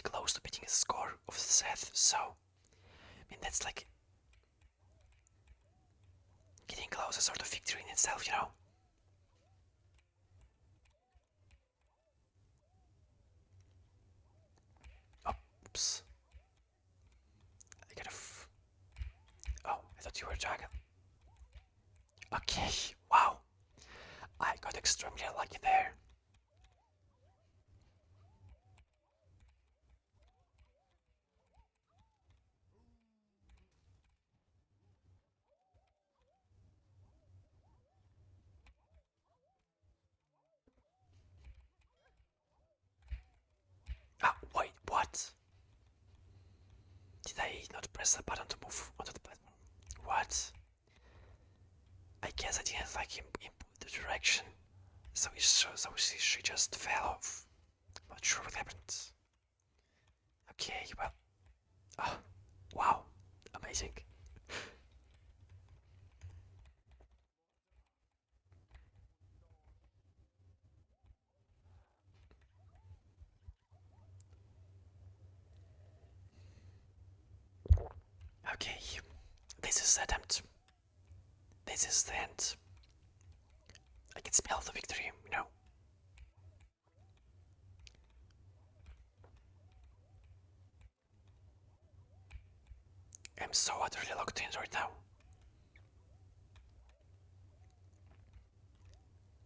close to beating the score of Seth. So, I mean, that's like getting close, a sort of victory in itself, you know. Oops. I could have. Oh, I thought you were a dragon. Okay, wow. I got extremely lucky there. Ah, wait, what? Did I not press the button to move onto the platform? What? I guess I didn't like input the direction, so she just fell off. Not sure what happened. Okay, well, oh, wow, amazing. Okay, this is the attempt. This is the end. I can smell the victory, you know. I'm so utterly locked in right now.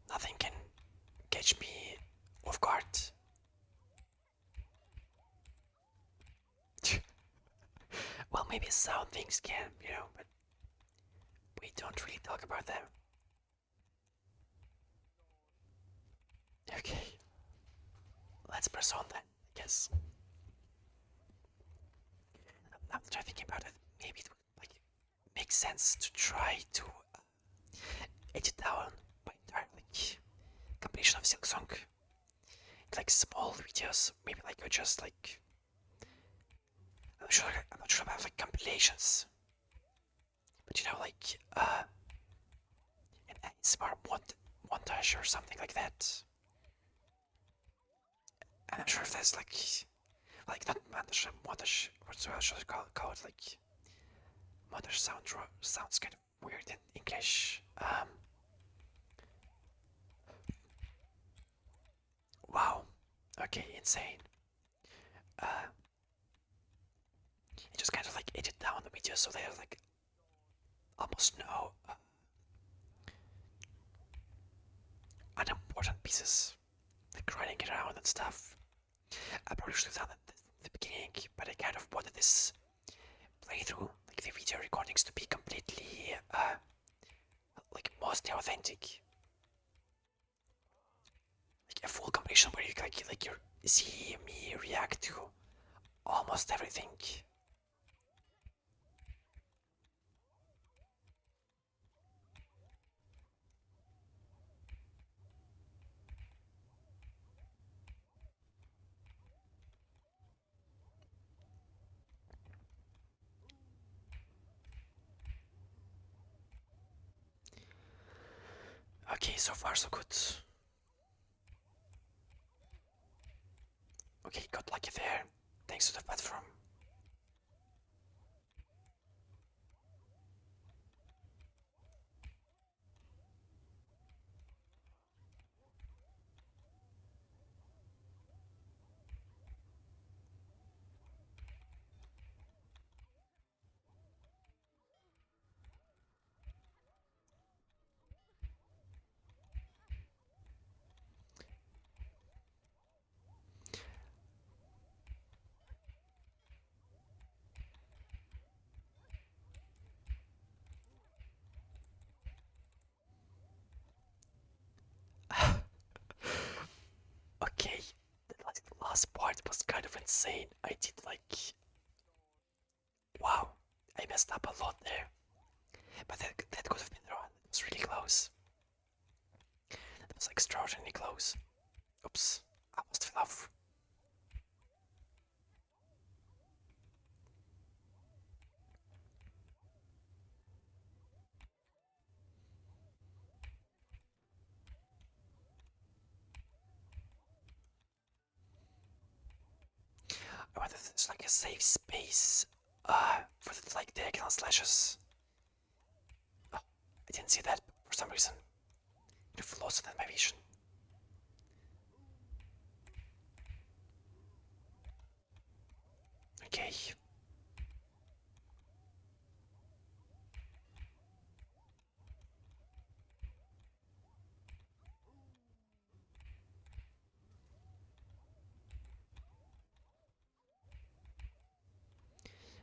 Nothing can catch me off guard. Well, maybe some things can, you know, but we don't really talk about them. Okay, let's press on then, I guess. Now that I'm thinking about it, maybe it would like make sense to try to edit down my entire like completion of Silksong. Like small videos, maybe like or just like I'm not sure about like compilations, but you know like an ASMR montage or something like that. I'm not sure if that's like not montage. What should I call it? Like montage sounds kind of weird in English. Wow. Okay, insane. Uh, it just kind of like edit down the video so there's like almost no unimportant pieces like running around and stuff. I probably should have done it at the beginning, but I kind of wanted this playthrough, like the video recordings, to be completely, like mostly authentic, like a full completion where you see me react to almost everything. so far so good. Okay, got lucky there. Thanks to the platform. Okay, the last part was kind of insane. I did like, wow, I messed up a lot there. But that could have been wrong. It was really close. That was extraordinarily close. Oops, I almost fell off. I wonder if there's like a safe space for the like diagonal slashes. Oh, I didn't see that for some reason. You've lost it in my vision. Okay.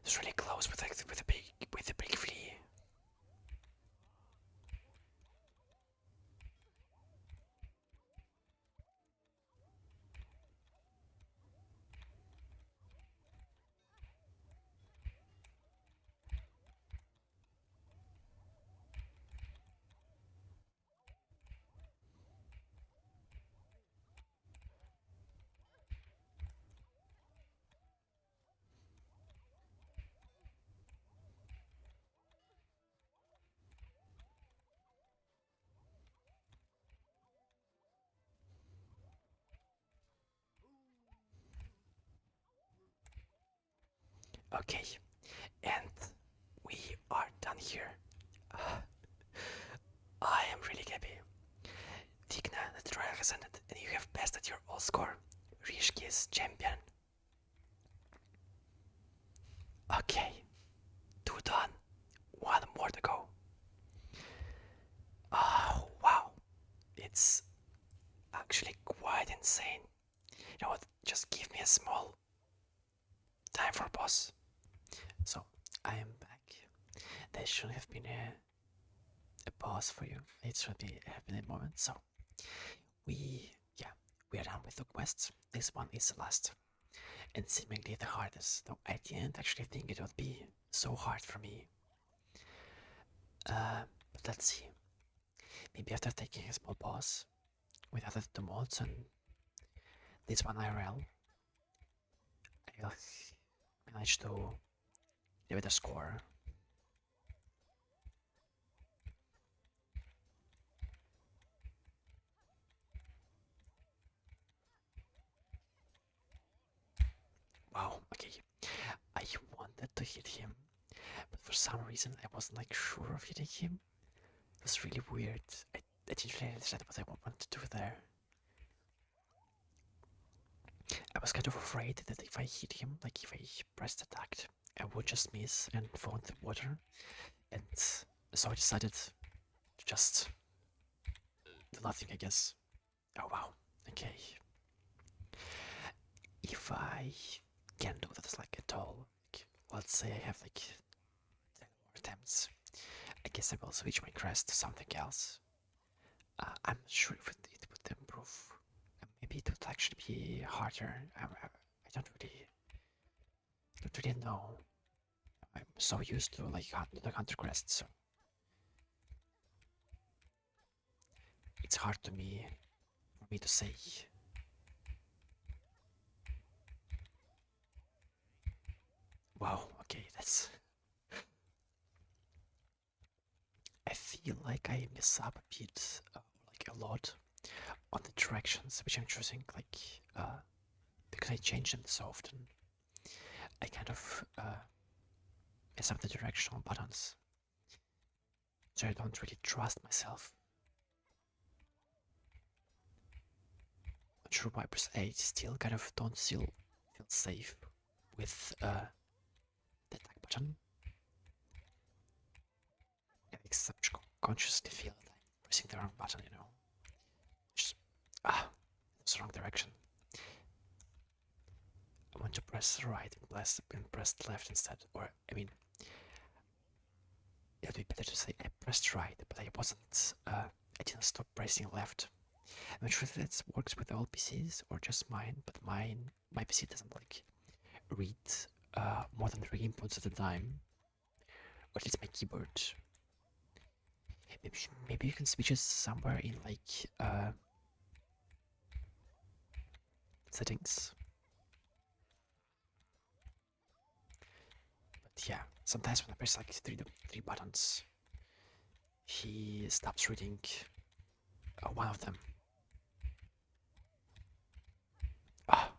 It's really close with like with the big flea. Okay, and we are done here. I am really happy. Tigna, the trial has ended, and you have passed at your old score. Rishki is champion. Okay, two done. One more to go. Oh, wow. It's actually quite insane. You know what? Just give me a small time for boss. So, I am back. There should have been a pause for you. It should be have been a moment. So, yeah, we are done with the quests. This one is the last and seemingly the hardest. Though I didn't actually think it would be so hard for me. But let's see. Maybe after taking a small pause with other two mods and this one IRL, I'll manage to give it a score. Wow, okay. I wanted to hit him, but for some reason I wasn't like sure of hitting him. It was really weird. I didn't really understand what I wanted to do there. I was kind of afraid that if I hit him, like if I pressed attack, I would just miss and fall into the water. And so I decided to just do nothing, I guess. Oh wow, okay. If I can't do that like at all, like, let's say I have like 10 more attempts, I guess I will switch my crest to something else. I'm not sure if it would improve. Maybe it would actually be harder. I don't really know. I'm so used to like the hunter crest, so it's hard to me for me to say. Wow, okay, that's. I feel like I mess up a bit, like a lot on the directions which I'm choosing, like because I change them so often, I kind of mess up the directional buttons, so I don't really trust myself. Not sure why press A, still kind of don't feel safe with the attack button. I subconsciously feel that I'm pressing the wrong button, you know. Just, it's the wrong direction. I want to press right and press left instead. Or, I mean, it would be better to say I pressed right, but I wasn't, I didn't stop pressing left. I'm not sure if that works with all PCs or just mine, but my PC doesn't like read more than 3 inputs at a time. Or at least my keyboard. Maybe you can switch it somewhere in like settings. But yeah, sometimes when I press like three buttons, he stops reading one of them. Ah,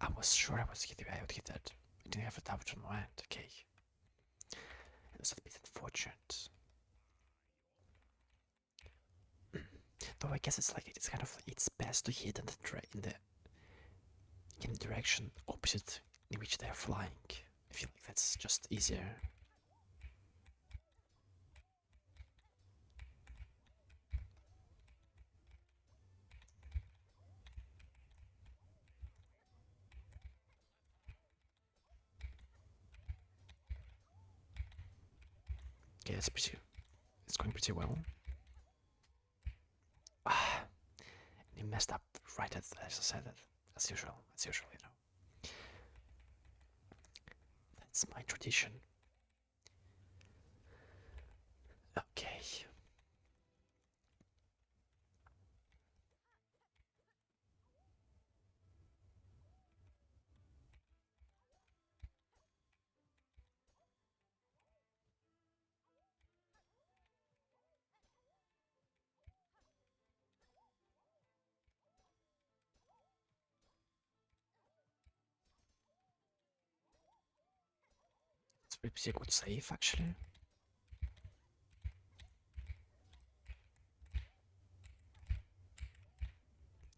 I was sure I would get that. I didn't have a doubt on my end. Okay, it was a bit unfortunate. Though I guess it's kind of it's best to hit in the direction opposite in which they're flying. I feel like that's just easier. Okay, it's going pretty well. Ah, he messed up right as I said it. As usual, you know. That's my tradition. Okay. It's pretty good save actually.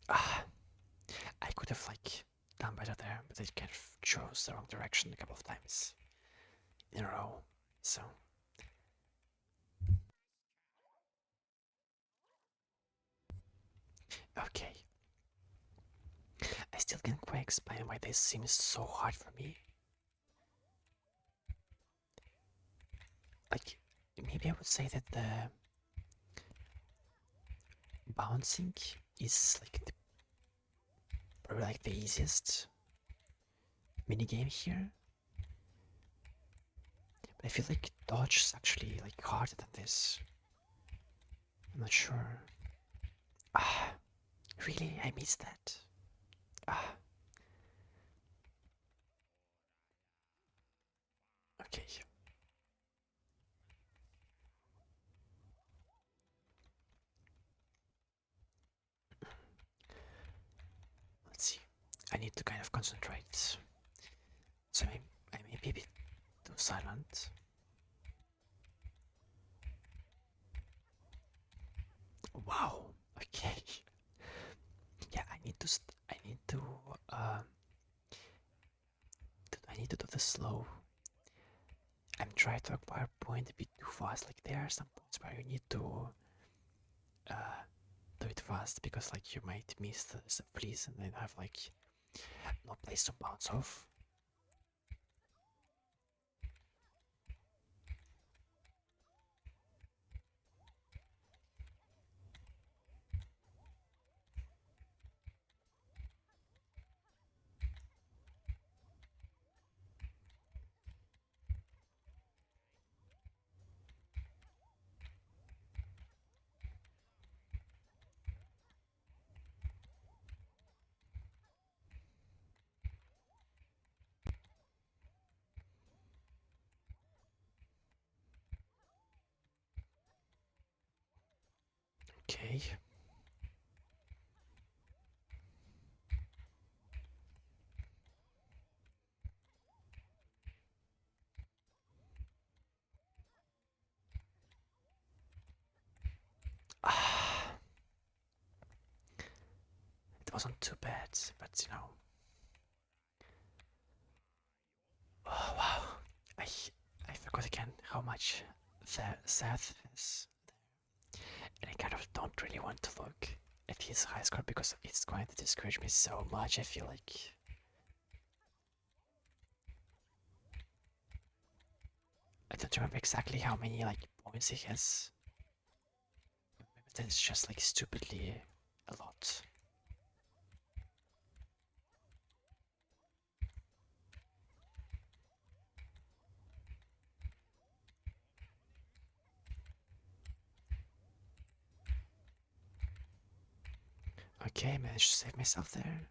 Ah, I could have like done better there, but I kind of chose the wrong direction a couple of times in a row. So okay. I still can't quite explain why this seems so hard for me. Like maybe I would say that the bouncing is like probably like the easiest minigame here. But I feel like dodge is actually like harder than this. I'm not sure. Ah, really? I missed that. Ah, okay. Let's see. I need to kind of concentrate. So I may be a bit too silent. Wow. Okay. Yeah, I need to. I need to. I need to do this slow. I'm trying to acquire point a bit too fast. Like there are some points where you need to do it fast because like you might miss the freeze and then have like no place to bounce off. Okay. wasn't too bad, but you know. Oh wow, I I forgot again how much the Seth is, and I kind of don't really want to look at his high score because it's going to discourage me so much. I feel like I don't remember exactly how many like points he has. But it's just like stupidly a lot. Okay, I managed to save myself there.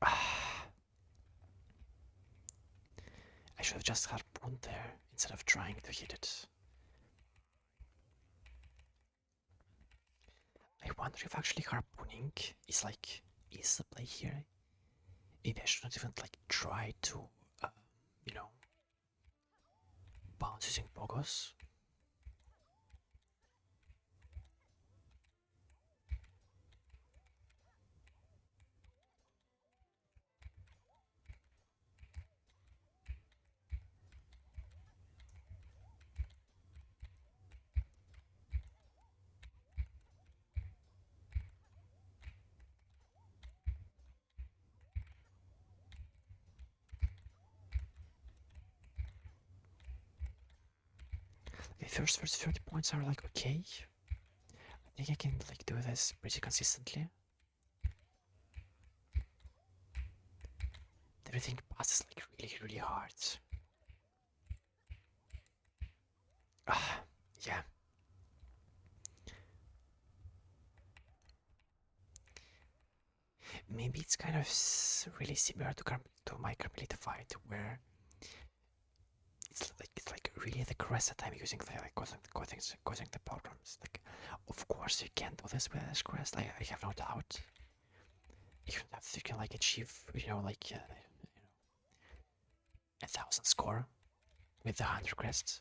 Ah, I should have just harpooned there instead of trying to hit it. I wonder if actually harpooning is the play here. Maybe I shouldn't even like try to, uh, you know, bounce using pogos. Okay, first 30 points are like okay. I think I can like do this pretty consistently. Everything passes like really hard. Ah, yeah. Maybe it's kind of really similar to my Carmelita fight, where it's like really the crest that I'm using, like causing the problems. Like, of course you can do this with this crest. I have no doubt. You can like achieve, like 1,000 score with the 100 crests.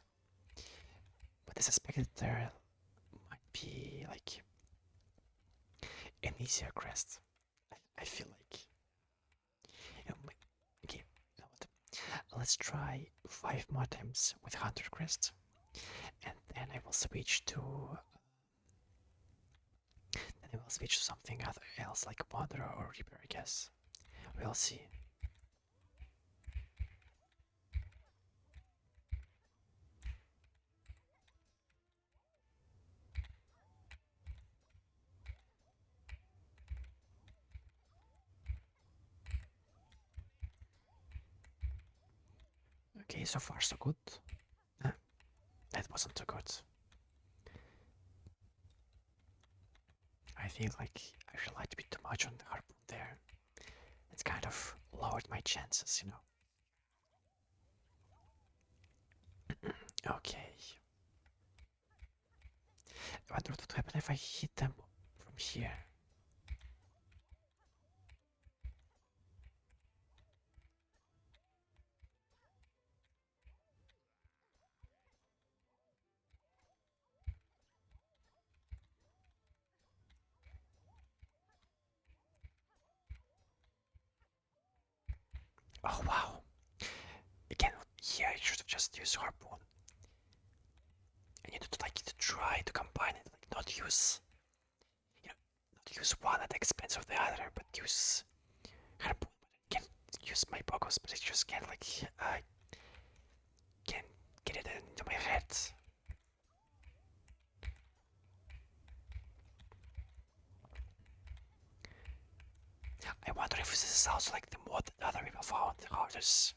But I suspect that there might be like an easier crest. I feel like. Okay, you know what? Let's try 5 more times with 100 crests, and then I will switch to. Then I will switch to something else like Wanderer or Reaper, I guess. We'll see. Okay, so far so good. That wasn't too good. I feel like I relied a bit too much on the harpoon there. It's kind of lowered my chances. Okay. I wonder what would happen if I hit them from here. Oh wow. Again, here I should have just used harpoon. I need to like to try to combine it, like not use not use one at the expense of the other, but use harpoon. But I can use my pogos, but I just can't like can get it into my head. I wonder if this is also like the mod that other people found hardest.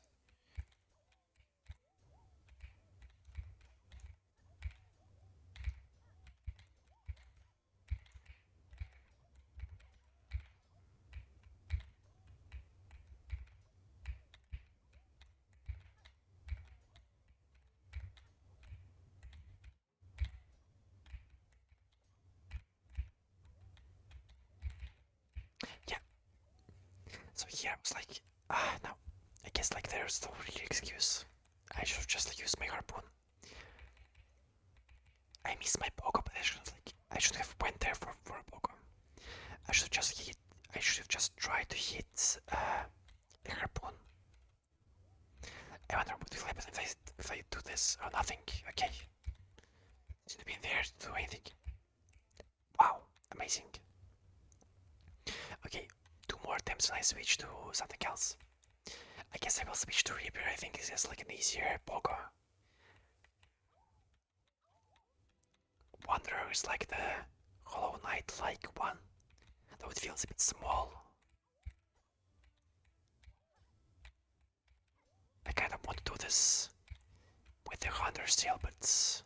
Yeah. So here I was like, no. I guess like there's no really excuse. I should have just used my harpoon. I missed my pogo, but I should have went there for a pogo. I should have just hit. I should have just tried to hit the harpoon. I wonder what will happen if I do this or nothing. Okay. Seems to be there to do anything. Wow, amazing. Okay, 2 more attempts and I switch to something else. I guess I will switch to Reaper. I think it's just like an easier pogo. Wanderer is like the Hollow Knight like one, though it feels a bit small. I kind of want to do this with the Hunter still, but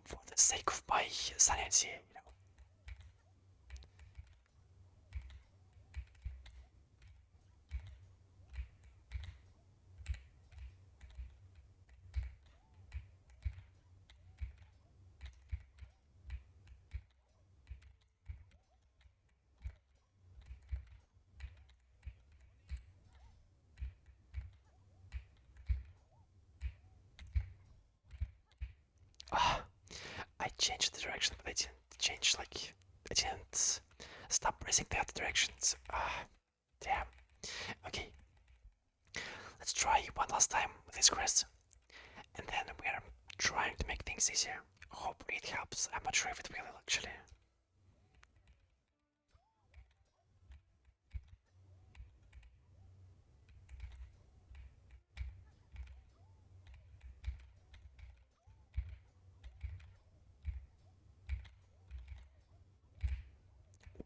for the sake of my sanity, you know. Ah, I changed the direction, but I didn't change, like, I didn't stop pressing the other directions. Ah, damn. Okay, let's try one last time with this crest, and then we're trying to make things easier. Hopefully it helps. I'm not sure if it will actually.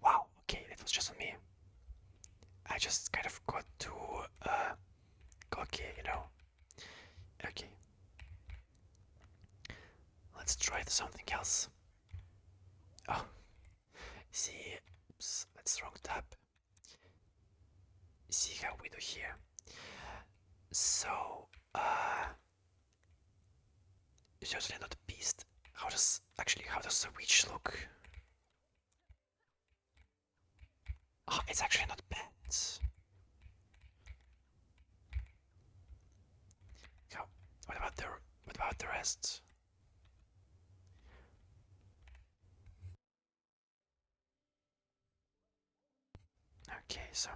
Wow, okay, it was just on me. I just kind of got too cocky, you know. Okay, let's try something else. Oh, see, oops, that's the wrong tab. See how we do here. So, it's certainly not a beast. How does the witch look? Oh, it's actually not bad. How, what about the rest? Okay, so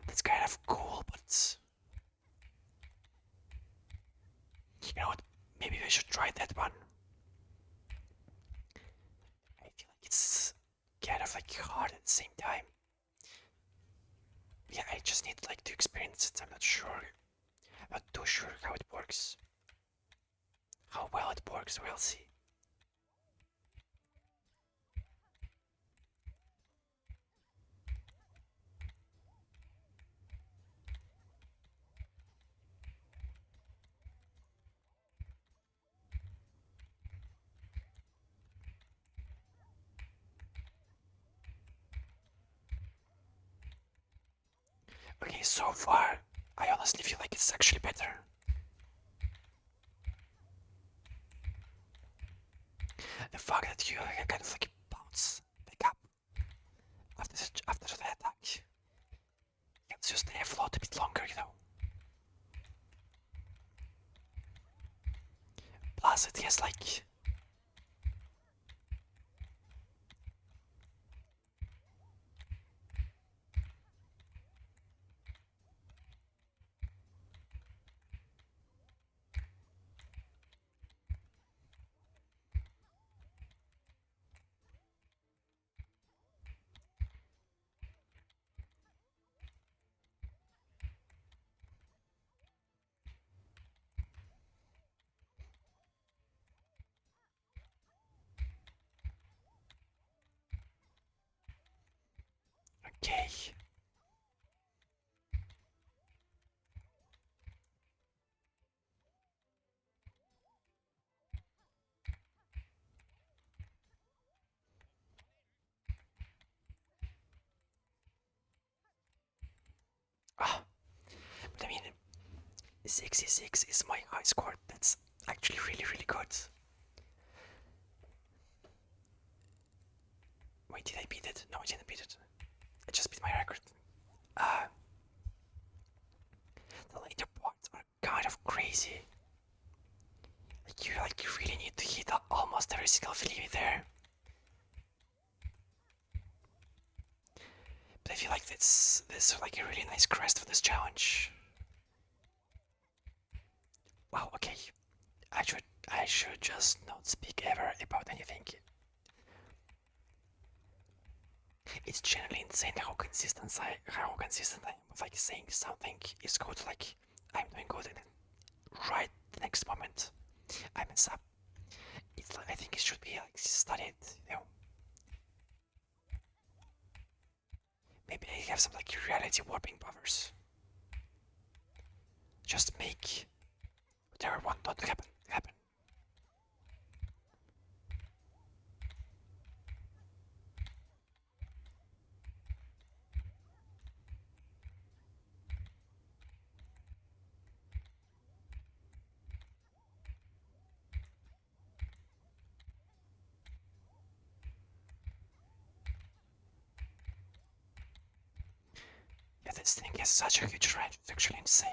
that's kind of cool, but you know what? Maybe we should try that one. I feel like it's kind of like hard at the same time. Yeah, I just need like to experience it. I'm not sure. I'm not too sure how it works. How well it works, we'll see. Okay, so far, I honestly feel like it's actually better. The fact that you kind of like bounce back up after the attack helps you stay afloat a bit longer, you know. Plus, it has like okay. Ah, but I mean, 66 is my high score. That's actually really good. Wait, did I beat it? No, I didn't beat it. I just beat my record. Uh, the later parts are kind of crazy. Like you really need to hit almost every single flea there. But I feel like this is like a really nice crest for this challenge. Wow, okay. I should just not speak ever about anything. It's generally insane how consistent I am with like saying something is good, like I'm doing good, and then right the next moment I mess up. It's like I think it should be like studied, you know. Maybe I have some like reality warping powers. Just make whatever want not to happen. Yeah, this thing has such a huge range, it's actually insane.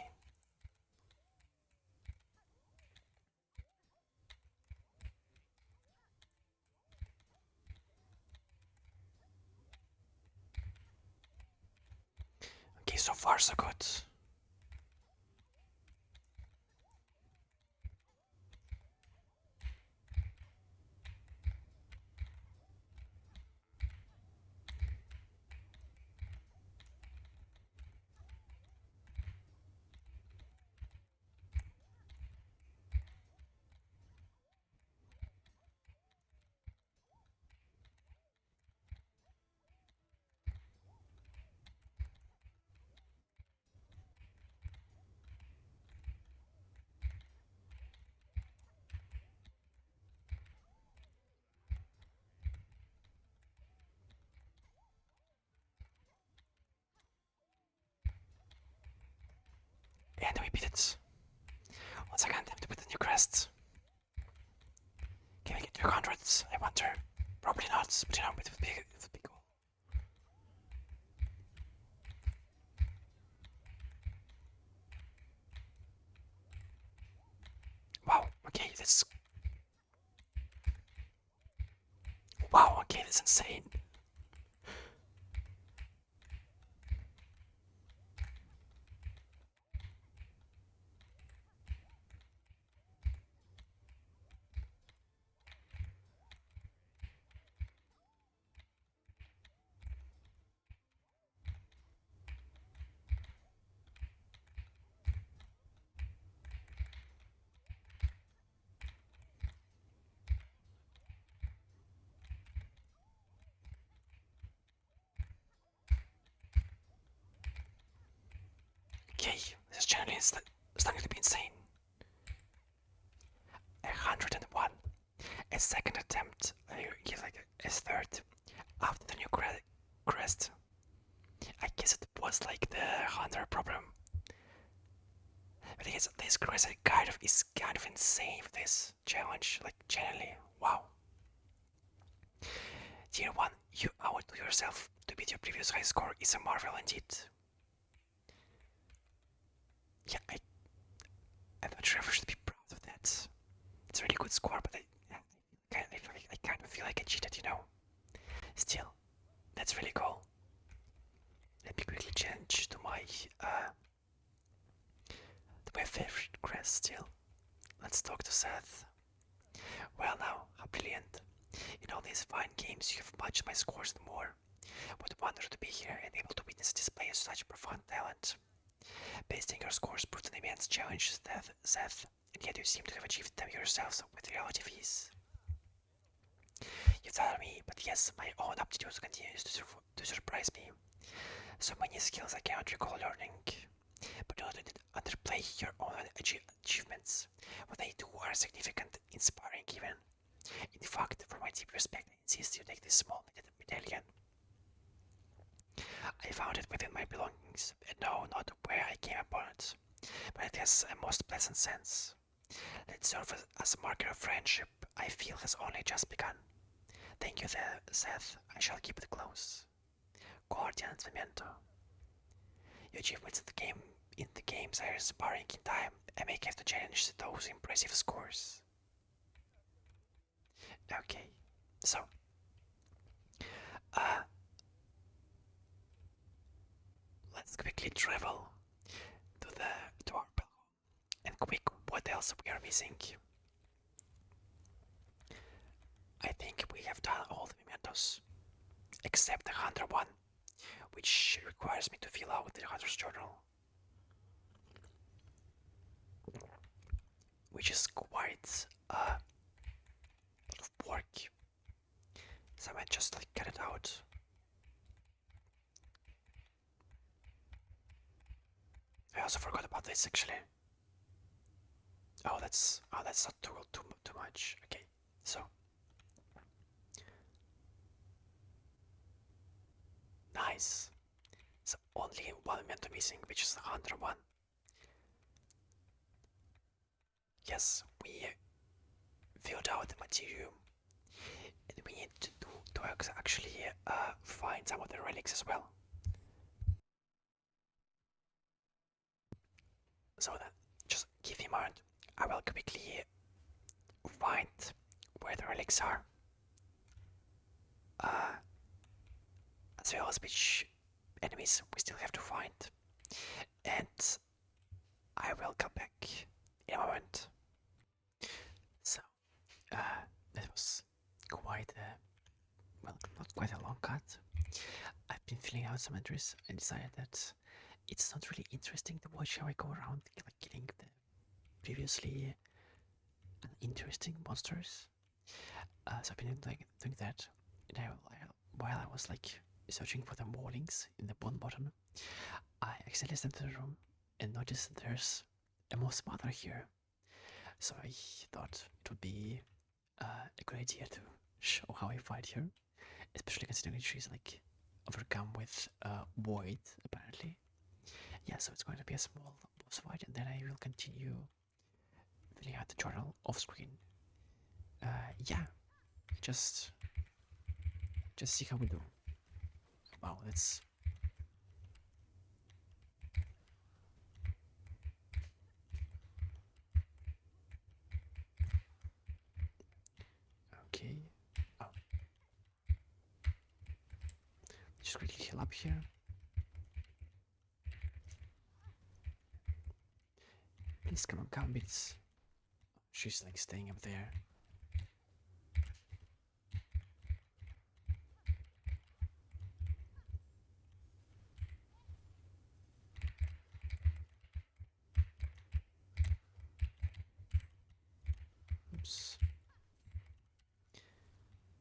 Okay, so far so good. And we beat it. Once again, attempt with the new crest. Can we get 200s? I wonder. Probably not, but you know, it would be cool. Wow, okay, this. Wow, okay, that's insane. Okay, this is generally starting to be insane. 101. A second attempt, I give like a third after the new crest. I guess it was like the hunter problem. But I guess this crest is kind of insane for this challenge. Like generally, wow. Tier 1, you owe it to yourself to beat your previous high score is a marvel indeed. Yeah, I'm not sure if I should be proud of that. It's a really good score, but I kind of feel like I cheated, you know. Still, that's really cool. Let me quickly change uh to my favorite crest still. Let's talk to Seth. Well now, how brilliant. In all these fine games you have matched my scores and more. What a wonder to be here and able to witness a display of such profound talent. Pasting your scores proved an immense challenge, Seth, and yet you seem to have achieved them yourselves with relative ease. You flatter me, but yes, my own aptitude continues to surprise me. So many skills I cannot recall learning. But do not underplay your own achievements. What they do are significant, inspiring even. In fact, for my deep respect, I insist you take this small medallion. I found it within my belongings, and know not where I came upon it, but it has a most pleasant sense. Let it serve as a marker of friendship I feel has only just begun. Thank you, Seth. I shall keep it close. Guardian's Memento. Your achievements in the games are expiring in time and may have to challenge those impressive scores. Okay, so uh, let's quickly travel to our pilgrim and quick what else we are missing. I think we have done all the mementos except the hunter one, which requires me to fill out the hunter's journal, which is quite a lot of work. So I might just like cut it out. I also forgot about this actually. That's not too much. Okay, so nice. So only one memento missing, which is the hunter one. Yes, we filled out the material, and we need to actually find some of the relics as well. So then, just give me a moment. I will quickly find where the relics are, as well as which enemies we still have to find, and I will come back in a moment. So, that was quite a, well, not quite a long cut. I've been filling out some entries and decided that it's not really interesting to watch how I go around like killing the previously uninteresting monsters. So I've been doing that, and while I was like searching for the warnings in the bottom button, I accidentally stepped into the room and noticed that there's a moss mother here. So I thought it would be a good idea to show how I fight her, especially considering she's like overcome with void apparently. Yeah, so it's going to be a small boss fight, and then I will continue filling out the journal off screen. Yeah, just see how we do. Wow, that's okay. Oh, just quickly heal up here. Please come on, come, bits. She's like staying up there. Oops.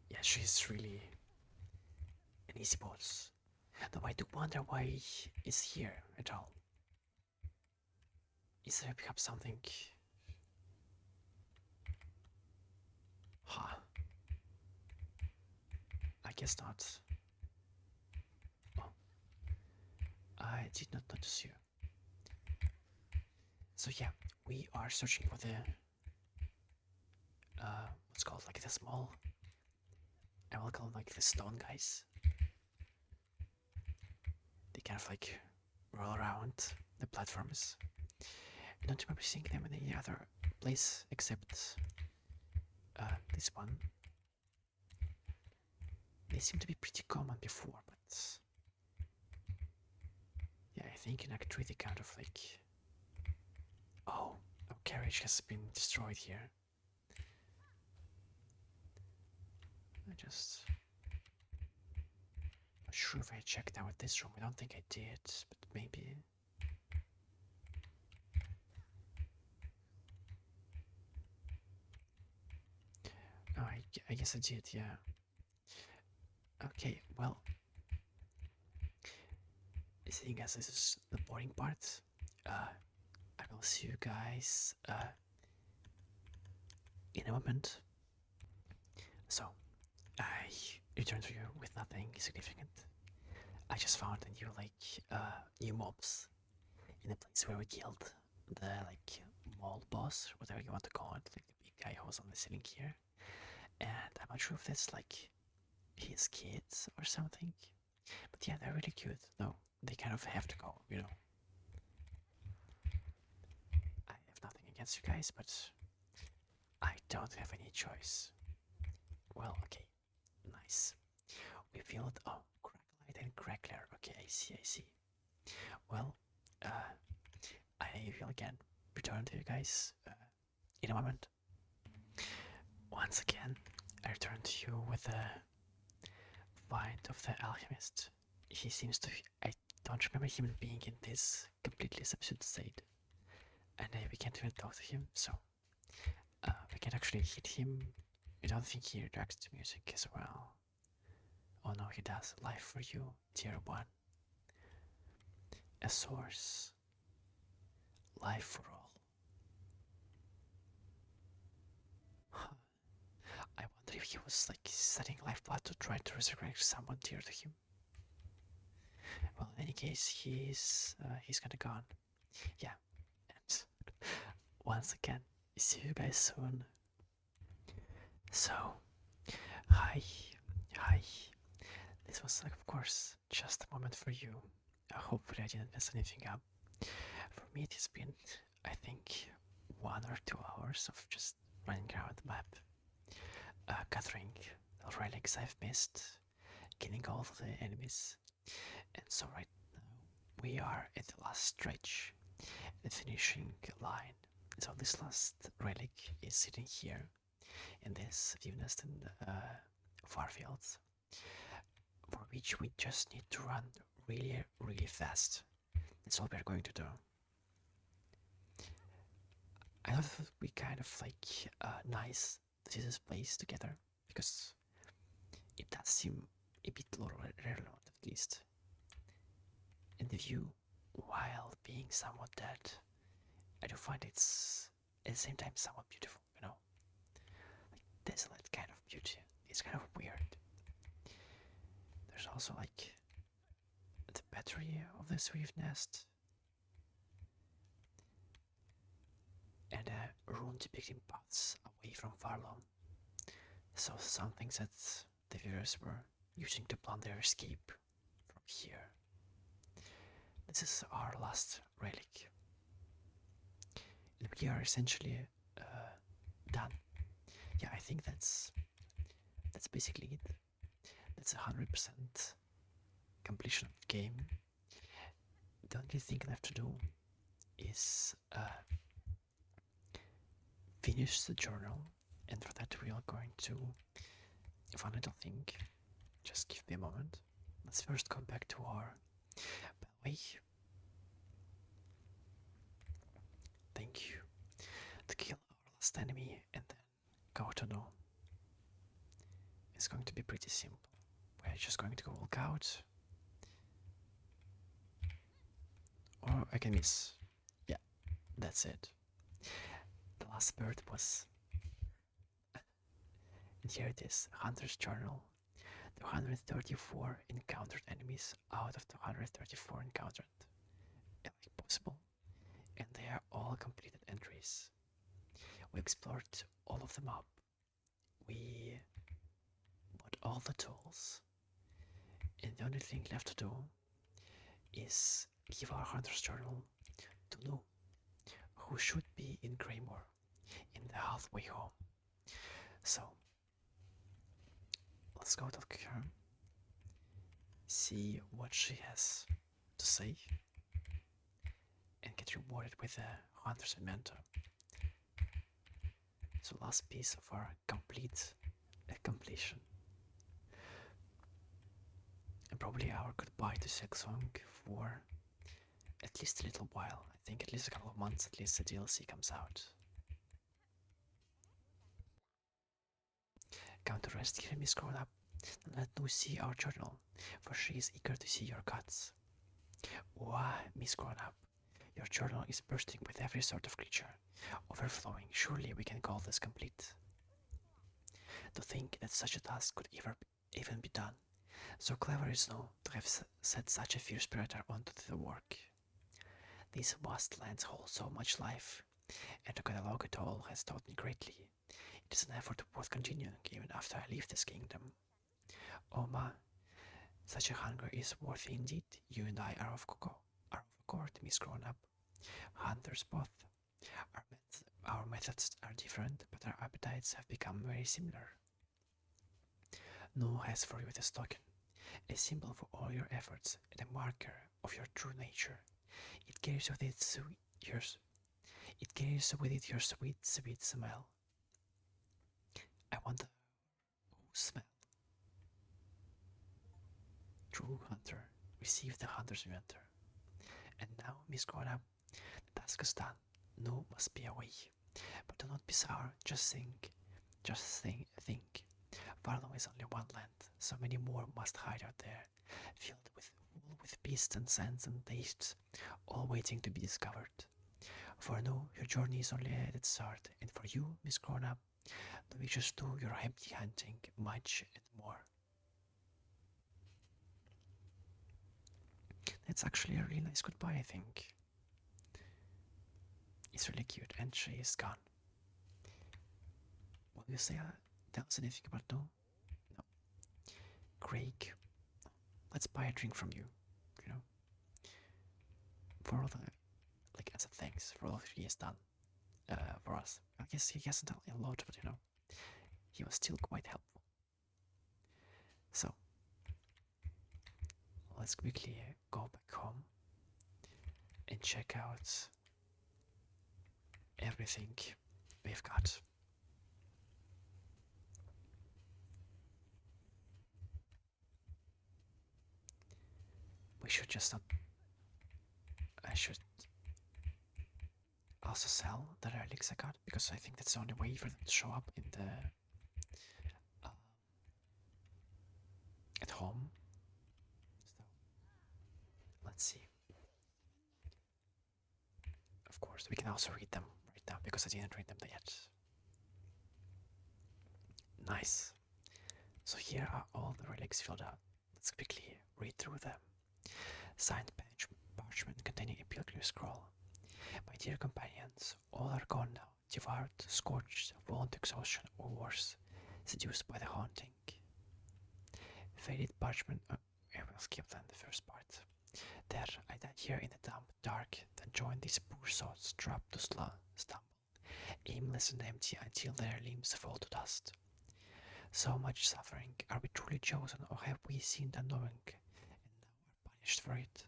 Yeah, she's really an easy boss. Though I do wonder why he's here at all. Is there perhaps something? Huh. I guess not. Oh, I did not notice you. So yeah, we are searching for the what's called like the small, I will call them like the stone guys. They kind of like roll around the platforms. I don't remember seeing them in any other place except this one. They seem to be pretty common before, but yeah, I think in Act 3 they kind of like, oh, a carriage has been destroyed here. Not sure if I checked out this room. I don't think I did, but maybe. Oh, I guess I did, yeah. Okay, well, seeing as this is the boring part, I will see you guys in a moment. So, I return to you with nothing significant. I just found a new new mobs in the place where we killed the like mall boss, whatever you want to call it, like the big guy who was on the ceiling here. And I'm not sure if that's like his kids or something. But yeah, they're really cute. No, they kind of have to go, you know. I have nothing against you guys, but I don't have any choice. Well, okay, nice. We feel it. Oh, Cracklight and Crackler. Okay, I see, I see. Well, I will again return to you guys in a moment. Once again, I return to you with a find of the alchemist. He seems to. I don't remember him being in this completely subdued state, and we can't even talk to him, so we can actually hit him. I don't think he reacts to music as well. Oh no, he does. Life for you, tier 1. A source. Life for all. Huh. I wonder if he was like setting lifeblood to try to resurrect someone dear to him. Well, in any case, he's kinda gone. Yeah, and once again, see you guys soon. So, hi, hi. This was, like, of course, just a moment for you. Hopefully, I didn't mess anything up. For me, it has been, I think, 1 or 2 hours of just running around the map, gathering the relics I've missed, killing all of the enemies. And so, right now, we are at the last stretch, the finishing line. So, this last relic is sitting here in this view nest in Farfields, for which we just need to run really, really fast. That's all we're going to do. I thought it would be kind of like nice to see this place together, because it does seem a bit relevant, at least. And the view, while being somewhat dead, I do find it's at the same time somewhat beautiful, you know? Like desolate kind of beauty. It's kind of weird. There's also like the battery of the Swift Nest and a rune depicting paths away from Farlom. So some things that the viewers were using to plan their escape from here. This is our last relic. And we are essentially done. Yeah, I think that's basically it. That's 100% completion of the game. The only thing left to do is finish the journal, and for that we are going to one little thing. Just give me a moment. Let's first go back to our Belway. Thank you. To kill our last enemy and then go to know. It's going to be pretty simple. We're just going to go walk out. Or I can miss. Yeah, that's it. The last bird was. And here it is, Hunter's Journal. The 134 encountered enemies out of the 134 encountered. Like possible. And they are all completed entries. We explored all of the map. We bought all the tools. And the only thing left to do is give our Hunter's Journal to Lou, who should be in Greymore, in the halfway home. So, let's go talk to her, see what she has to say, and get rewarded with a Hunter's Memento. So, last piece of our completion. And probably our goodbye to Silksong for at least a little while. I think at least a couple of months, at least the DLC comes out. Come to rest here, Miss Grown Up. Let Lou see our journal, for she is eager to see your guts. Why, Miss Grown Up, your journal is bursting with every sort of creature, overflowing. Surely we can call this complete. To think that such a task could even be done. So clever is Lou to have set such a fierce predator onto the work. These vast lands hold so much life, and to catalog it all has taught me greatly. It is an effort worth continuing even after I leave this kingdom. Oh ma, Such a hunger is worthy indeed. You and I are of accord, Miss Grown Up. Hunters both. Our methods are different, but our appetites have become very similar. No has for you this token, a symbol for all your efforts and a marker of your true nature. It carries with it yours. It carries with it your sweet, sweet smell. I want the smell. True hunter, receive the hunter's mentor. And now, Miss Grown-up, the task is done. No must be away. But do not be sour. Just think. Farnham is only one land. So many more must hide out there, filled with beasts and scents and tastes, all waiting to be discovered. For no, your journey is only at its start, and for you, Miss Grown-up, the wishes too, your empty hunting, much and more. That's actually a really nice goodbye, I think. It's really cute, and she is gone. Will you say tell us anything about no? No. Craig, let's buy a drink from you, you know, for all the, like, as a thanks for all he has done for us. I guess he hasn't done a lot, but he was still quite helpful. So, let's quickly go back home and check out everything we've got. We should just not. I should also sell the relics I got because I think that's the only way for them to show up in the uh, at home. So let's see. Of course, we can also read them right now because I didn't read them yet. Nice. So here are all the relics filled out. Let's quickly read through them. Signed parchment containing a pilgrim scroll. My dear companions, all are gone now, devoured, scorched, fallen to exhaustion, or worse, seduced by the haunting. Faded parchment. I will skip then the first part. There, I died here in the damp dark, then joined these poor souls trapped to stumble, aimless and empty until their limbs fall to dust. So much suffering. Are we truly chosen, or have we sinned unknowing, and now are punished for it?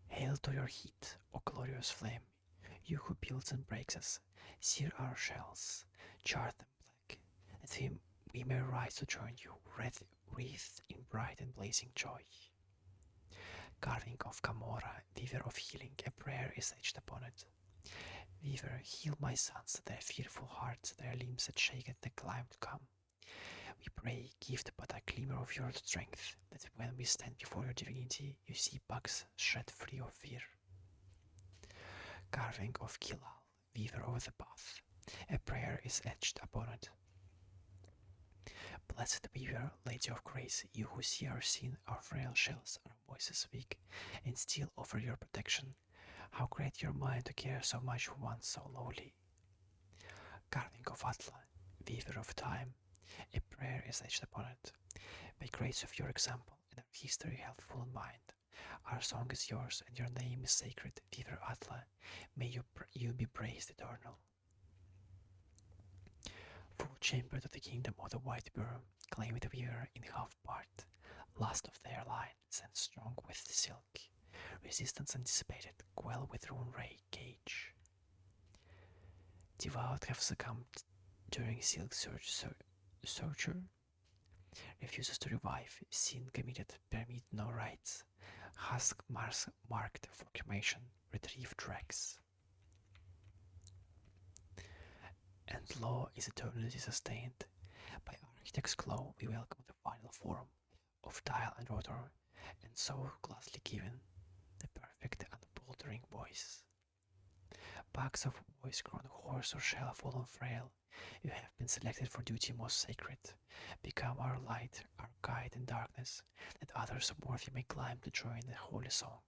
Hail to your heat, O glorious flame, you who builds and breaks us, sear our shells, char them black, that we may rise to join you, wreathed in bright and blazing joy. Carving of Camorra, weaver of healing, a prayer is etched upon it. Weaver, heal my sons, their fearful hearts, their limbs that shake at the climb to come. We pray, give but a glimmer of your strength, that when we stand before your divinity, you see bugs shred free of fear. Carving of Kilal, weaver of the path, a prayer is etched upon it. Blessed weaver, Lady of Grace, you who see our sin, our frail shells, our voices weak, and still offer your protection. How great your mind to care so much for one so lowly. Carving of Atla, weaver of time, a prayer is etched upon it. By grace of your example and our history held full in mind, our song is yours and your name is sacred, weaver Atla. May you be praised eternal. Full chamber to the kingdom of the white burr, claim the weaver in half part, last of their line, sent strong with silk, resistance anticipated, quell with rune ray cage. Devout have succumbed during silk searcher, refuses to revive, sin committed, permit no rites, husk marked for cremation, retrieve dregs. And law is eternally sustained. By architect's glow we welcome the final form of dial and rotor, and so gladly given the perfect unfaltering voice. Bugs of voice grown hoarse or shell fallen frail, you have been selected for duty most sacred. Become our light, our guide in darkness, that others worthy may climb to join the holy song.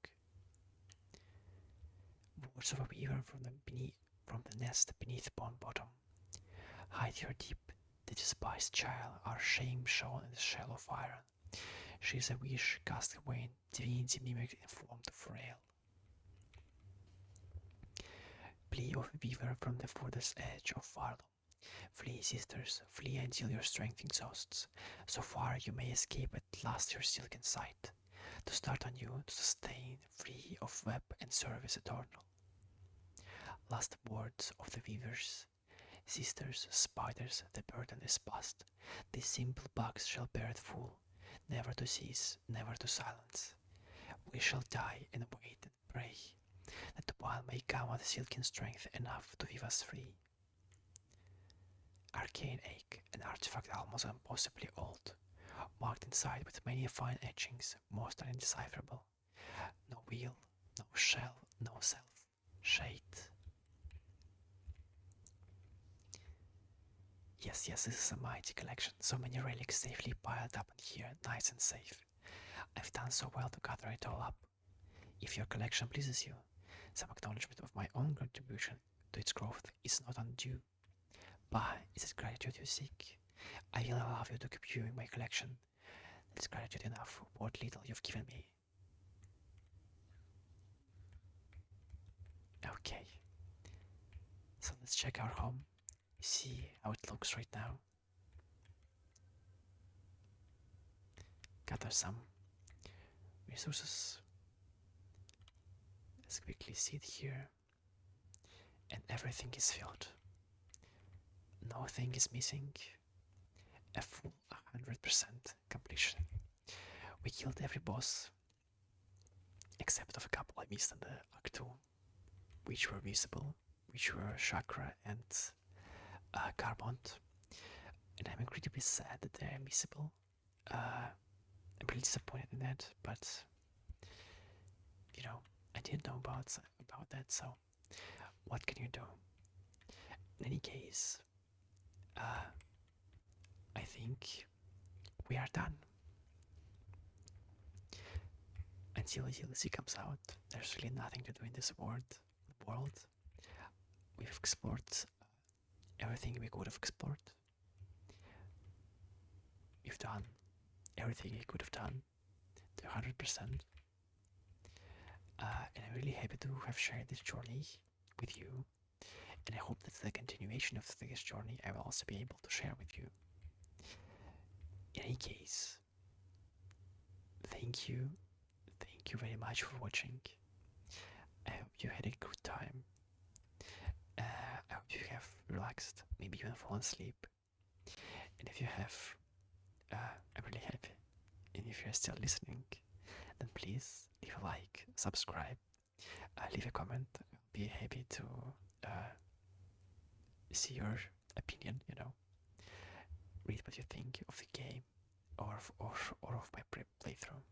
Words of a weaver from the nest beneath pond bottom. Hide your deep the despised child, our shame shown in the shell of iron. She is a wish cast away in divinity mimicked in form to frail. Plea of a weaver from the furthest edge of Farlum. Flee, sisters, flee until your strength exhausts. So far you may escape at last your silken sight. To start anew, to sustain, free of web and service eternal. Last words of the weavers. Sisters, spiders, the burden is past. These simple bugs shall bear it full, never to cease, never to silence. We shall die and wait and pray that the while may come with silken strength enough to weave us free. Arcane ache, an artifact almost impossibly old, marked inside with many fine etchings, most undecipherable. No wheel, no shell, no self, shade. Yes, this is a mighty collection, so many relics safely piled up in here, nice and safe. I've done so well to gather it all up. If your collection pleases you, some acknowledgement of my own contribution to its growth is not undue. But is it gratitude you seek? I will allow you to keep viewing my collection. It's gratitude enough for what little you've given me. Okay, so let's check our home, see how it looks right now. Gather some resources. Let's quickly see it here. And everything is filled. Nothing is missing. A full 100% completion. We killed every boss, except of a couple I missed in the Act 2, which were visible, which were Chakra and Carbont. And I'm incredibly sad that they're invisible. I'm really disappointed in that, but you know, I didn't know about that, so what can you do? In any case, I think we are done. Until DLC comes out, there's really nothing to do in this world. We've explored everything we could have explored. We've done everything we could have done to 100%. And I'm really happy to have shared this journey with you. And I hope that the continuation of this journey I will also be able to share with you. In any case, thank you very much for watching. I hope you had a good time. I hope you have relaxed, maybe even fallen asleep. And if you have, I'm really happy. And if you're still listening, then please leave a like, subscribe, leave a comment. I'll be happy to see your opinion, read what you think of the game or of my playthrough.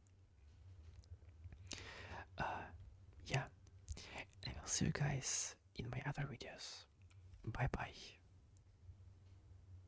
Yeah, and I will see you guys in my other videos. Bye bye.